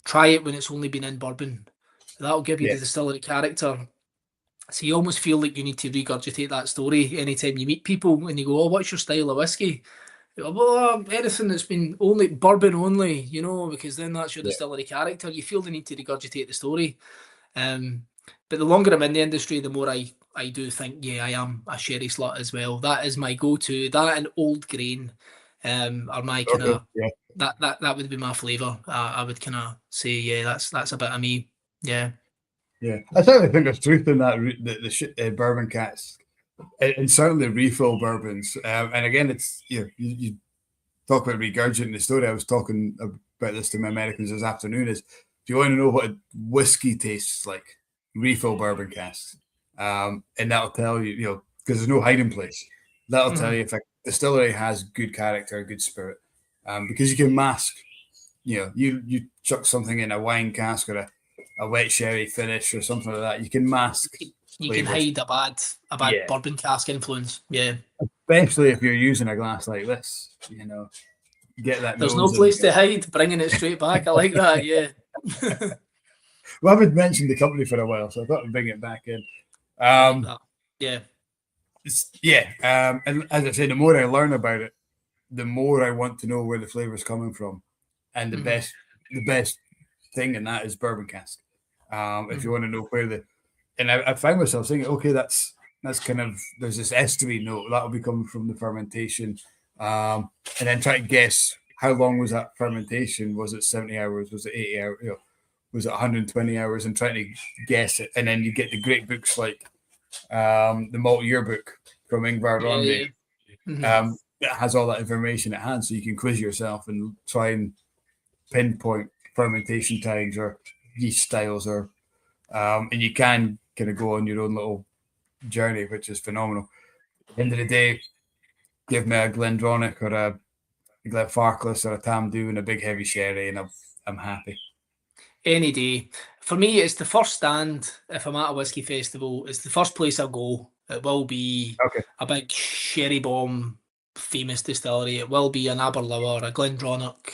try it when it's only been in bourbon. That'll give you the distillery character. So you almost feel like you need to regurgitate that story anytime you meet people and you go, oh, what's your style of whiskey? You go, well, anything that's been only bourbon only, because then that's your distillery character. You feel the need to regurgitate the story. But the longer I'm in the industry, the more I do think, I am a sherry slut as well. That is my go-to. That and Old Grain are my kind of that would be my flavour. I would kind of say, that's a bit of me. Yeah. Yeah, I certainly think there's truth in that. The bourbon cask, and certainly refill bourbons. And again, it's you talk about regurgitating the story. I was talking about this to my Americans this afternoon. Is if you want to know what a whiskey tastes like, refill bourbon casks, and that'll tell you, because there's no hiding place. That'll tell you if a distillery has good character, good spirit, because you can mask. You chuck something in a wine cask or a wet sherry finish or something like that. You can mask. You can hide a bad bourbon cask influence. Yeah. Especially if you're using a glass like this, get that. There's no place to hide, bringing it straight back. I like that. Yeah. Well, I haven't mentioned the company for a while, so I thought I'd bring it back in. Yeah. And as I say, the more I learn about it, the more I want to know where the flavour is coming from, and the best thing in that is bourbon cask. If you want to know where and I find myself thinking, okay, that's kind of, there's this estuary note that'll be coming from the fermentation, and then try to guess how long was that fermentation. Was it 70 hours? Was it 80 hours? Was it 120 hours? And trying to guess it, and then you get the great books like the Malt Yearbook from Ingvar Ronde. It has all that information at hand, so you can quiz yourself and try and pinpoint fermentation times or yeast styles, or and you can kind of go on your own little journey, which is phenomenal. At the end of the day, give me a Glendronach or a Glenfarclas or a Tamdhu and a big heavy sherry, and I'm happy. Any day. For me, it's the first stand. If I'm at a whiskey festival, it's the first place I'll go. It will be a big sherry bomb, famous distillery. It will be an Aberlour, a Glendronach,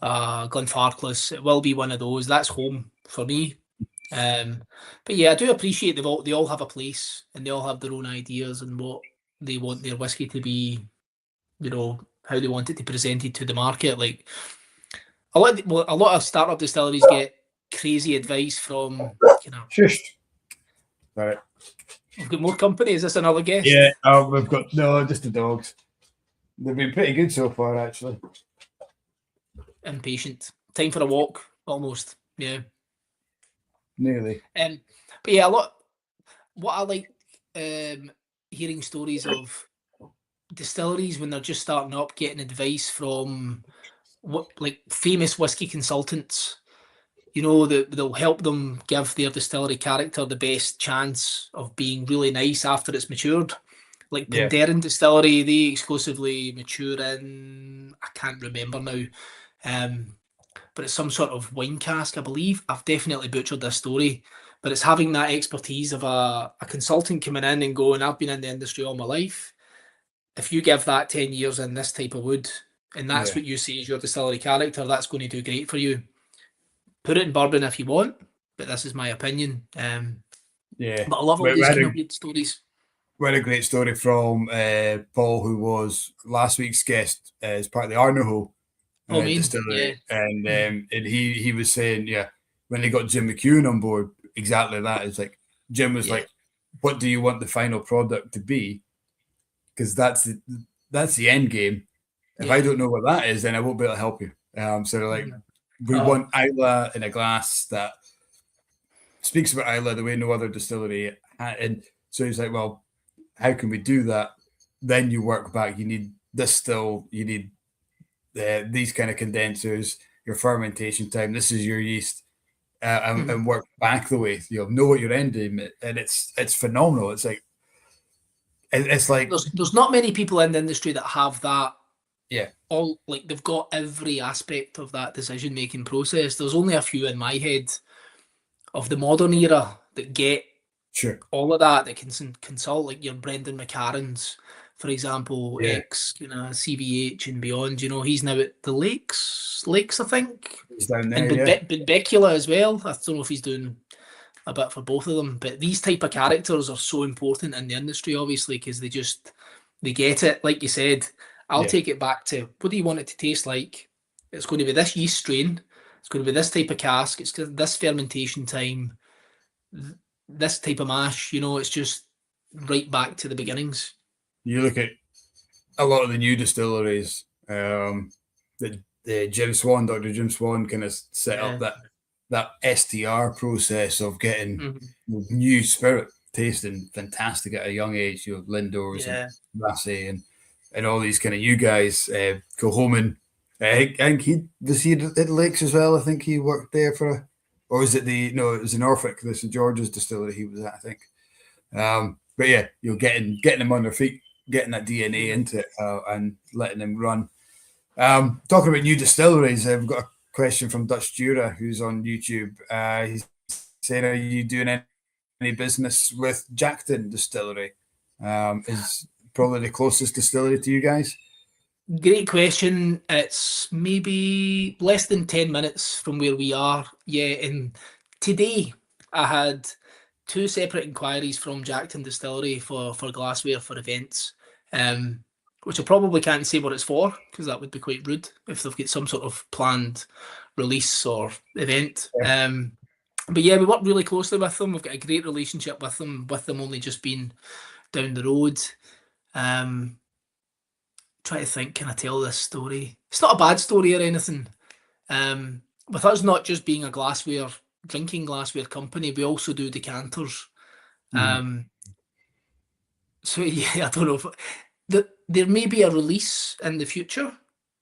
Glenfarclas. It will be one of those. That's home for me. But yeah, I do appreciate they all have a place, and they all have their own ideas and what they want their whiskey to be, how they want it to be presented to the market. Like a lot of startup distilleries get crazy advice from Shushed. Right. We've got more company. Is this another guest? Yeah, we've got just the dogs. They've been pretty good so far, actually. Impatient. Time for a walk, almost. Yeah. Nearly. But yeah, what I like hearing stories of distilleries when they're just starting up, getting advice from like famous whiskey consultants. You know, they'll help them give their distillery character the best chance of being really nice after it's matured. Like Darren Distillery, they exclusively mature in, I can't remember now, but it's some sort of wine cask, I believe. I've definitely butchered this story, but it's having that expertise of a consultant coming in and going, I've been in the industry all my life. If you give that 10 years in this type of wood, and that's what you see as your distillery character, that's going to do great for you. Put it in bourbon if you want, but this is my opinion. But I love all these kind of weird stories. We had a great story from Paul, who was last week's guest as part of the Arnaho distillery, and he was saying, when they got Jim McEwen on board, exactly that. It's like Jim was like, "What do you want the final product to be?" Because that's the end game. If I don't know what that is, then I won't be able to help you. So they're like, we want Isla in a glass that speaks about Isla the way no other distillery. And so he's like, well, how can we do that? Then you work back. You need this still. You need these kind of condensers. Your fermentation time. This is your yeast, and work back the way. You know what you're ending, and it's phenomenal. It's like there's not many people in the industry that have that. Yeah. All like they've got every aspect of that decision making process. There's only a few in my head of the modern era that get all of that can consult, like your Brendan McCarran's, for example, ex CVH and beyond. You know, he's now at the Lakes, I think. He's down there, and Becula as well. I don't know if he's doing a bit for both of them, but these type of characters are so important in the industry, obviously, because they get it. Like you said, I'll take it back to, what do you want it to taste like? It's going to be this yeast strain. It's going to be this type of cask. It's this fermentation time, this type of mash. You know, it's just right back to the beginnings. You look at a lot of the new distilleries, Dr. Jim Swan kind of set up that STR process of getting new spirit tasting fantastic at a young age. You know, Lindors and Massey and all these kind of new guys go home, and I think he at Lakes as well. I think he worked there or was it it was in Norfolk, the St. George's distillery he was at, I think. But yeah, getting them on their feet, getting that DNA into it, and letting them run. Talking about new distilleries, I've got a question from Dutch Jura, who's on YouTube. He's saying, are you doing any business with Jackton Distillery? Is probably the closest distillery to you guys. Great question. It's maybe less than 10 minutes from where we are. Yeah, and today I had 2 separate inquiries from Jackton Distillery for glassware for events, which I probably can't say what it's for, because that would be quite rude if they've got some sort of planned release or event. But yeah, we work really closely with them. We've got a great relationship with them only just being down the road. Try to think, can I tell this story? It's not a bad story or anything. With us not just being a drinking glassware company, we also do decanters. So yeah, I don't know if there may be a release in the future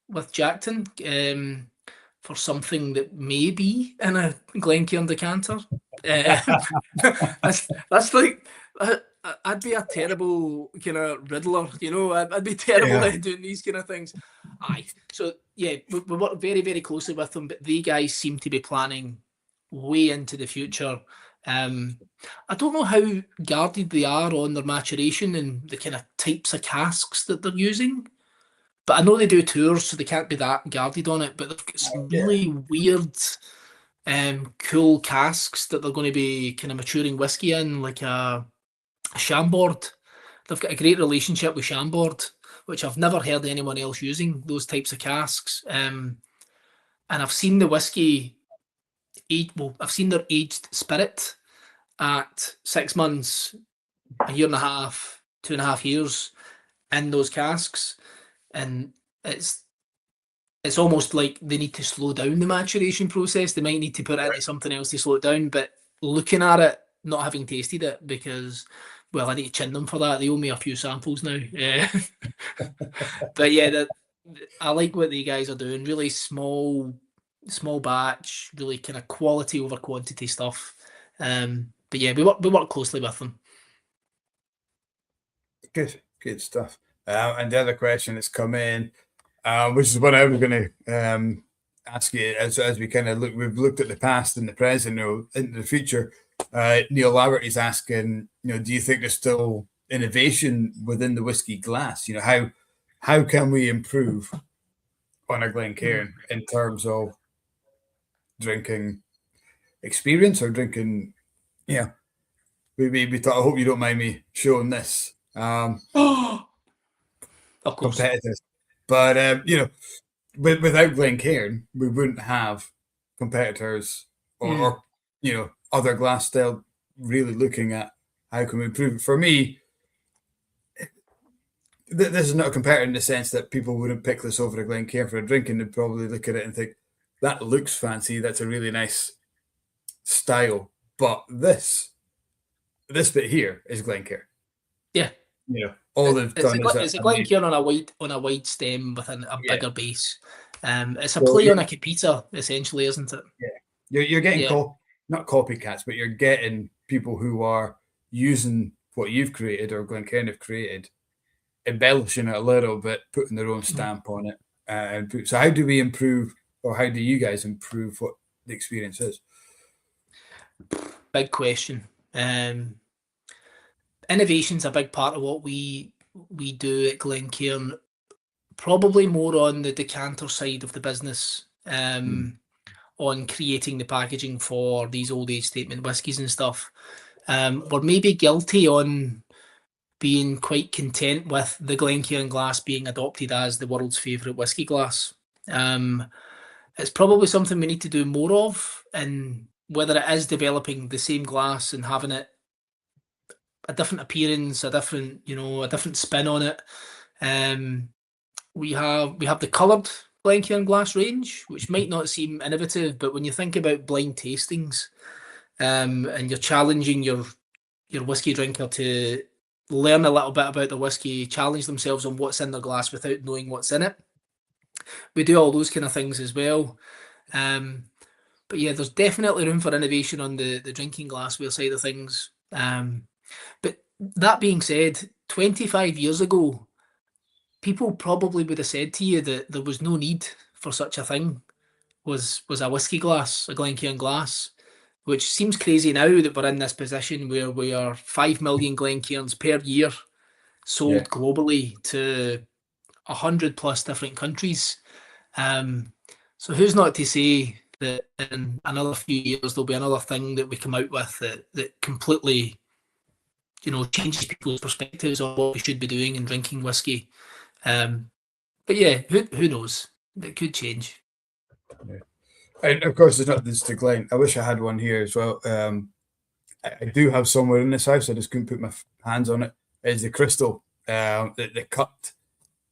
with Jackton for something that may be in a Glencairn decanter. That's like, I'd be a terrible kind of riddler, you know. I'd be terrible at doing these kind of things. So yeah, we work very, very closely with them, but the guys seem to be planning way into the future. I don't know how guarded they are on their maturation and the kind of types of casks that they're using, but I know they do tours, so they can't be that guarded on it. But they've got some really weird, cool casks that they're going to be kind of maturing whiskey in, like a Chambord. They've got a great relationship with Chambord, which I've never heard anyone else using those types of casks. And I've seen the whiskey I've seen their aged spirit at 6 months a year and a half, 2.5 years in those casks, and it's almost like they need to slow down the maturation process. They might need to put it into something else to slow it down, but looking at it, not having tasted it, because, well, I need to chin them for that. They owe me a few samples now. But yeah, I like what the guys are doing. Really small batch, really kind of quality over quantity stuff. But yeah, we work closely with them. Good stuff. And the other question that's come in, which is what I was going to ask you, as we kind of we've looked at the past and the present, into the future. Neil Laverty's asking, do you think there's still innovation within the whiskey glass? How can we improve on a Glencairn in terms of drinking experience or drinking? We thought, I hope you don't mind me showing this. Of course. Competitors, but without Glencairn, we wouldn't have competitors or other glass style really looking at how can we improve it. For me, this is not a competitor in the sense that people wouldn't pick this over a Glencairn for a drink, and they'd probably look at it and think, that looks fancy, that's a really nice style, but this bit here is Glencairn. Yeah. All they've done is it's a Glencairn on a wide stem with a bigger base. It's a play on a Capita, essentially, isn't it? Yeah, you're getting not copycats, but you're getting people who are using what you've created or Glencairn have created, embellishing it a little bit, putting their own stamp on it. So how do we improve, or how do you guys improve what the experience is? Big question. Innovation's a big part of what we do at Glencairn, probably more on the decanter side of the business, on creating the packaging for these old age statement whiskies and stuff. We're maybe guilty on being quite content with the Glencairn glass being adopted as the world's favourite whiskey glass. It's probably something we need to do more of, and whether it is developing the same glass and having it a different appearance, a different spin on it. We have the coloured Glencairn glass range, which might not seem innovative, but when you think about blind tastings, and you're challenging your whiskey drinker to learn a little bit about the whiskey, challenge themselves on what's in their glass without knowing what's in it. We do all those kind of things as well. But yeah, there's definitely room for innovation on the drinking glassware side of things. But that being said, 25 years ago, people probably would have said to you that there was no need for such a thing, was a whiskey glass, a Glencairn glass, which seems crazy now that we're in this position where we are 5 million Glencairns per year sold globally to 100+ different countries. So who's not to say that in another few years there'll be another thing that we come out with that completely changes people's perspectives on what we should be doing in drinking whiskey. But yeah, who knows? It could change. Yeah. And of course, it's not just the Glen. I wish I had one here as well. I do have somewhere in this house. I just couldn't put my hands on it. It's the Crystal, the cut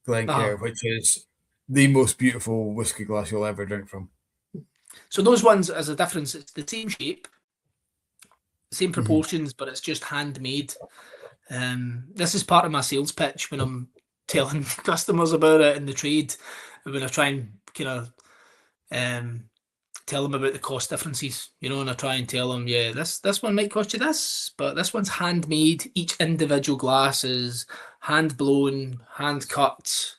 Glencairn, which is the most beautiful whiskey glass you'll ever drink from. So those ones, as a difference, it's the same shape, same proportions, but it's just handmade. This is part of my sales pitch when I'm telling customers about it in the trade, when I try and kind of tell them about the cost differences, and I try and tell them, this one might cost you this, but this one's handmade. Each individual glass is hand blown, hand cut,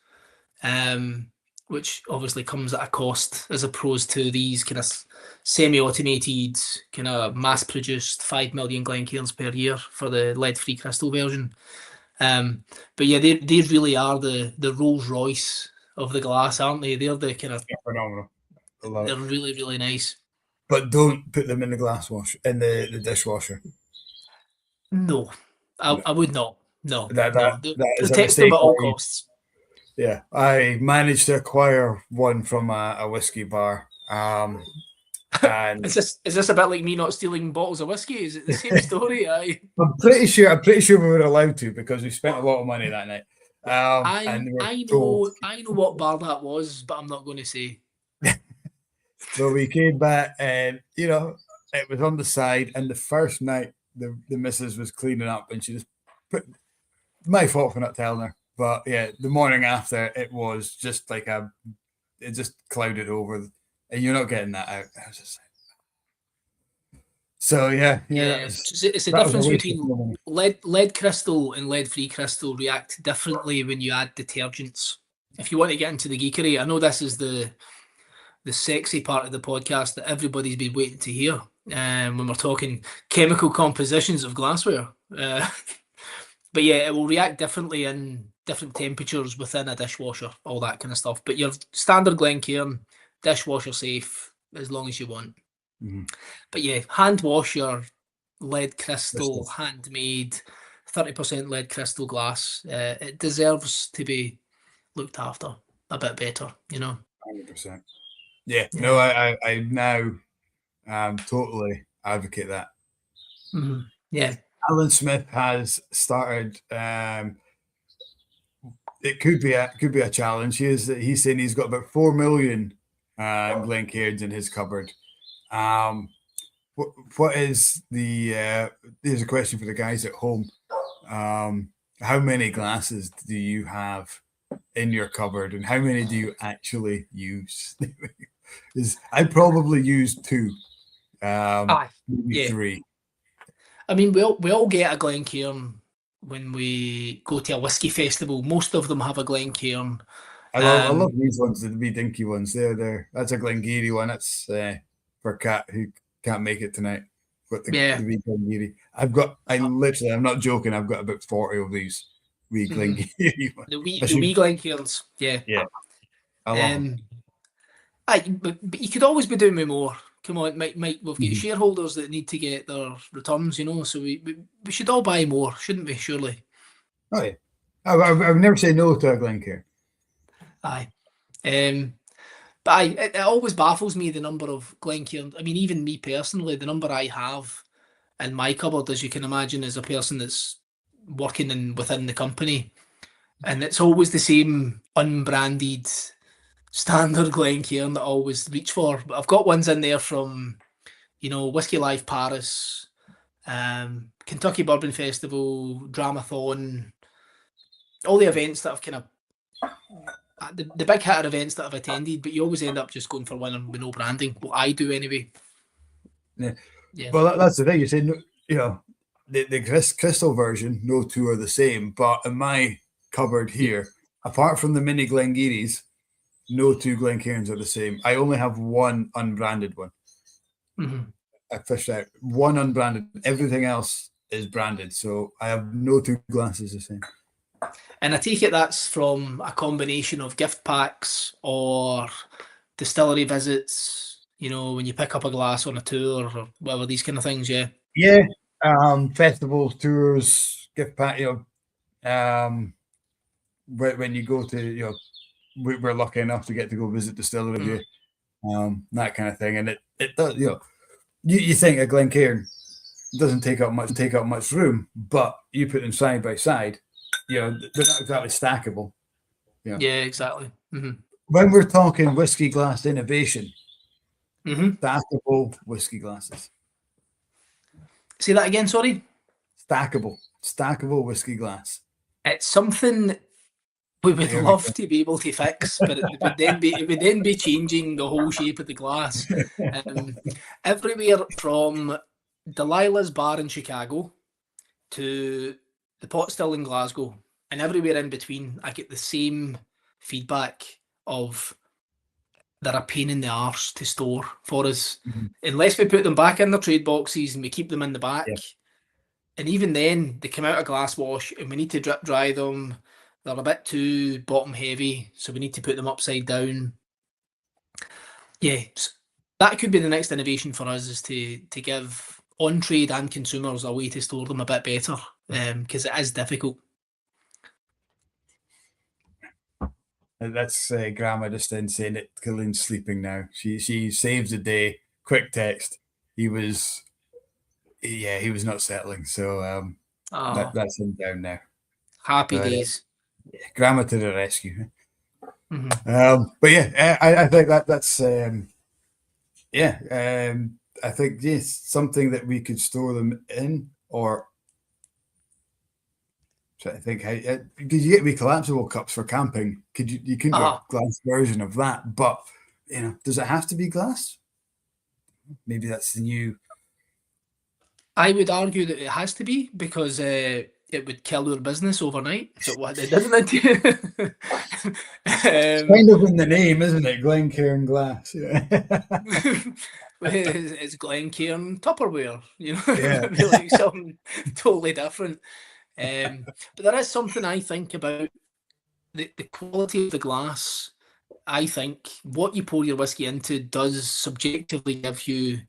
which obviously comes at a cost, as opposed to these kind of semi-automated, kind of mass-produced 5 million Glencairns per year for the lead-free crystal version. But yeah, they really are the Rolls Royce of the glass, aren't they? They're the kind of phenomenal. They're really, really nice. But don't put them in the glass wash, in the dishwasher. No, I would not. No, that is protect them at all costs. Yeah, I managed to acquire one from a whiskey bar. And is this a bit like me not stealing bottles of whiskey? Is it the same story? I'm pretty sure we were allowed to because we spent a lot of money that night. I know what bar that was, but I'm not going to say. But we came back, and it was on the side. And the first night, the missus was cleaning up, and she just put my fault for not telling her. But yeah, the morning after, it was just like it just clouded over, and you're not getting that out. I was just like, so yeah. It's the difference between lead crystal and lead-free crystal react differently when you add detergents. If you want to get into the geekery, I know this is the sexy part of the podcast that everybody's been waiting to hear. When we're talking chemical compositions of glassware, but yeah, it will react differently in different temperatures within a dishwasher, all that kind of stuff. But your standard Glencairn dishwasher safe as long as you want. Mm-hmm. But yeah, hand wash your lead crystal, handmade, 30% lead crystal glass. It deserves to be looked after a bit better, 100%. Yeah. No, I now totally advocate that. Mm-hmm. Yeah. Alan Smith has started. It could be a challenge. He's saying he's got about 4 million Glencairns in his cupboard. What is the? There's a question for the guys at home. How many glasses do you have in your cupboard, and how many do you actually use? I probably use 2, maybe 3. I mean, we all get a Glencairn when we go to a whiskey festival. Most of them have a Glencairn. I love these ones, the wee dinky ones. That's a Glengarry one. That's for Kat who can't make it tonight. Got the wee Glengarry. I'm not joking. I've got about 40 of these wee Glengarry ones. The wee Glencairns. Yeah. Yeah. I love them. But you could always be doing more. Come on, Mike, we've got shareholders that need to get their returns, so we should all buy more, shouldn't we, surely? Oh, yeah. I would never say no to a Glencairn. Aye. But it always baffles me the number of Glencairn. I mean, even me personally, the number I have in my cupboard, as you can imagine, as a person that's working within the company. And it's always the same unbranded standard Glencairn that I always reach for. But I've got ones in there from, Whisky Live Paris, Kentucky Bourbon Festival, Dramathon, all the events that I've kind of the big hitter events that I've attended, but you always end up just going for one with no branding. Well, I do anyway. Yeah. Well, that's the thing. You say, the crystal version, no 2 are the same. But in my cupboard here, apart from the mini Glengarrys, no 2 Glencairns are the same. I only have one unbranded one. Mm-hmm. I fished out one unbranded. Everything else is branded. So I have no 2 glasses the same. And I take it that's from a combination of gift packs or distillery visits, when you pick up a glass on a tour or whatever, these kind of things, yeah? Yeah. Festivals, tours, gift pack, when you go to, we're lucky enough to get to go visit distillery, that kind of thing. And it does, you think a Glencairn doesn't take up much room, but you put them side by side, they're not exactly stackable. Yeah, exactly. Mm-hmm. When we're talking whiskey glass innovation, stackable whiskey glasses. Say that again, sorry? Stackable whiskey glass. It's something we would love to be able to fix, but it would then be changing the whole shape of the glass. Everywhere from Delilah's bar in Chicago to the Pot Still in Glasgow, and everywhere in between, I get the same feedback of they're a pain in the arse to store for us. Mm-hmm. Unless we put them back in their trade boxes and we keep them in the back. Yeah. And even then, they come out of glass wash and we need to drip dry them. They're a bit too bottom heavy, so we need to put them upside down. Yeah, that could be the next innovation for us, is to give on-trade and consumers a way to store them a bit better, because it is difficult. That's Grandma just then saying that Gillian's sleeping now. She saves the day quick text. He was not settling. So that's him down now. Happy days. Grammar to the rescue. Mm-hmm. But yeah, I think that's I think something that we could store them in, or try to think how, because you get wee collapsible cups for camping. You couldn't do a glass version of that, but does it have to be glass? Maybe that's the new. I would argue that it has to be, because it would kill your business overnight if it doesn't. It's kind of in the name, isn't it? Glencairn Glass. Yeah. It's Glencairn Tupperware, It'd be like something totally different. But there is something I think about the quality of the glass. I think what you pour your whiskey into does subjectively give you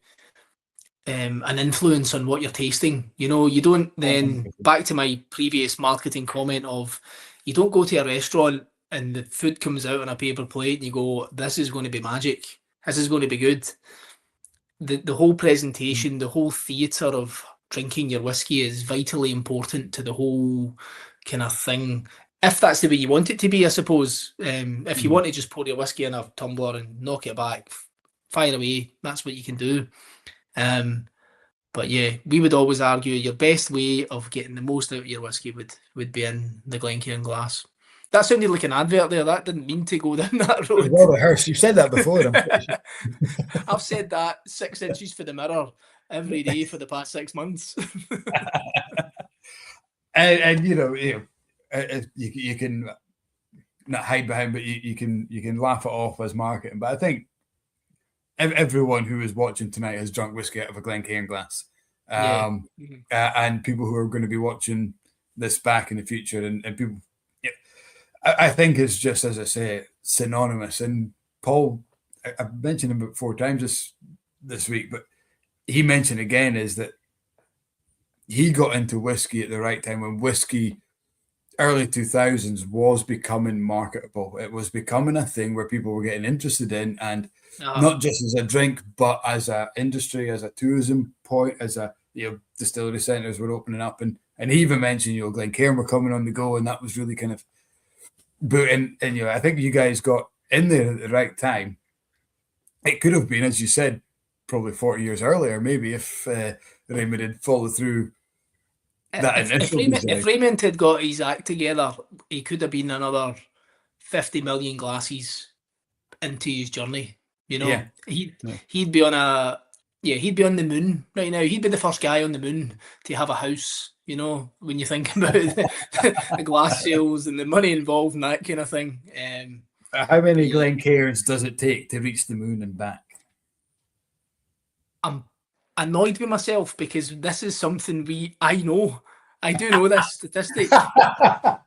an influence on what you're tasting. You don't then, back to my previous marketing comment of, you don't go to a restaurant and the food comes out on a paper plate and you go, this is going to be magic. This is going to be good. The whole presentation, the whole theatre of drinking your whiskey is vitally important to the whole kind of thing. If that's the way you want it to be, I suppose. If you want to just pour your whiskey in a tumbler and knock it back, fire away. That's what you can do. But yeah, we would always argue your best way of getting the most out of your whiskey would be in the Glencairn glass. That sounded like an advert there. That didn't mean to go down that road. Well rehearsed. You've said that before. I've said that 6 inches for the mirror every day for the past 6 months. and you can not hide behind, but you can laugh it off as marketing. But I think everyone who is watching tonight has drunk whiskey out of a Glencairn glass. And people who are going to be watching this back in the future, and people, I think it's just, as I say, synonymous. And Paul, I've mentioned him about 4 times this week, but he mentioned again is that he got into whiskey at the right time when whiskey, early 2000s, was becoming marketable. It was becoming a thing where people were getting interested in, and not just as a drink, but as an industry, as a tourism point, as a distillery centres were opening up, and he even mentioned Glencairn were coming on the go, and that was really kind of booting. And I think you guys got in there at the right time. It could have been, as you said, probably 40 years earlier, maybe, if Raymond had followed through that initial design. If Raymond had got his act together, he could have been another 50 million glasses into his journey. He'd be on he'd be on the moon right now. He'd be the first guy on the moon to have a house. When you think about the glass sales and the money involved and that kind of thing. How many Glencairns does it take to reach the moon and back? I'm annoyed with myself because this is something I know. I do know this statistic, but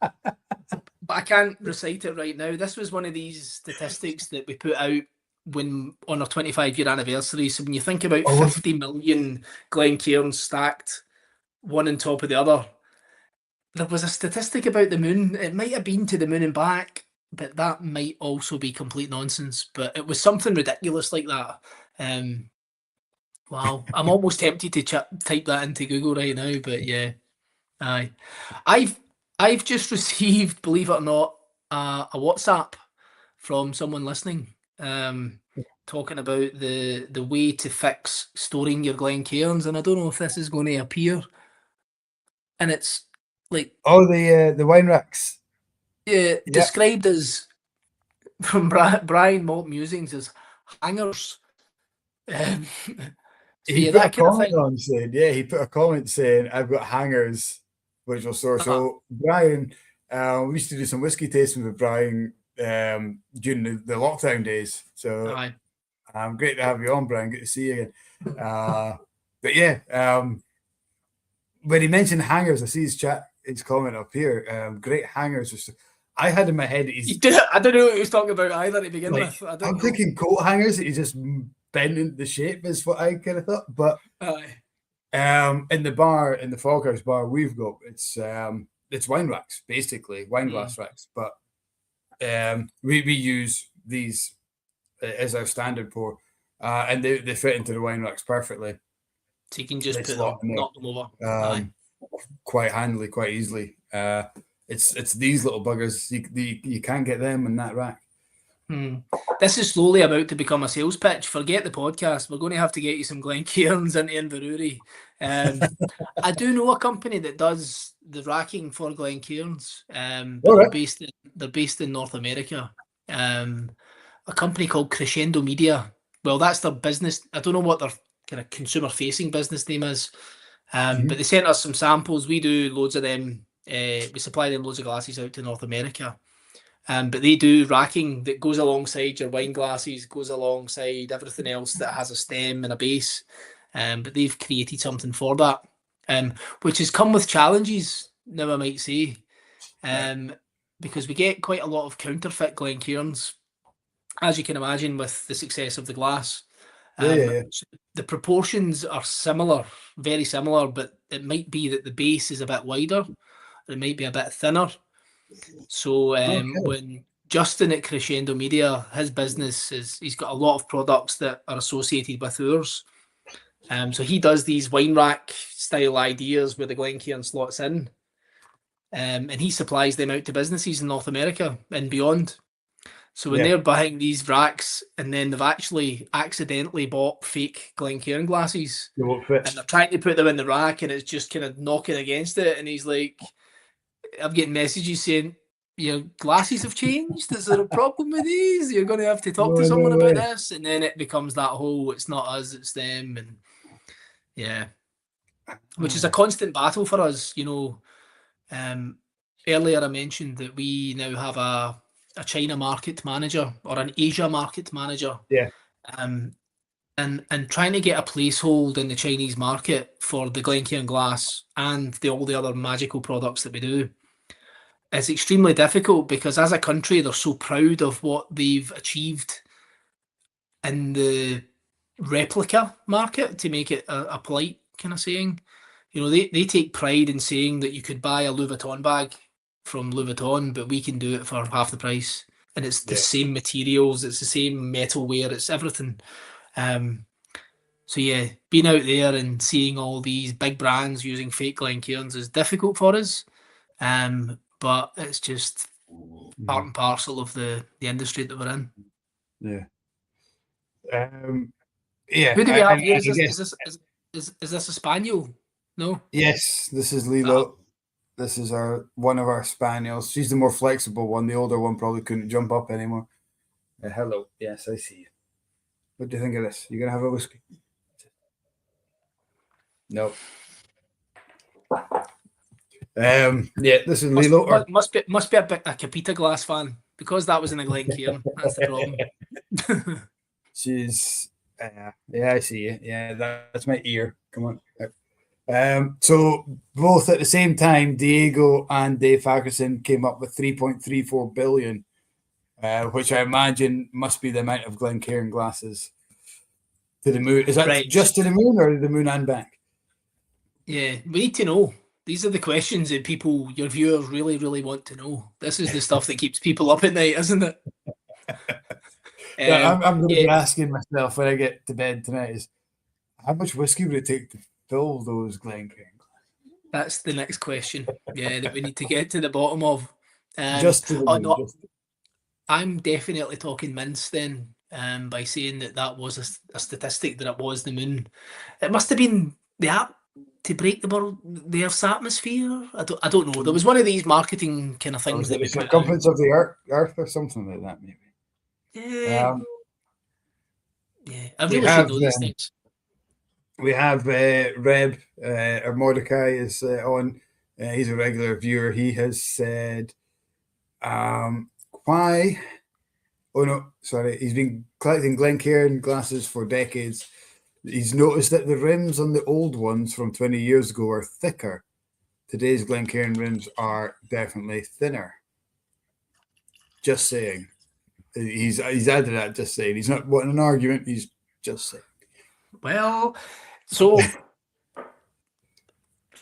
I can't recite it right now. This was one of these statistics that we put out on our 25-year anniversary. So when you think about 50 million Glencairns stacked one on top of the other, there was a statistic about the moon. It might have been to the moon and back, but that might also be complete nonsense. But it was something ridiculous like that. Wow, I'm almost tempted to type that into Google right now, but yeah, aye. I've just received, believe it or not, a WhatsApp from someone listening, talking about the way to fix storing your Glencairns, and I don't know if this is going to appear. And it's like the wine racks. Yeah, described as from Brian Malt Musings as hangers. He put a comment on saying, he put a comment saying, I've got hangers, which will store. So Brian, we used to do some whiskey tasting with Brian during the lockdown days. So great to have you on, Brian. Good to see you again. But yeah, when he mentioned hangers, I see his comment up here. Great hangers. I had in my head I don't know what he was talking about either to begin with. I'm thinking coat hangers that you just bend into the shape is what I kind of thought. But in the bar, in the Foghouse bar we've got, it's wine racks, basically wine glass racks. But we use these as our standard pour. and they fit into the wine racks perfectly. So you can just put them, knock them over. Quite handily, quite easily. It's these little buggers. You can't get them in that rack. This is slowly about to become a sales pitch. Forget the podcast. We're going to have to get you some Glencairns into Inverurie. I do know a company that does the racking for Glencairns, but they're based in North America. A company called Crescendo Media. Well, that's their business. I don't know what their kind of consumer-facing business name is, but they sent us some samples. We do loads of them. We supply them loads of glasses out to North America. But they do racking that goes alongside your wine glasses, goes alongside everything else that has a stem and a base. But they've created something for that, which has come with challenges, now I might say, because we get quite a lot of counterfeit Glencairns, as you can imagine, with the success of the glass. The proportions are similar, very similar, but it might be that the base is a bit wider, or it might be a bit thinner. So when Justin at Crescendo Media, his business is, he's got a lot of products that are associated with ours. So he does these wine rack style ideas where the Glencairn slots in, and he supplies them out to businesses in North America and beyond. So when they're buying these racks and then they've actually accidentally bought fake Glencairn glasses and they're trying to put them in the rack and it's just kind of knocking against it, and he's like, I'm getting messages saying, your glasses have changed. Is there a problem with these? You're going to have to talk to someone about this. And then it becomes that whole, it's not us, it's them. And yeah, which is a constant battle for us. You know, earlier I mentioned that we now have a China market manager or an Asia market manager. Yeah. And trying to get a placehold in the Chinese market for the Glencairn Glass and all the other magical products that we do. It's extremely difficult because as a country, they're so proud of what they've achieved in the replica market, to make it a polite kind of saying. You know, they take pride in saying that you could buy a Louis Vuitton bag from Louis Vuitton, but we can do it for half the price. And it's the same materials, it's the same metalware, it's everything. So yeah, being out there and seeing all these big brands using fake Glencairns is difficult for us. But it's just part and parcel of the industry that we're in. Who do we have here? Is this a spaniel? No. Yes, this is Lilo. This is one of our spaniels. She's the more flexible one. The older one probably couldn't jump up anymore. Hello. Yes, I see you. What do you think of this? You gonna have a whiskey? No. This is Lilo. Must be a Capita Glass fan, because that was in a Glencairn. That's the problem. She's I see you. Yeah, that's my ear. Come on. So both at the same time, Diego and Dave Ferguson came up with 3.34 billion, which I imagine must be the amount of Glencairn glasses to the moon. Is that just to the moon or the moon and back? Yeah, we need to know. These are the questions that people, your viewers, really, really want to know. This is the stuff that keeps people up at night, isn't it? I'm going to be asking myself when I get to bed tonight is, how much whiskey would it take to fill those Glencairn? That's the next question. Yeah, that we need to get to the bottom of. Just to the moon, I'm definitely talking mince then, by saying that was a statistic that it was the moon. It must have been the app to break the Earth's atmosphere. I don't know. There was one of these marketing kind of things that we put circumference of the Earth or something like that, maybe. Yeah. I really should know these things. We have Reb, or Mordecai is on. He's a regular viewer. He has said, why? Oh no, sorry. He's been collecting Glencairn glasses for decades. He's noticed that the rims on the old ones from 20 years ago are thicker. Today's Glencairn rims are definitely thinner. Just saying. He's added that, just saying. He's not wanting an argument, he's just saying. Well, so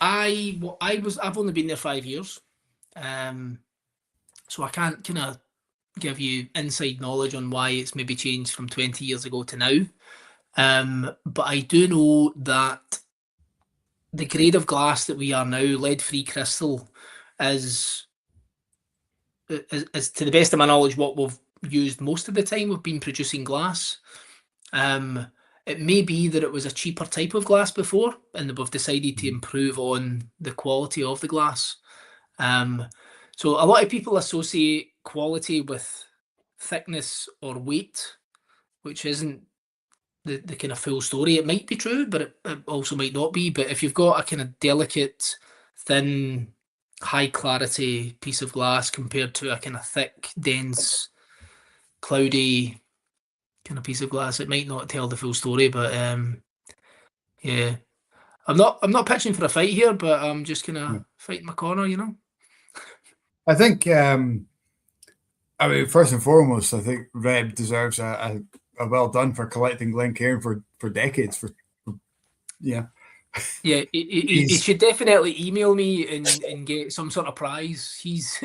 I've only been there 5 years. So I can't kind of give you inside knowledge on why it's maybe changed from 20 years ago to now. But I do know that the grade of glass that we are now, lead-free crystal, is to the best of my knowledge what we've used most of the time. We've been producing glass. It may be that it was a cheaper type of glass before, and that we've decided to improve on the quality of the glass. So a lot of people associate quality with thickness or weight, which isn't the kind of full story. It might be true, but it also might not be. But if you've got a kind of delicate, thin, high clarity piece of glass compared to a kind of thick, dense, cloudy kind of piece of glass, it might not tell the full story. But yeah, I'm not pitching for a fight here, but I'm just kind of fighting my corner, you know. I think I mean, first and foremost, I think Reb deserves a well done for collecting Glencairn for decades. Yeah, he should definitely email me and get some sort of prize. He's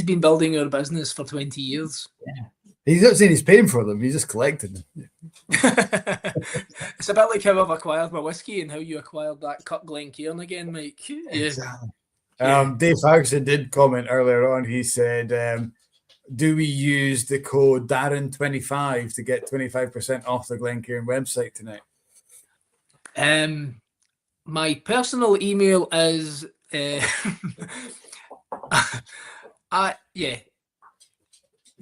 been building our business for 20 years. Yeah. He's not saying he's paying for them; he's just collecting them. It's a bit like how I've acquired my whiskey and how you acquired that cut Glencairn again, Mike. Yeah. Exactly. Dave Ferguson did comment earlier on. He said, do we use the code Darren25 to get 25% off the Glencairn website tonight? My personal email is yeah.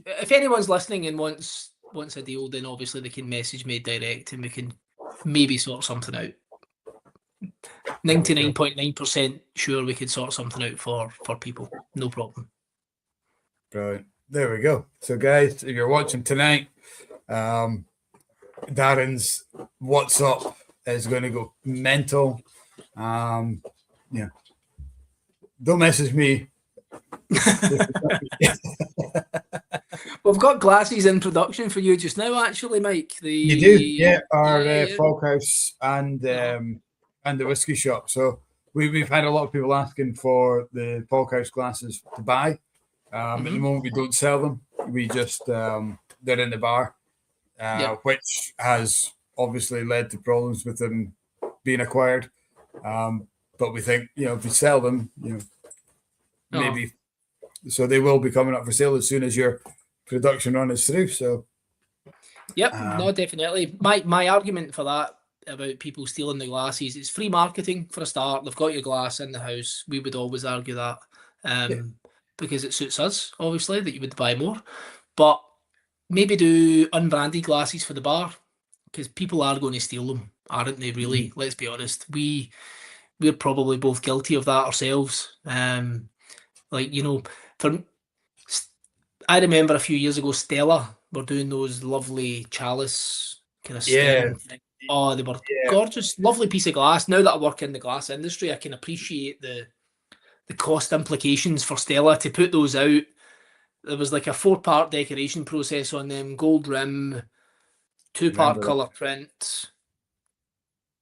If anyone's listening and wants a deal, then obviously they can message me direct and we can maybe sort something out. 99.9% sure we could sort something out for people. No problem. Brilliant. There we go. So guys, if you're watching tonight, Darren's What's Up is going to go mental. Yeah. Don't message me. We've got glasses in production for you just now, actually, Mike. You do, yeah. Our Folkhouse and the whiskey shop. So we've had a lot of people asking for the Folkhouse glasses to buy. At the moment, we don't sell them. We just they're in the bar, which has obviously led to problems with them being acquired. But we think, if we sell them, maybe. So they will be coming up for sale as soon as your production run is through. So, yep, no, definitely. My argument for that about people stealing the glasses is free marketing for a start. They've got your glass in the house. We would always argue that because it suits us, obviously, that you would buy more. But maybe do unbranded glasses for the bar because people are going to steal them, aren't they? Really, let's be honest. We're probably both guilty of that ourselves. I remember a few years ago, Stella were doing those lovely chalice kind of stem thing. Oh, they were gorgeous, lovely piece of glass. Now that I work in the glass industry, I can appreciate the cost implications for Stella to put those out. There was like a 4-part decoration process on them, gold rim, 2-part colour print,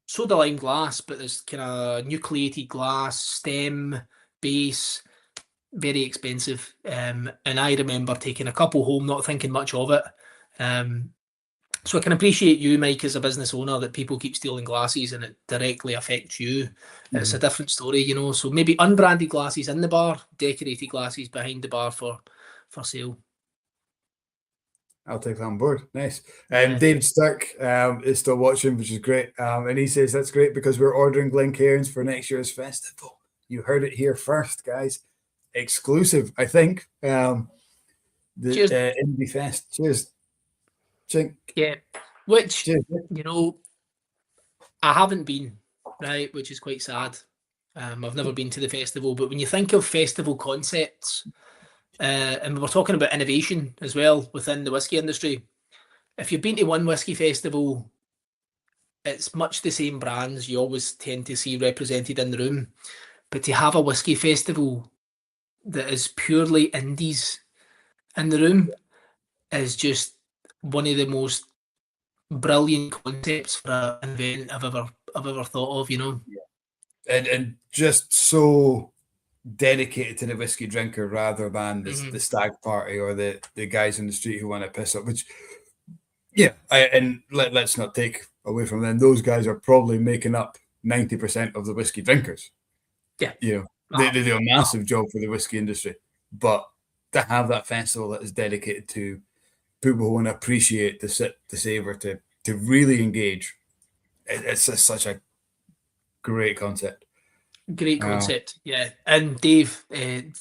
soda lime glass, but there's kind of nucleated glass, stem, base. Very expensive, and I remember taking a couple home, not thinking much of it. So I can appreciate you, Mike, as a business owner, that people keep stealing glasses and it directly affects you. It's a different story, So maybe unbranded glasses in the bar, decorated glasses behind the bar for sale. I'll take that on board. Nice. David Stick is still watching, which is great. And he says that's great because we're ordering Glencairns for next year's festival. You heard it here first, guys. Exclusive, I think. The Indie Fest. Cheers. Chink. Yeah, which I haven't been, right, which is quite sad. I've never been to the festival, but when you think of festival concepts, and we're talking about innovation as well within the whiskey industry, if you've been to one whiskey festival, it's much the same brands you always tend to see represented in the room. But to have a whiskey festival that is purely indies in the room is just one of the most brilliant concepts for an event I've ever thought of, And just so dedicated to the whiskey drinker rather than the stag party or the guys in the street who want to piss up, which let's not take away from them, those guys are probably making up 90% of the whiskey drinkers. Yeah. They do a massive job for the whiskey industry. But to have that festival that is dedicated to people who want to appreciate the sip, the savor, to really engage, it's just such a great concept. Great concept, yeah. And David,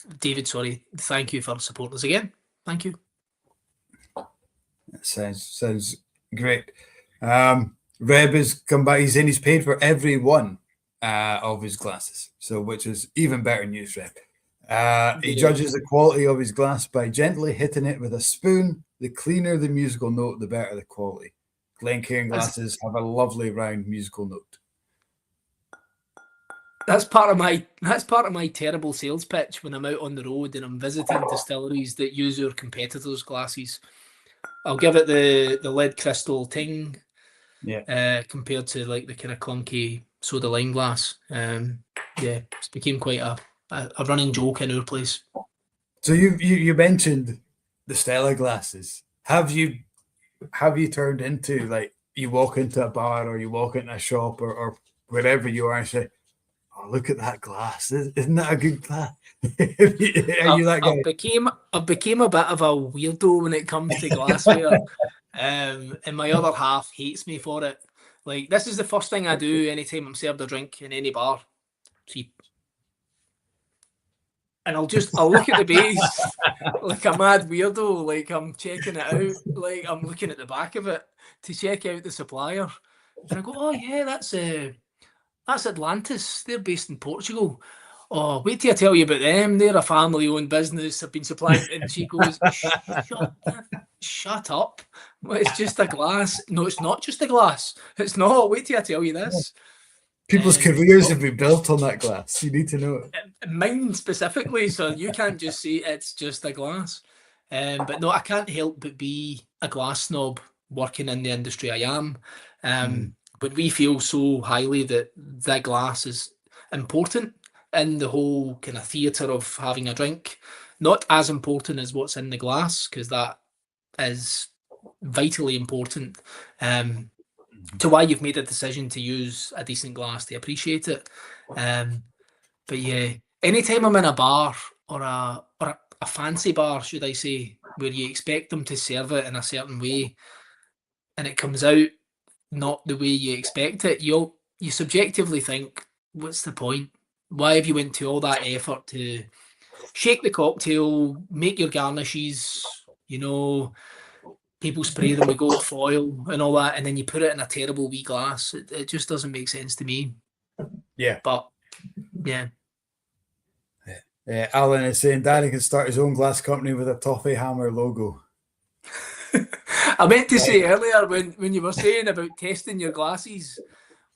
thank you for supporting us again. Thank you. That sounds great. Reb has come back. He's saying he's paid for every one of his glasses, which is even better news, Reb. He judges the quality of his glass by gently hitting it with a spoon. The cleaner the musical note, the better the quality. Glencairn glasses have a lovely round musical note. That's part of my terrible sales pitch when I'm out on the road and I'm visiting distilleries that use our competitors' glasses. I'll give it the lead crystal ting, compared to like the kind of clunky soda lime glass. It's became quite a running joke in our place. So you mentioned the Stella glasses. Have you turned into, like, you walk into a bar or you walk into a shop or wherever you are and say, "Oh, look at that glass! Isn't that a good glass?" Are you that guy? I've became a bit of a weirdo when it comes to glassware, and my other half hates me for it. Like, this is the first thing I do anytime I'm served a drink in any bar. See, and I'll look at the base like a mad weirdo, like I'm checking it out, like I'm looking at the back of it to check out the supplier, and I go, "Oh yeah, that's Atlantis. They're based in Portugal. Oh, wait till I tell you about them. They're a family-owned business. Have been supplying." And she goes, "Shut up. Well, it's just a glass." "No, it's not just a glass. It's not. Wait till I tell you this." People's careers have been built on that glass. You need to know it. Mine specifically, so you can't just say it's just a glass. But no, I can't help but be a glass snob working in the industry I am. But we feel so highly that the glass is important in the whole kind of theatre of having a drink. Not as important as what's in the glass, because that is vitally important to why you've made a decision to use a decent glass to appreciate it. But yeah, anytime I'm in a bar or a fancy bar, should I say, where you expect them to serve it in a certain way and it comes out not the way you expect it, you subjectively think, what's the point? Why have you went to all that effort to shake the cocktail, make your garnishes, people spray them with gold foil and all that, and then you put it in a terrible wee glass? It just doesn't make sense to me. Yeah. But, yeah. Alan is saying Darren can start his own glass company with a toffee hammer logo. I meant to say earlier when you were saying about testing your glasses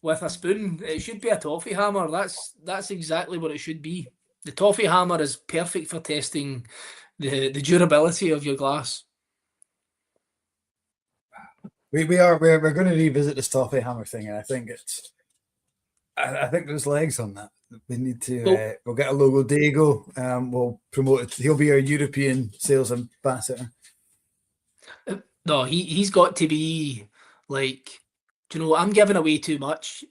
with a spoon, it should be a toffee hammer. That's exactly what it should be. The toffee hammer is perfect for testing the durability of your glass. We're going to revisit this toffee hammer thing, and I think there's legs on that. We need to we'll get a logo. Diego, we'll promote it. He'll be our European sales ambassador. No, he's got to be like, I'm giving away too much.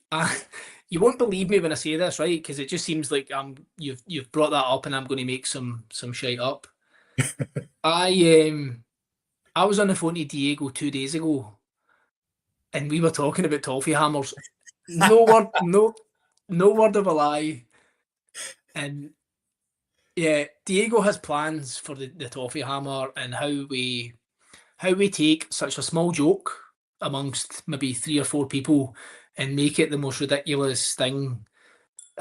You won't believe me when I say this, right? Because it just seems like you've brought that up, and I'm going to make some shite up. I was on the phone to Diego 2 days ago, and we were talking about toffee hammers. No word of a lie. And yeah, Diego has plans for the toffee hammer and how we take such a small joke amongst maybe 3 or 4 people and make it the most ridiculous thing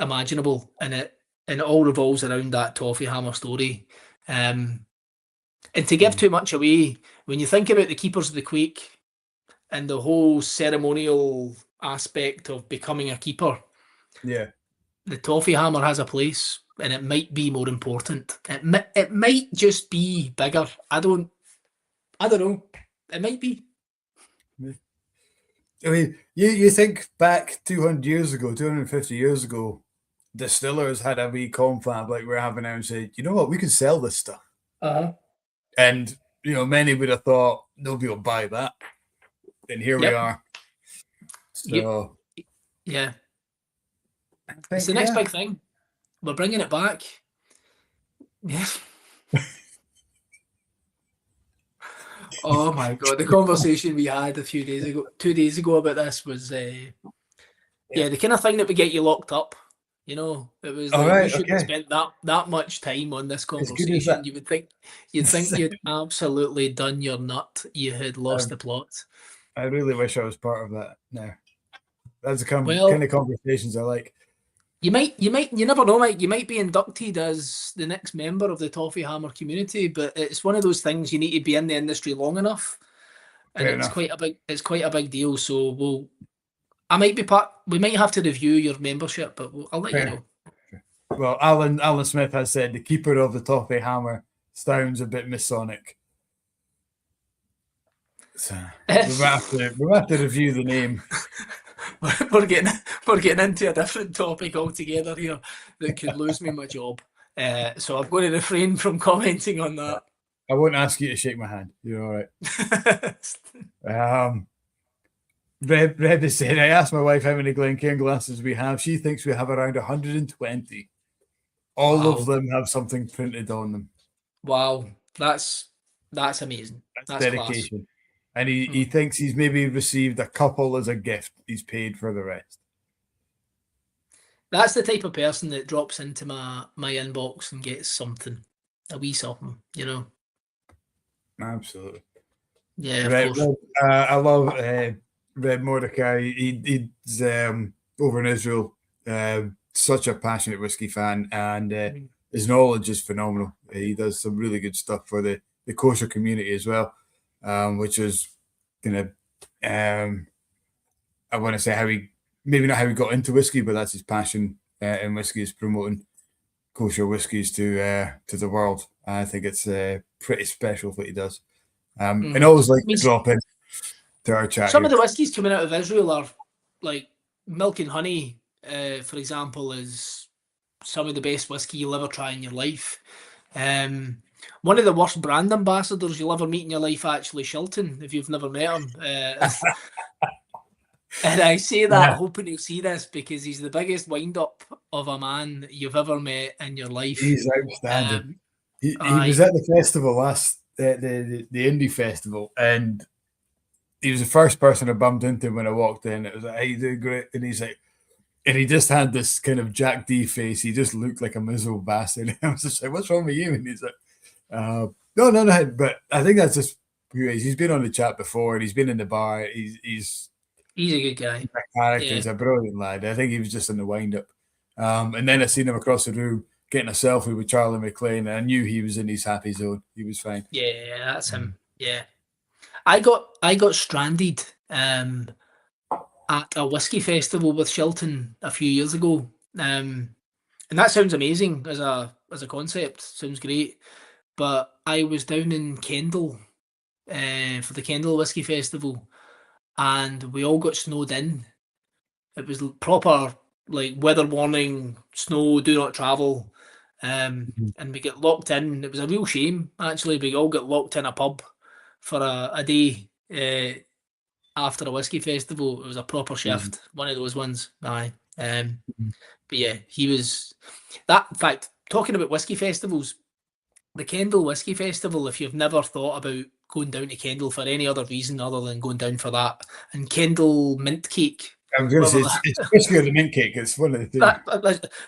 imaginable, and it all revolves around that toffee hammer story. And to give too much away, when you think about the Keepers of the Quake and the whole ceremonial aspect of becoming a keeper, the toffee hammer has a place, and it might be more important. It might just be bigger. I don't know. It might be. I mean, you think back 250 years ago, distillers had a wee confab like we're having now and said, you know what, we can sell this stuff. And, many would have thought nobody will buy that. And here we are. So yeah, it's think, the next big thing. We're bringing it back. Yeah. Oh my god, the conversation we had 2 days ago about this was the kind of thing that would get you locked up. You know, it was like you shouldn't have spent that much time on this conversation. You would think you'd absolutely done your nut. You had lost the plot. I really wish I was part of that now. That's the kind of conversations I like. You never know, Mike. You might be inducted as the next member of the Toffee Hammer community, but it's one of those things you need to be in the industry long enough, and it's quite a big deal. So I might be part. We might have to review your membership, but I'll let you know. Well, Alan Smith has said the keeper of the Toffee Hammer sounds a bit Masonic. So we'll have to review the name. We're getting into a different topic altogether here that could lose me my job. So I'm going to refrain from commenting on that. I won't ask you to shake my hand. You're all right. Reb is saying, I asked my wife how many Glencairn glasses we have. She thinks we have around 120. All of them have something printed on them. Wow, that's amazing. That's dedication. Class. And he thinks he's maybe received a couple as a gift. He's paid for the rest. That's the type of person that drops into my inbox and gets something, a wee something, you know. Absolutely. Yeah, of course. I love Red Mordecai. He's over in Israel. Such a passionate whiskey fan, and his knowledge is phenomenal. He does some really good stuff for the kosher community as well. Which is kind of, I want to say maybe not how he got into whiskey, but that's his passion in whiskey, is promoting kosher whiskies to the world. I think it's pretty special what he does. And always like to drop in to our chat. Some of the whiskies coming out of Israel are like Milk and Honey, for example, is some of the best whiskey you'll ever try in your life. One of the worst brand ambassadors you'll ever meet in your life, actually, Shilton, if you've never met him. And I say that hoping he'll see this, because he's the biggest wind-up of a man you've ever met in your life. He's outstanding. He was at the festival the Indie Festival, and he was the first person I bumped into when I walked in. It was like, hey, you doing great? And he's like, and he just had this kind of Jack D face. He just looked like a miserable bastard. I was just like, what's wrong with you? And he's like, no. But I think that's just who he is. He's been on the chat before, and he's been in the bar. He's a good guy. He's a character. Yeah. He's a brilliant lad. I think he was just in the wind-up. And then I seen him across the room getting a selfie with Charlie McLean, and I knew he was in his happy zone. He was fine. Yeah, that's him. Yeah. I got stranded at a whiskey festival with Shilton a few years ago, and that sounds amazing as a concept. Sounds great, but I was down in Kendal for the Kendal Whiskey Festival, and we all got snowed in. It was proper like weather warning, snow, do not travel, and we get locked in. It was a real shame, actually. We all got locked in a pub for a day. After a whiskey festival. It was a proper shift, one of those ones. Aye. But yeah, he was that. In fact, talking about whiskey festivals, the Kendal Whiskey Festival, if you've never thought about going down to Kendal for any other reason other than going down for that, and Kendal mint cake. I was going to say, it's whiskey or the mint cake. It's one of the two.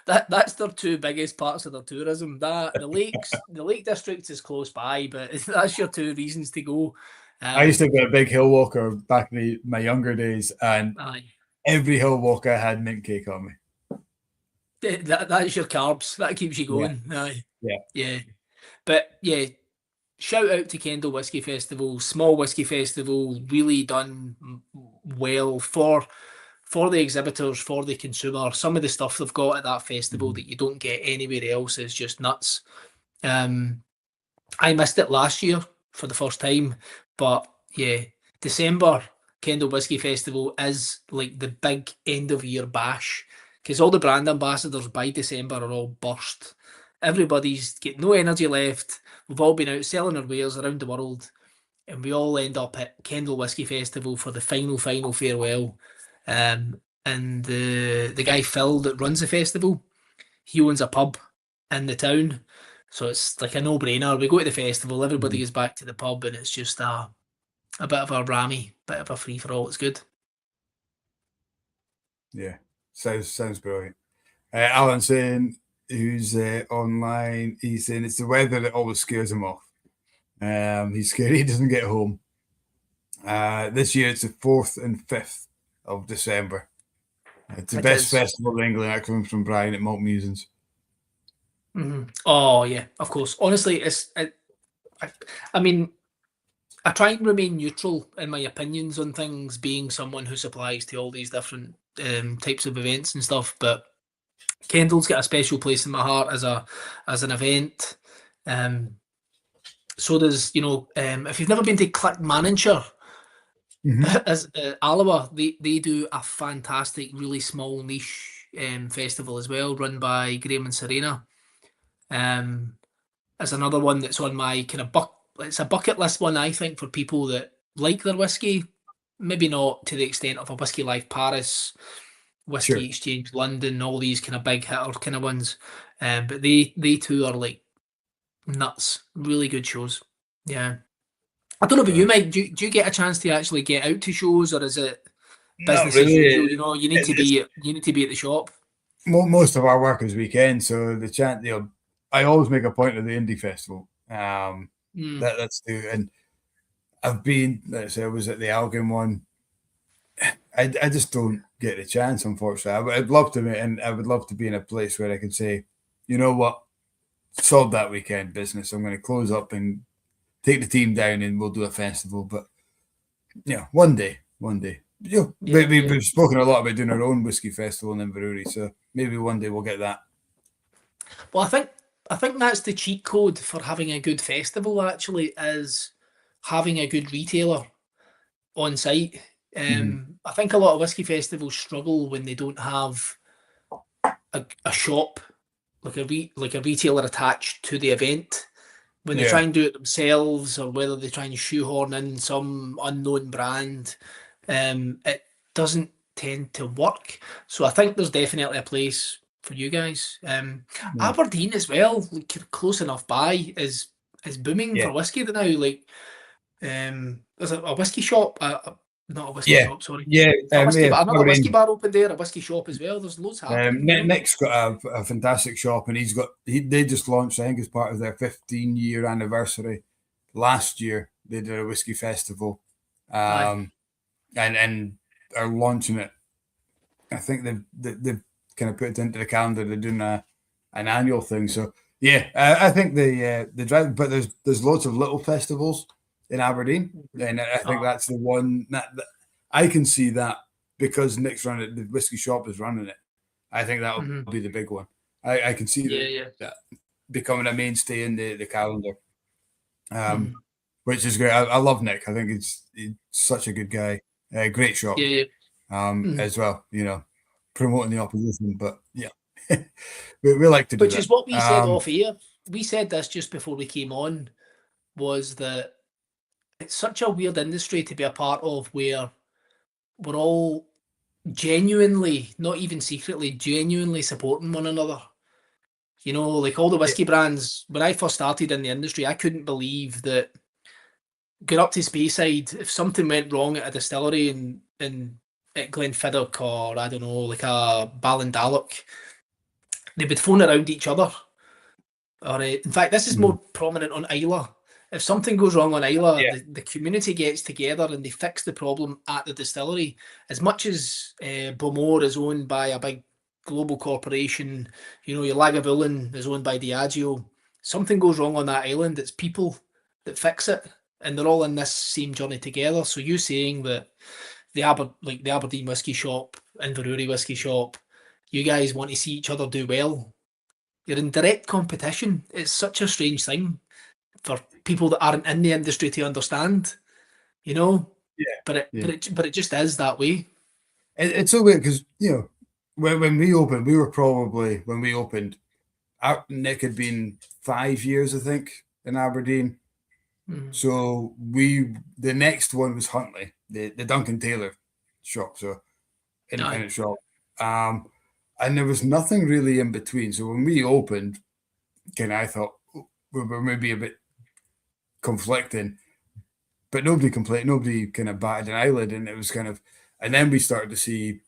That's their two biggest parts of their tourism. The Lake District is close by, but that's your two reasons to go. I used to be a big hill walker back in my younger days, and every hill walker had mint cake on me. That's your carbs. That keeps you going. Yeah. But yeah, shout out to Kendal Whiskey Festival, small whiskey festival, really done well for the exhibitors, for the consumer. Some of the stuff they've got at that festival that you don't get anywhere else is just nuts. I missed it last year for the first time, but yeah, December Kendal Whiskey Festival is like the big end of year bash, because all the brand ambassadors by December are all burst. Everybody's got no energy left. We've all been out selling our wares around the world, and we all end up at Kendal Whiskey Festival for the final farewell. And the guy Phil that runs the festival, he owns a pub in the town, so it's like a no-brainer. We go to the festival, everybody goes back to the pub, and it's just a bit of a rammy, bit of a free-for-all. It's good. Yeah, sounds brilliant. Alan saying, who's online, he's saying it's the weather that always scares him off. He's scared he doesn't get home. This year it's the 4th and 5th of December. It's the best festival in England. That comes from Brian at Malt Musings. Oh yeah, of course. Honestly, I mean, I try and remain neutral in my opinions on things, being someone who supplies to all these different types of events and stuff. But Kendall's got a special place in my heart as an event. So does, if you've never been to Clackmannanshire, as Alloa, they do a fantastic, really small niche festival as well, run by Graham and Serena. As another one that's on my kind of it's a bucket list one, I think, for people that like their whiskey. Maybe not to the extent of a Whisky Life Paris, Whisky Exchange London, all these kind of big hitter kind of ones. But they too are like nuts. Really good shows. Yeah. I don't know about you, Mike. Do you get a chance to actually get out to shows, or is it business as usual? You need to be at the shop. Most of our work is weekend, so the chance, I always make a point of the indie festival. That's the, and I've been, let's say, I was at the Elgin one. I just don't get the chance, unfortunately. I'd love to, and I would love to be in a place where I can say, you know what, solve that weekend business. I'm going to close up and take the team down, and we'll do a festival. But one day. We've spoken a lot about doing our own whiskey festival in Inverurie, so maybe one day we'll get that. Well, I think that's the cheat code for having a good festival. Actually, is having a good retailer on site. I think a lot of whiskey festivals struggle when they don't have a shop, like a retailer attached to the event. When they try and do it themselves, or whether they try and shoehorn in some unknown brand, it doesn't tend to work. So I think there's definitely a place for you guys. Aberdeen as well, close enough by, is booming for whiskey now. Like, there's a whiskey shop, not a whiskey shop, sorry. Another whiskey bar opened there, a whiskey shop as well. There's loads happening. Nick's got a fantastic shop, and they just launched, I think, as part of their 15-year anniversary last year. They did a whiskey festival, and are launching it. I think they've kind of put it into the calendar. They're doing an annual thing. So I think the drive, but there's lots of little festivals in Aberdeen, and I think that's the one that I can see that, because Nick's running it, the whiskey shop is running it. I think that'll be the big one. I can see that becoming a mainstay in the calendar, which is great. I love Nick. I think he's such a good guy. Great shop, as well. Promoting the opposition, but we like to do that. Which is what we said off air. We said this just before we came on, was that it's such a weird industry to be a part of, where we're all genuinely, not even secretly, genuinely supporting one another. Like all the whiskey brands, when I first started in the industry, I couldn't believe that going up to Speyside, if something went wrong at a distillery in at Glenfiddich, or I don't know, like a Ballindarloch, they would phone around each other. Or in fact, this is more prominent on Islay. If something goes wrong on Islay, the community gets together and they fix the problem at the distillery. As much as Bowmore is owned by a big global corporation, your Lagavulin is owned by Diageo. Something goes wrong on that island, it's people that fix it, and they're all in this same journey together. So you saying that the Aberdeen whiskey shop, Inverurie whiskey shop, you guys want to see each other do well. You're in direct competition. It's such a strange thing for people that aren't in the industry to understand, But it just is that way. It's so weird, because when we opened, Nick had been 5 years, I think, in Aberdeen. So the next one was Huntly, the Duncan Taylor shop. So independent shop. And there was nothing really in between. So when we opened, I thought we were maybe a bit conflicting, but nobody complained. Nobody kind of batted an eyelid, and it was and then we started to see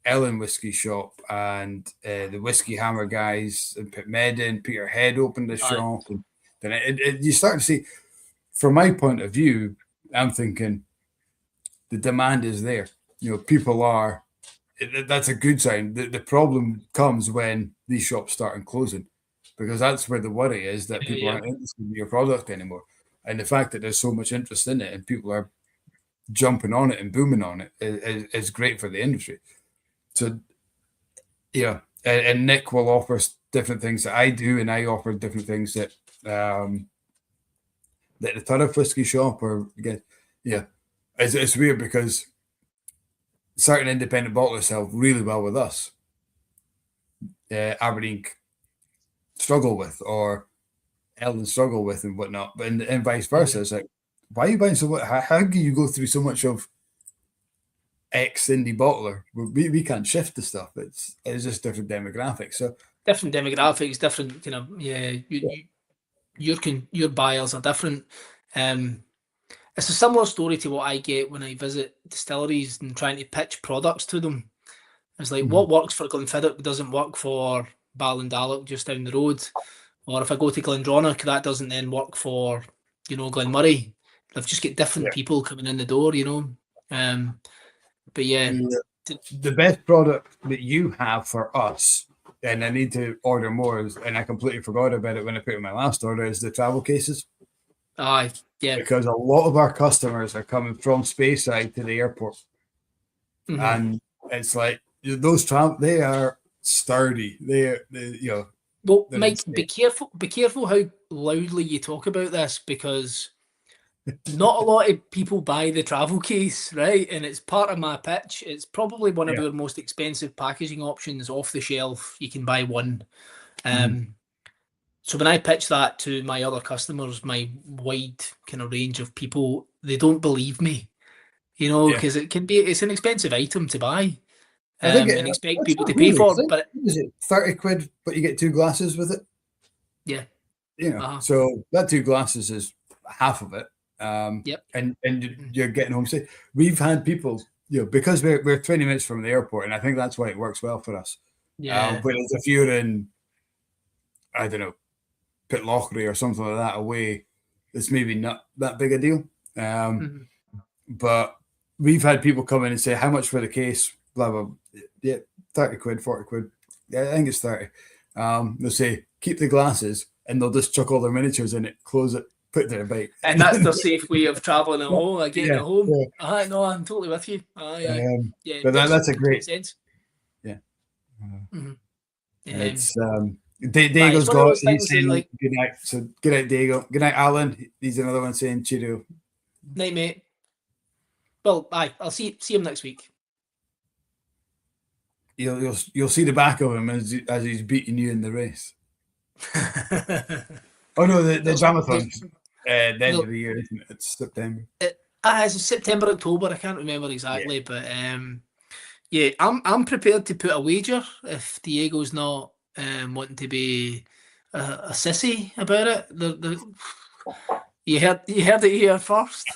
Ellen Whisky Shop and the Whiskey Hammer guys and Pit Medin, Peter Head opened the shop. And then you start to see, from my point of view, I'm thinking the demand is there. People are. That's a good sign. The problem comes when these shops start closing, because that's where the worry is, that people aren't interested in your product anymore. And the fact that there's so much interest in it and people are jumping on it and booming on it is great for the industry. So, and Nick will offer different things that I do, and I offer different things that the Turriff Whisky Shop, or it's weird because certain independent bottlers sell really well with us. Aberdeen struggle with, or Ellen struggle with, and whatnot, but and vice versa. It's like, why are you buying so much? How can you go through so much of X indie bottler? We can't shift the stuff. It's just different demographics. So different demographics, different your buyers are different. It's a similar story to what I get when I visit distilleries and trying to pitch products to them. It's like, what works for Glenfiddich doesn't work for Ballindarloch just down the road. Or if I go to Glendronach, that doesn't then work for, Glenmurray. They've just got different people coming in the door, But the best product that you have for us, and I need to order more, and I completely forgot about it when I put in my last order, is the travel cases. Aye, yeah. Because a lot of our customers are coming from Speyside to the airport. And it's like, those they are sturdy. Well, Mike, be careful how loudly you talk about this, because not a lot of people buy the travel case, right? And it's part of my pitch. It's probably one of our most expensive packaging options off the shelf. You can buy one. So when I pitch that to my other customers, my wide kind of range of people, they don't believe me, because it's an expensive item to buy. And expect people to pay for. But is it 30 quid, but you get 2 glasses with it? Yeah. So that 2 glasses is half of it. And you're getting home safe. We've had people, because we're 20 minutes from the airport, and I think that's why it works well for us. Whereas if you're in, I don't know, Pitlochry or something like that away, it's maybe not that big a deal. But we've had people come in and say, how much for the case? Blah, blah. Yeah, 30 quid, 40 quid. Yeah, I think it's 30. They'll say, keep the glasses, and they'll just chuck all their miniatures in it, close it, put it in their bike. And that's their safe way of travelling at home, getting at home. Yeah. No, I'm totally with you. But that's a great sense. Yeah. It's Diego's he's saying like, good night. So good night, Diego. Good night, Alan. He's another one saying cheerio. Night, mate. Well, I'll see him next week. You'll see the back of him as he's beating you in the race. Oh no, the Dramathon's the end of the year, isn't it? It's September. It's September, October. I can't remember exactly, but I'm prepared to put a wager if Diego's not wanting to be a sissy about it. You heard it here first.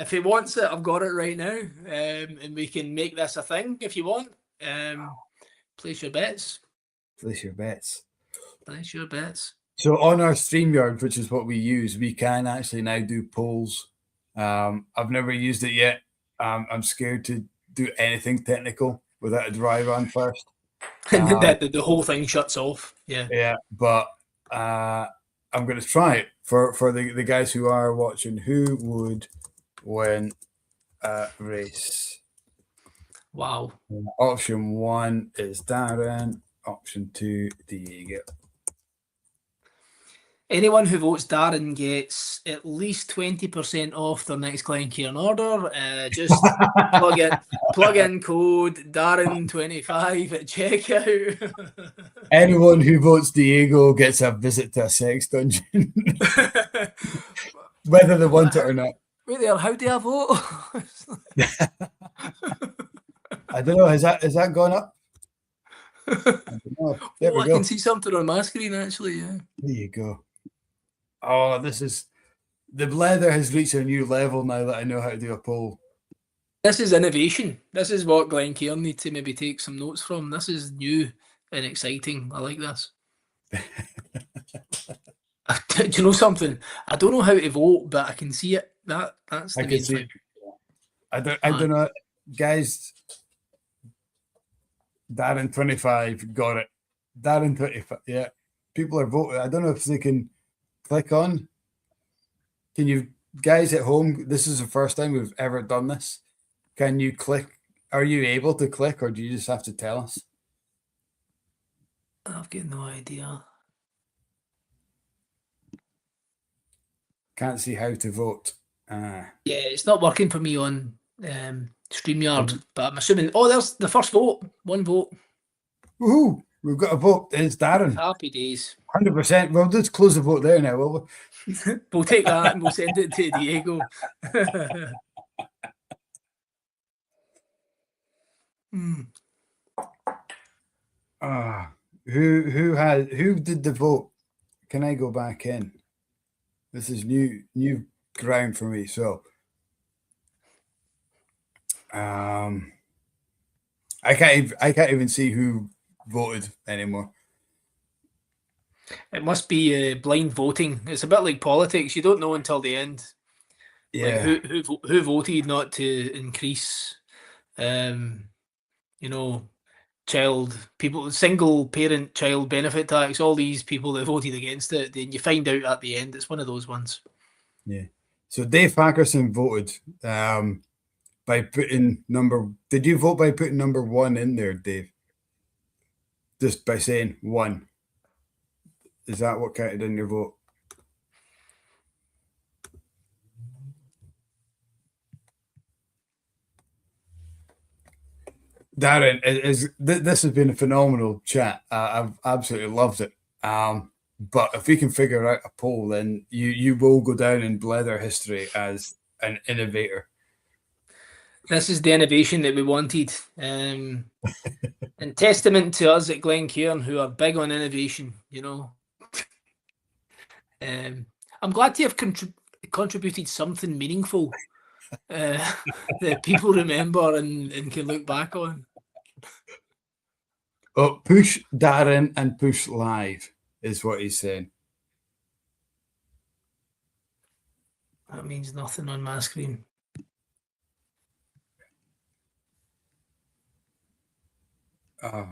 If he wants it, I've got it right now, and we can make this a thing if you want. Place your bets. Place your bets. Place your bets. So on our StreamYard, which is what we use, we can actually now do polls. I've never used it yet. I'm scared to do anything technical without a dry run first. The whole thing shuts off. Yeah, but I'm going to try it for the guys who are watching. Who would win a race? Wow. Option 1 is Darren. Option 2, Diego. Anyone who votes Darren gets at least 20% off their next Glencairn order. Just plug in code Darren25 at checkout. Anyone who votes Diego gets a visit to a sex dungeon, whether they want it or not. Wait there, how do I vote? I don't know. Has that gone up? I don't know. There we I go. can see something on my screen actually. Yeah. There you go. Oh, the Blether has reached a new level now that I know how to do a poll. This is innovation. This is what Glencairn need to maybe take some notes from. This is new and exciting. I like this. Do you know something? I don't know how to vote, but I can see it. That's the main thing. I don't know, guys. Darren 25 got it. Darren 25. Yeah, people are voting. I don't know if they can click on. Can you guys at home? This is the first time we've ever done this. Can you click? Are you able to click, or do you just have to tell us? I've got no idea. Can't see how to vote. Yeah, it's not working for me on StreamYard, but I'm assuming. Oh, there's the first vote. One vote. Woohoo! We've got a vote. It's Darren. Happy days. 100%. We'll just close the vote there now, will we? We'll take that and we'll send it to Diego. Who did the vote? Can I go back in? This is new ground for me. So I can't even see who voted anymore. It must be blind voting. It's a bit like politics. You don't know until the end. Yeah. Like who voted not to increase, single parent child benefit tax. All these people that voted against it. Then you find out at the end it's one of those ones. Yeah. So Dave Packerson voted by putting number. Did you vote by putting number 1 in there, Dave? Just by saying 1. Is that what counted in your vote? Darren, this has been a phenomenal chat. I've absolutely loved it. But if we can figure out a poll, then you will go down in Blether history as an innovator. This is the innovation that we wanted. And testament to us at Glencairn, who are big on innovation, I'm glad to have contributed something meaningful that people remember and can look back on. Oh, push Darren and push live is what he's saying. That means nothing on my screen. Oh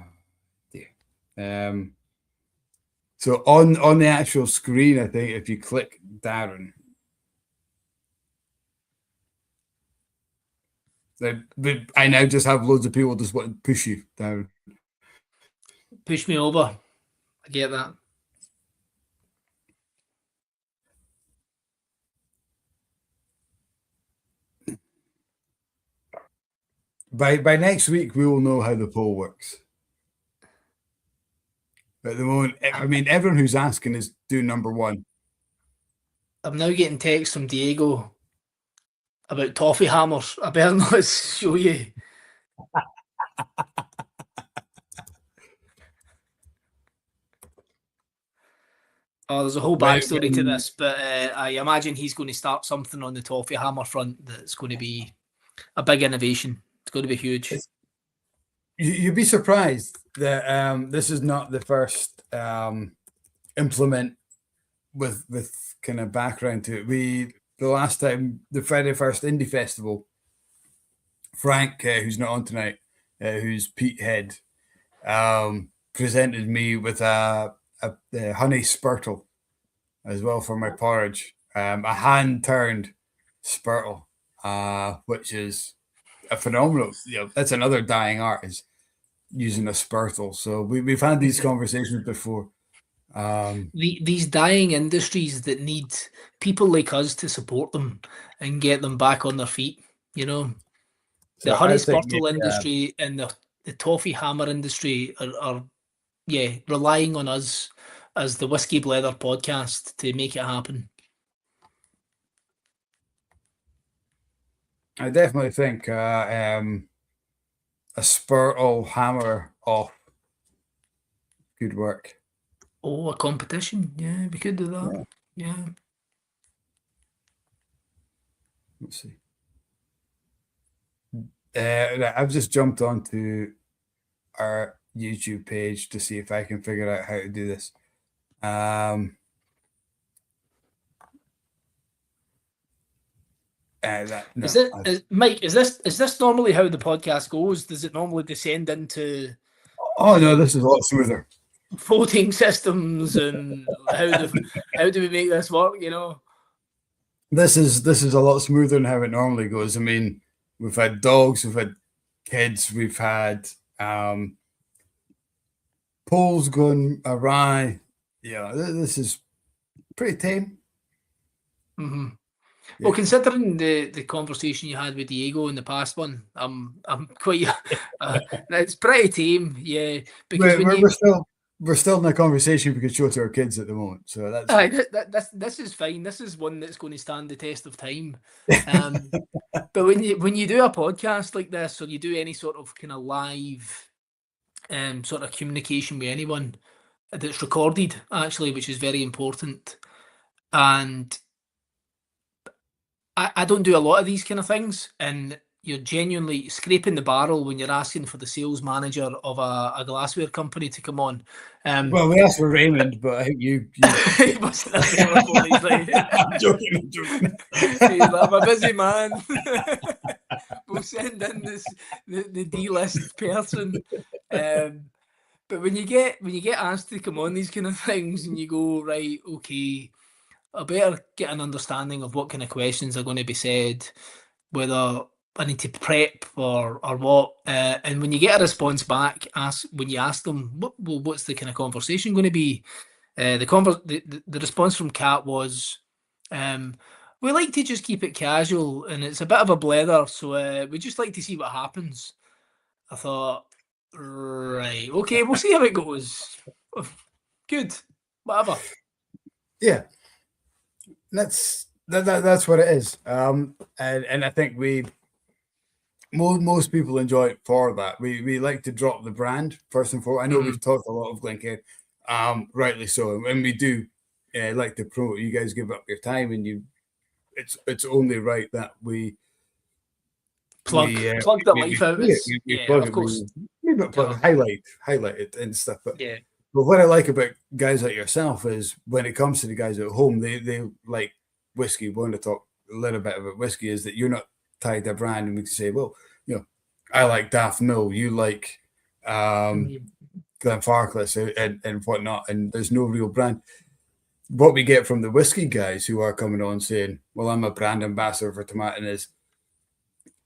dear. So on the actual screen, I think if you click Darren, I now just have loads of people just want to push you down. Push me over. I get that. By next week, we will know how the poll works. At the moment, I mean, everyone who's asking is doing number 1. I'm now getting texts from Diego about toffee hammers. I better not show you. Oh, there's a whole backstory to this, but I imagine he's going to start something on the toffee hammer front that's going to be a big innovation. It's going to be huge. You'd be surprised that this is not the first implement with kind of background to it. The last time, the very first indie festival, Frank, who's not on tonight, who's Pete Head, presented me with a honey spurtle as well for my porridge. A hand-turned spurtle, which is a phenomenal. That's another dying art, is using a spurtle. So we've had these conversations before. These dying industries that need people like us to support them and get them back on their feet. The honey spurtle industry and the toffee hammer industry are relying on us as the Whisky Blether podcast to make it happen. I definitely think Spurtle hammer off. Good work. Oh, a competition. Yeah, we could do that. Yeah. Let's see. I've just jumped onto our YouTube page to see if I can figure out how to do this. Mike? Is this normally how the podcast goes? Does it normally descend into? Oh no, this is a lot smoother. Voting systems and how do we make this work? You know, this is a lot smoother than how it normally goes. I mean, we've had dogs, we've had kids, we've had polls going awry. Yeah, this is pretty tame. Mm-hmm. Well, considering the conversation you had with Diego in the past one, I'm quite. It's pretty tame, yeah. Because we're still in a conversation we could show to our kids at the moment, so that's this is fine. This is one that's going to stand the test of time. But when you do a podcast like this, or you do any sort of kind of live, sort of communication with anyone that's recorded, actually, which is very important, and I don't do a lot of these kind of things, and you're genuinely scraping the barrel when you're asking for the sales manager of a glassware company to come on. Well, we asked for Raymond, but I think you wasn't available. He's like, I'm joking. He's like, I'm a busy man. We'll send in the D-list person. But when you get asked to come on these kind of things, and you go, right, okay, I better get an understanding of what kind of questions are going to be said, whether I need to prep or what. And when you get a response back, when you ask them, what's the kind of conversation going to be? The response from Kat was, we like to just keep it casual, and it's a bit of a blether, so we just like to see what happens. I thought, right, okay, we'll see how it goes. Good, whatever. Yeah. That's what it is, and I think most people enjoy it for that. We like to drop the brand first and foremost. I know we've talked a lot of Glencairn, rightly so, and we do like to promote. You guys give up your time, and it's only right that we plug the life out. Of course. Highlight it and stuff. But what I like about guys like yourself is when it comes to the guys at home, they like whiskey. We want to talk a little bit about whiskey. Is that you're not tied to a brand, and we can say, well, I like Daft Mill, you like Glenfarclas and whatnot, and there's no real brand. What we get from the whiskey guys who are coming on saying, well, I'm a brand ambassador for Tomatin, is,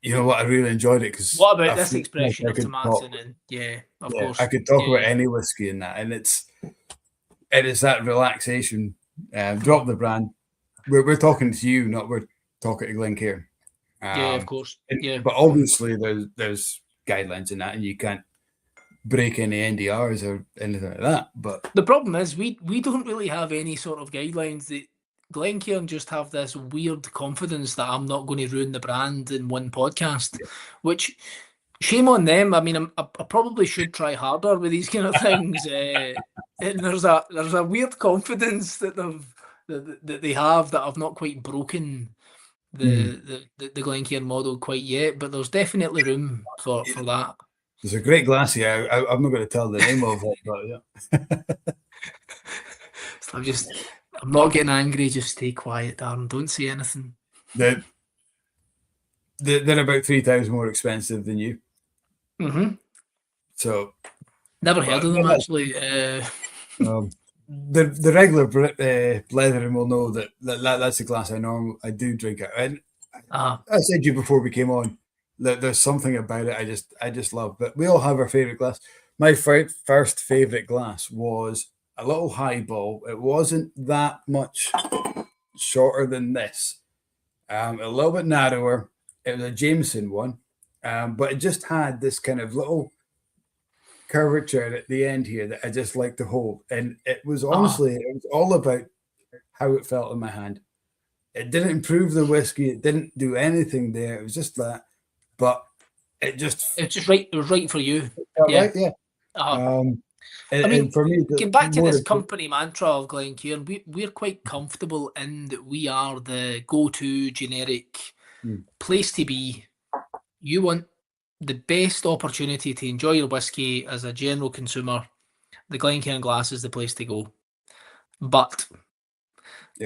you know what, I really enjoyed it because what about this expression of Tomatin? And of course, I could talk about any whiskey in that, and it is that relaxation. Drop the brand. We're talking to you, not we're talking to Glencairn. Of course. But obviously there's guidelines in that, and you can't break any NDRs or anything like that. But the problem is we don't really have any sort of guidelines. That Glencairn just have this weird confidence that I'm not going to ruin the brand in one podcast, which shame on them. I mean, I probably should try harder with these kind of things. And there's a weird confidence that they have that I've not quite broken the Glencairn model quite yet, but there's definitely room for that. There's a great glass here. I'm not going to tell the name of it, but So I'm not getting angry. Just stay quiet, Darren. Don't say anything. They're about 3 times more expensive than you. Mm-hmm. So never heard of them actually. The regular Blether will know that's a glass I do drink it. And I said to you before we came on that there's something about it I just love. But we all have our favorite glass. My first favorite glass was a little highball. It wasn't that much shorter than this. A little bit narrower. It was a Jameson one, but it just had this kind of little curvature at the end here that I just like to hold. And it was honestly, it was all about how it felt in my hand. It didn't improve the whiskey. It didn't do anything there. It was just that. But it just it's just right. It was right for you. yeah. Right, yeah. I mean, and for me, getting back to this company mantra of Glencairn, we're quite comfortable in that we are the go-to generic place to be. You want the best opportunity to enjoy your whiskey as a general consumer, the Glencairn Glass is the place to go. But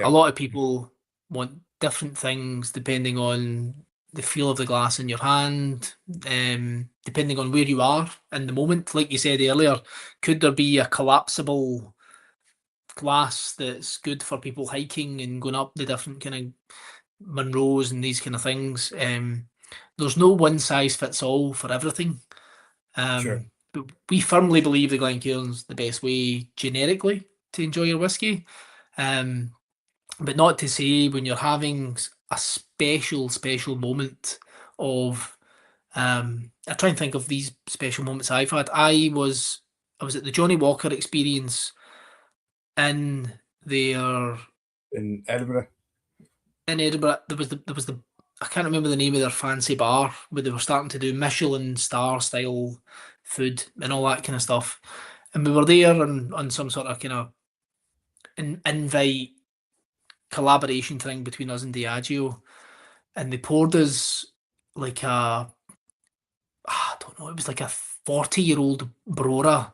a lot of people want different things depending on the feel of the glass in your hand, depending on where you are in the moment. Like you said earlier, could there be a collapsible glass that's good for people hiking and going up the different kind of Monroes and these kind of things? There's no one size fits all for everything. But we firmly believe the Glencairn's the best way generically to enjoy your whiskey. But not to say when you're having a special moment of I try and think of these special moments I've had. I was at the Johnny Walker experience in Edinburgh. In Edinburgh, there was the I can't remember the name of their fancy bar where they were starting to do Michelin star style food and all that kind of stuff. And we were there on some sort of kind of invite collaboration thing between us and Diageo, and they poured us like I don't know, it was like a 40-year-old Brora,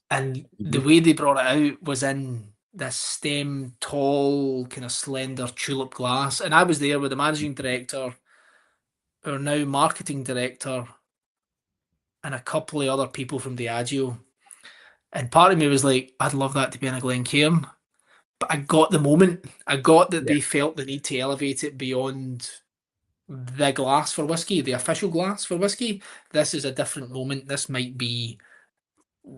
and the way they brought it out was in this stem, tall, kind of slender tulip glass, and I was there with the managing director, our now marketing director, and a couple of other people from Diageo, and part of me was like, I'd love that to be in a Glencairn. But I got the moment. I got that they felt the need to elevate it beyond the glass for whiskey, the official glass for whiskey. This is a different moment. This might be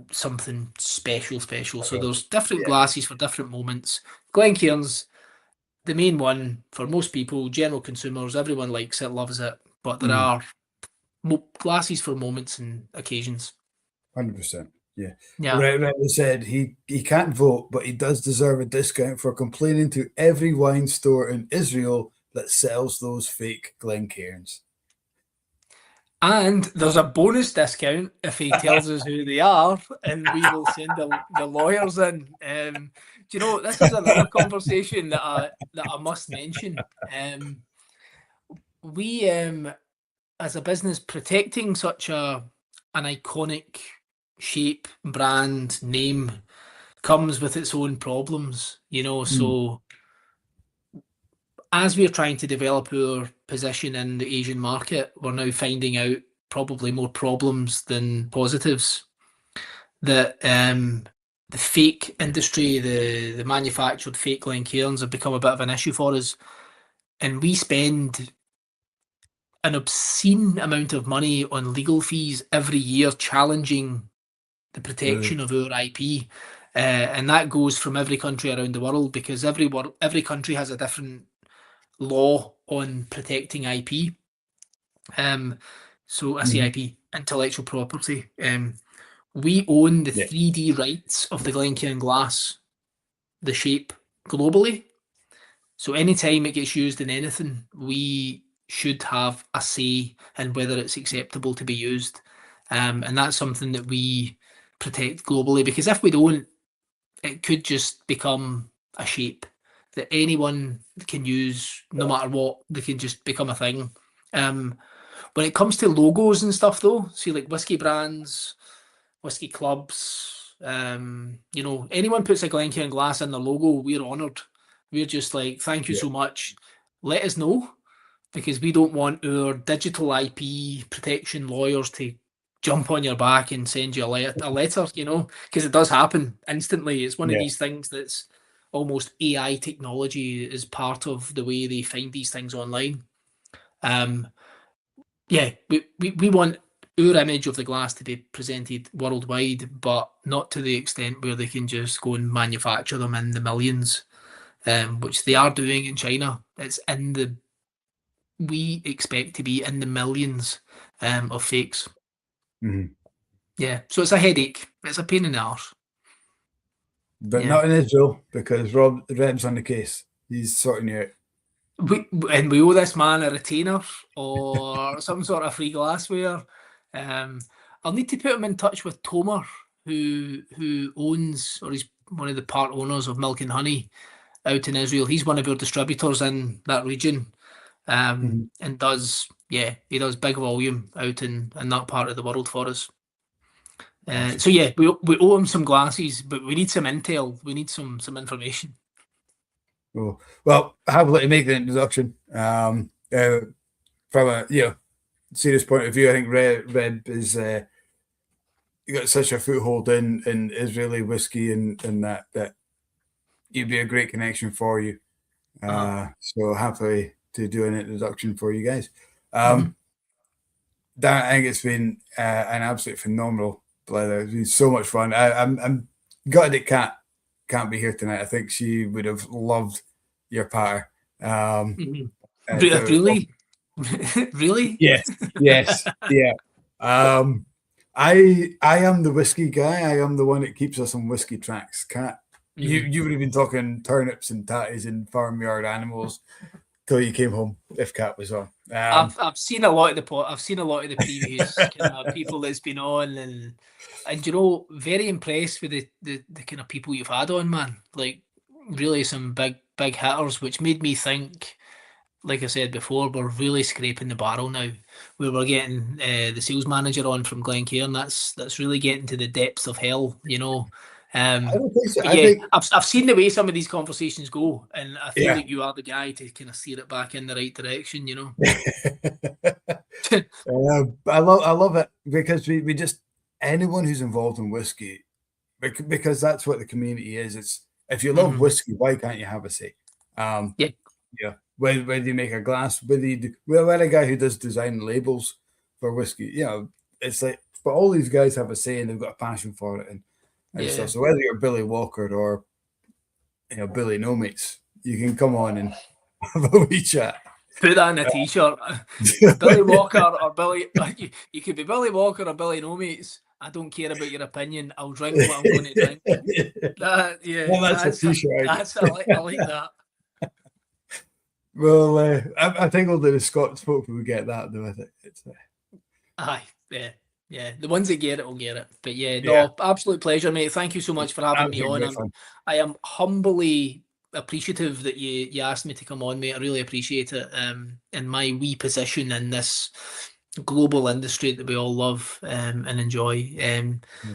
something special. So there's different glasses for different moments. Glencairn's the main one for most people, general consumers. Everyone likes it, loves it. But there are glasses for moments and occasions. 100%. Yeah. Rightly said, he can't vote, but he does deserve a discount for complaining to every wine store in Israel that sells those fake Glencairns. And there's a bonus discount if he tells us who they are, and we will send the lawyers in. Do you know, this is another conversation that I must mention. We, as a business, protecting such an iconic shape, brand, name comes with its own problems, you know. So as we're trying to develop our position in the Asian market, we're now finding out probably more problems than positives. That the fake industry, the manufactured fake Glencairns have become a bit of an issue for us, and we spend an obscene amount of money on legal fees every year challenging the protection of our IP, and that goes from every country around the world, because every country has a different law on protecting IP. So I say IP, intellectual property. We own the 3D rights of the Glencairn glass, the shape, globally. So anytime it gets used in anything, we should have a say in whether it's acceptable to be used. And that's something that we protect globally, because if we don't, it could just become a shape that anyone can use no matter what. They can just become a thing. When it comes to logos and stuff, though, see, like whiskey brands, whiskey clubs, you know, anyone puts a Glencairn glass in the logo, we're honoured. We're just like, thank you so much. Let us know, because we don't want our digital IP protection lawyers to jump on your back and send you a letter, you know, because it does happen instantly. It's one of these things that's almost AI technology is part of the way they find these things online. We want our image of the glass to be presented worldwide, but not to the extent where they can just go and manufacture them in the millions, which they are doing in China. It's we expect to be in the millions of fakes. Yeah, so it's a headache. It's a pain in the arse. But not in Israel, because Reb's on the case. He's sorting you out. we owe this man a retainer or some sort of free glassware. I'll need to put him in touch with Tomer, who owns, or he's one of the part owners of Milk and Honey out in Israel. He's one of our distributors in that region, and he does big volume out in that part of the world for us. So yeah, we owe him some glasses, but we need some intel. We need some information. Oh, well, happily to make the introduction. From a serious point of view, I think Reb is you got such a foothold in Israeli whiskey and that you'd be a great connection for you. So happy to do an introduction for you guys. Darren, I think it's been an absolute phenomenal Blether. It's been so much fun. I'm gutted that Kat can't be here tonight. I think she would have loved your patter. Really? Really? Yes, yeah. I am the whiskey guy. I am the one that keeps us on whiskey tracks. Kat, you would have been talking turnips and tatties and farmyard animals till you came home. If Kat was on, I've seen a lot of the previous kind of people that's been on, and very impressed with the kind of people you've had on, man. Like really some big hitters, which made me think. Like I said before, we're really scraping the barrel now. We were getting the sales manager on from Glencairn. That's really getting to the depths of hell, I don't think so. I've seen the way some of these conversations go, and I feel like you are the guy to kind of steer it back in the right direction. I love it because we just anyone who's involved in whiskey, because that's what the community is. It's if you love whiskey, why can't you have a say? Yeah. Whether you make a glass, whether a guy who does design labels for whiskey, it's like, but all these guys have a say and they've got a passion for it and stuff. So whether you're Billy Walker or Billy No Mates, you can come on and have a wee chat. Put that in a t-shirt. Billy Walker or Billy, you could be Billy Walker or Billy No Mates. I don't care about your opinion. I'll drink what I'm going to drink. That's a t-shirt. I like that. Well, I think all the Scots folk will get that, though. I think it's. The ones that get it will get it. But absolute pleasure, mate. Thank you so much for having me on. I am humbly appreciative that you asked me to come on, mate. I really appreciate it. In my wee position in this global industry that we all love and enjoy.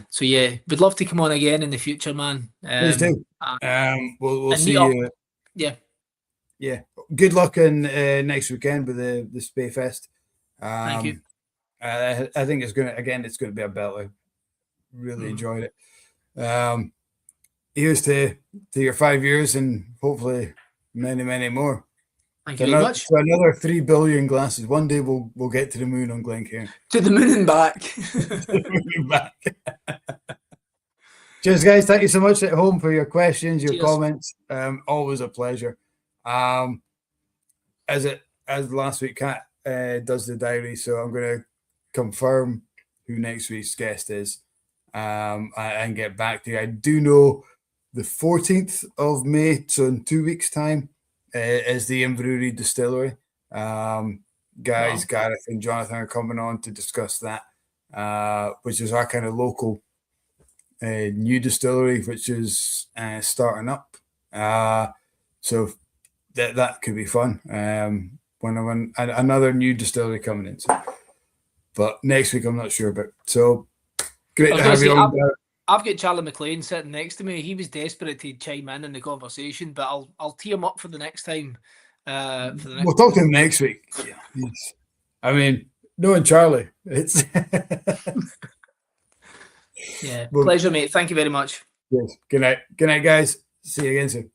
So we'd love to come on again in the future, man. Please do. We'll see you. Yeah. Good luck in next weekend with the Spey Fest. Thank you. I think it's going to be a belter. Really enjoyed it. Here's to your 5 years and hopefully many, many more. Thank you very much. So another 3 billion glasses. One day we'll get to the moon on Glencairn. To the moon and back. Cheers, guys. Thank you so much at home for your questions, your comments. Always a pleasure. As last week, Kat does the diary, so I'm going to confirm who next week's guest is and get back to you. I do know the 14th of May, so in 2 weeks' time, is the Inverurie Distillery. Guys, Gareth and Jonathan are coming on to discuss that, which is our kind of local new distillery, which is starting up. So that could be fun. When another new distillery coming in. So, but next week I'm not sure about. So great to have you on. I've got Charlie McLean sitting next to me. He was desperate to chime in the conversation, but I'll tee him up for the next time. We'll talk to him next week. Yeah. I mean, knowing Charlie, it's pleasure, mate. Thank you very much. Yes. Good night, guys. See you again soon.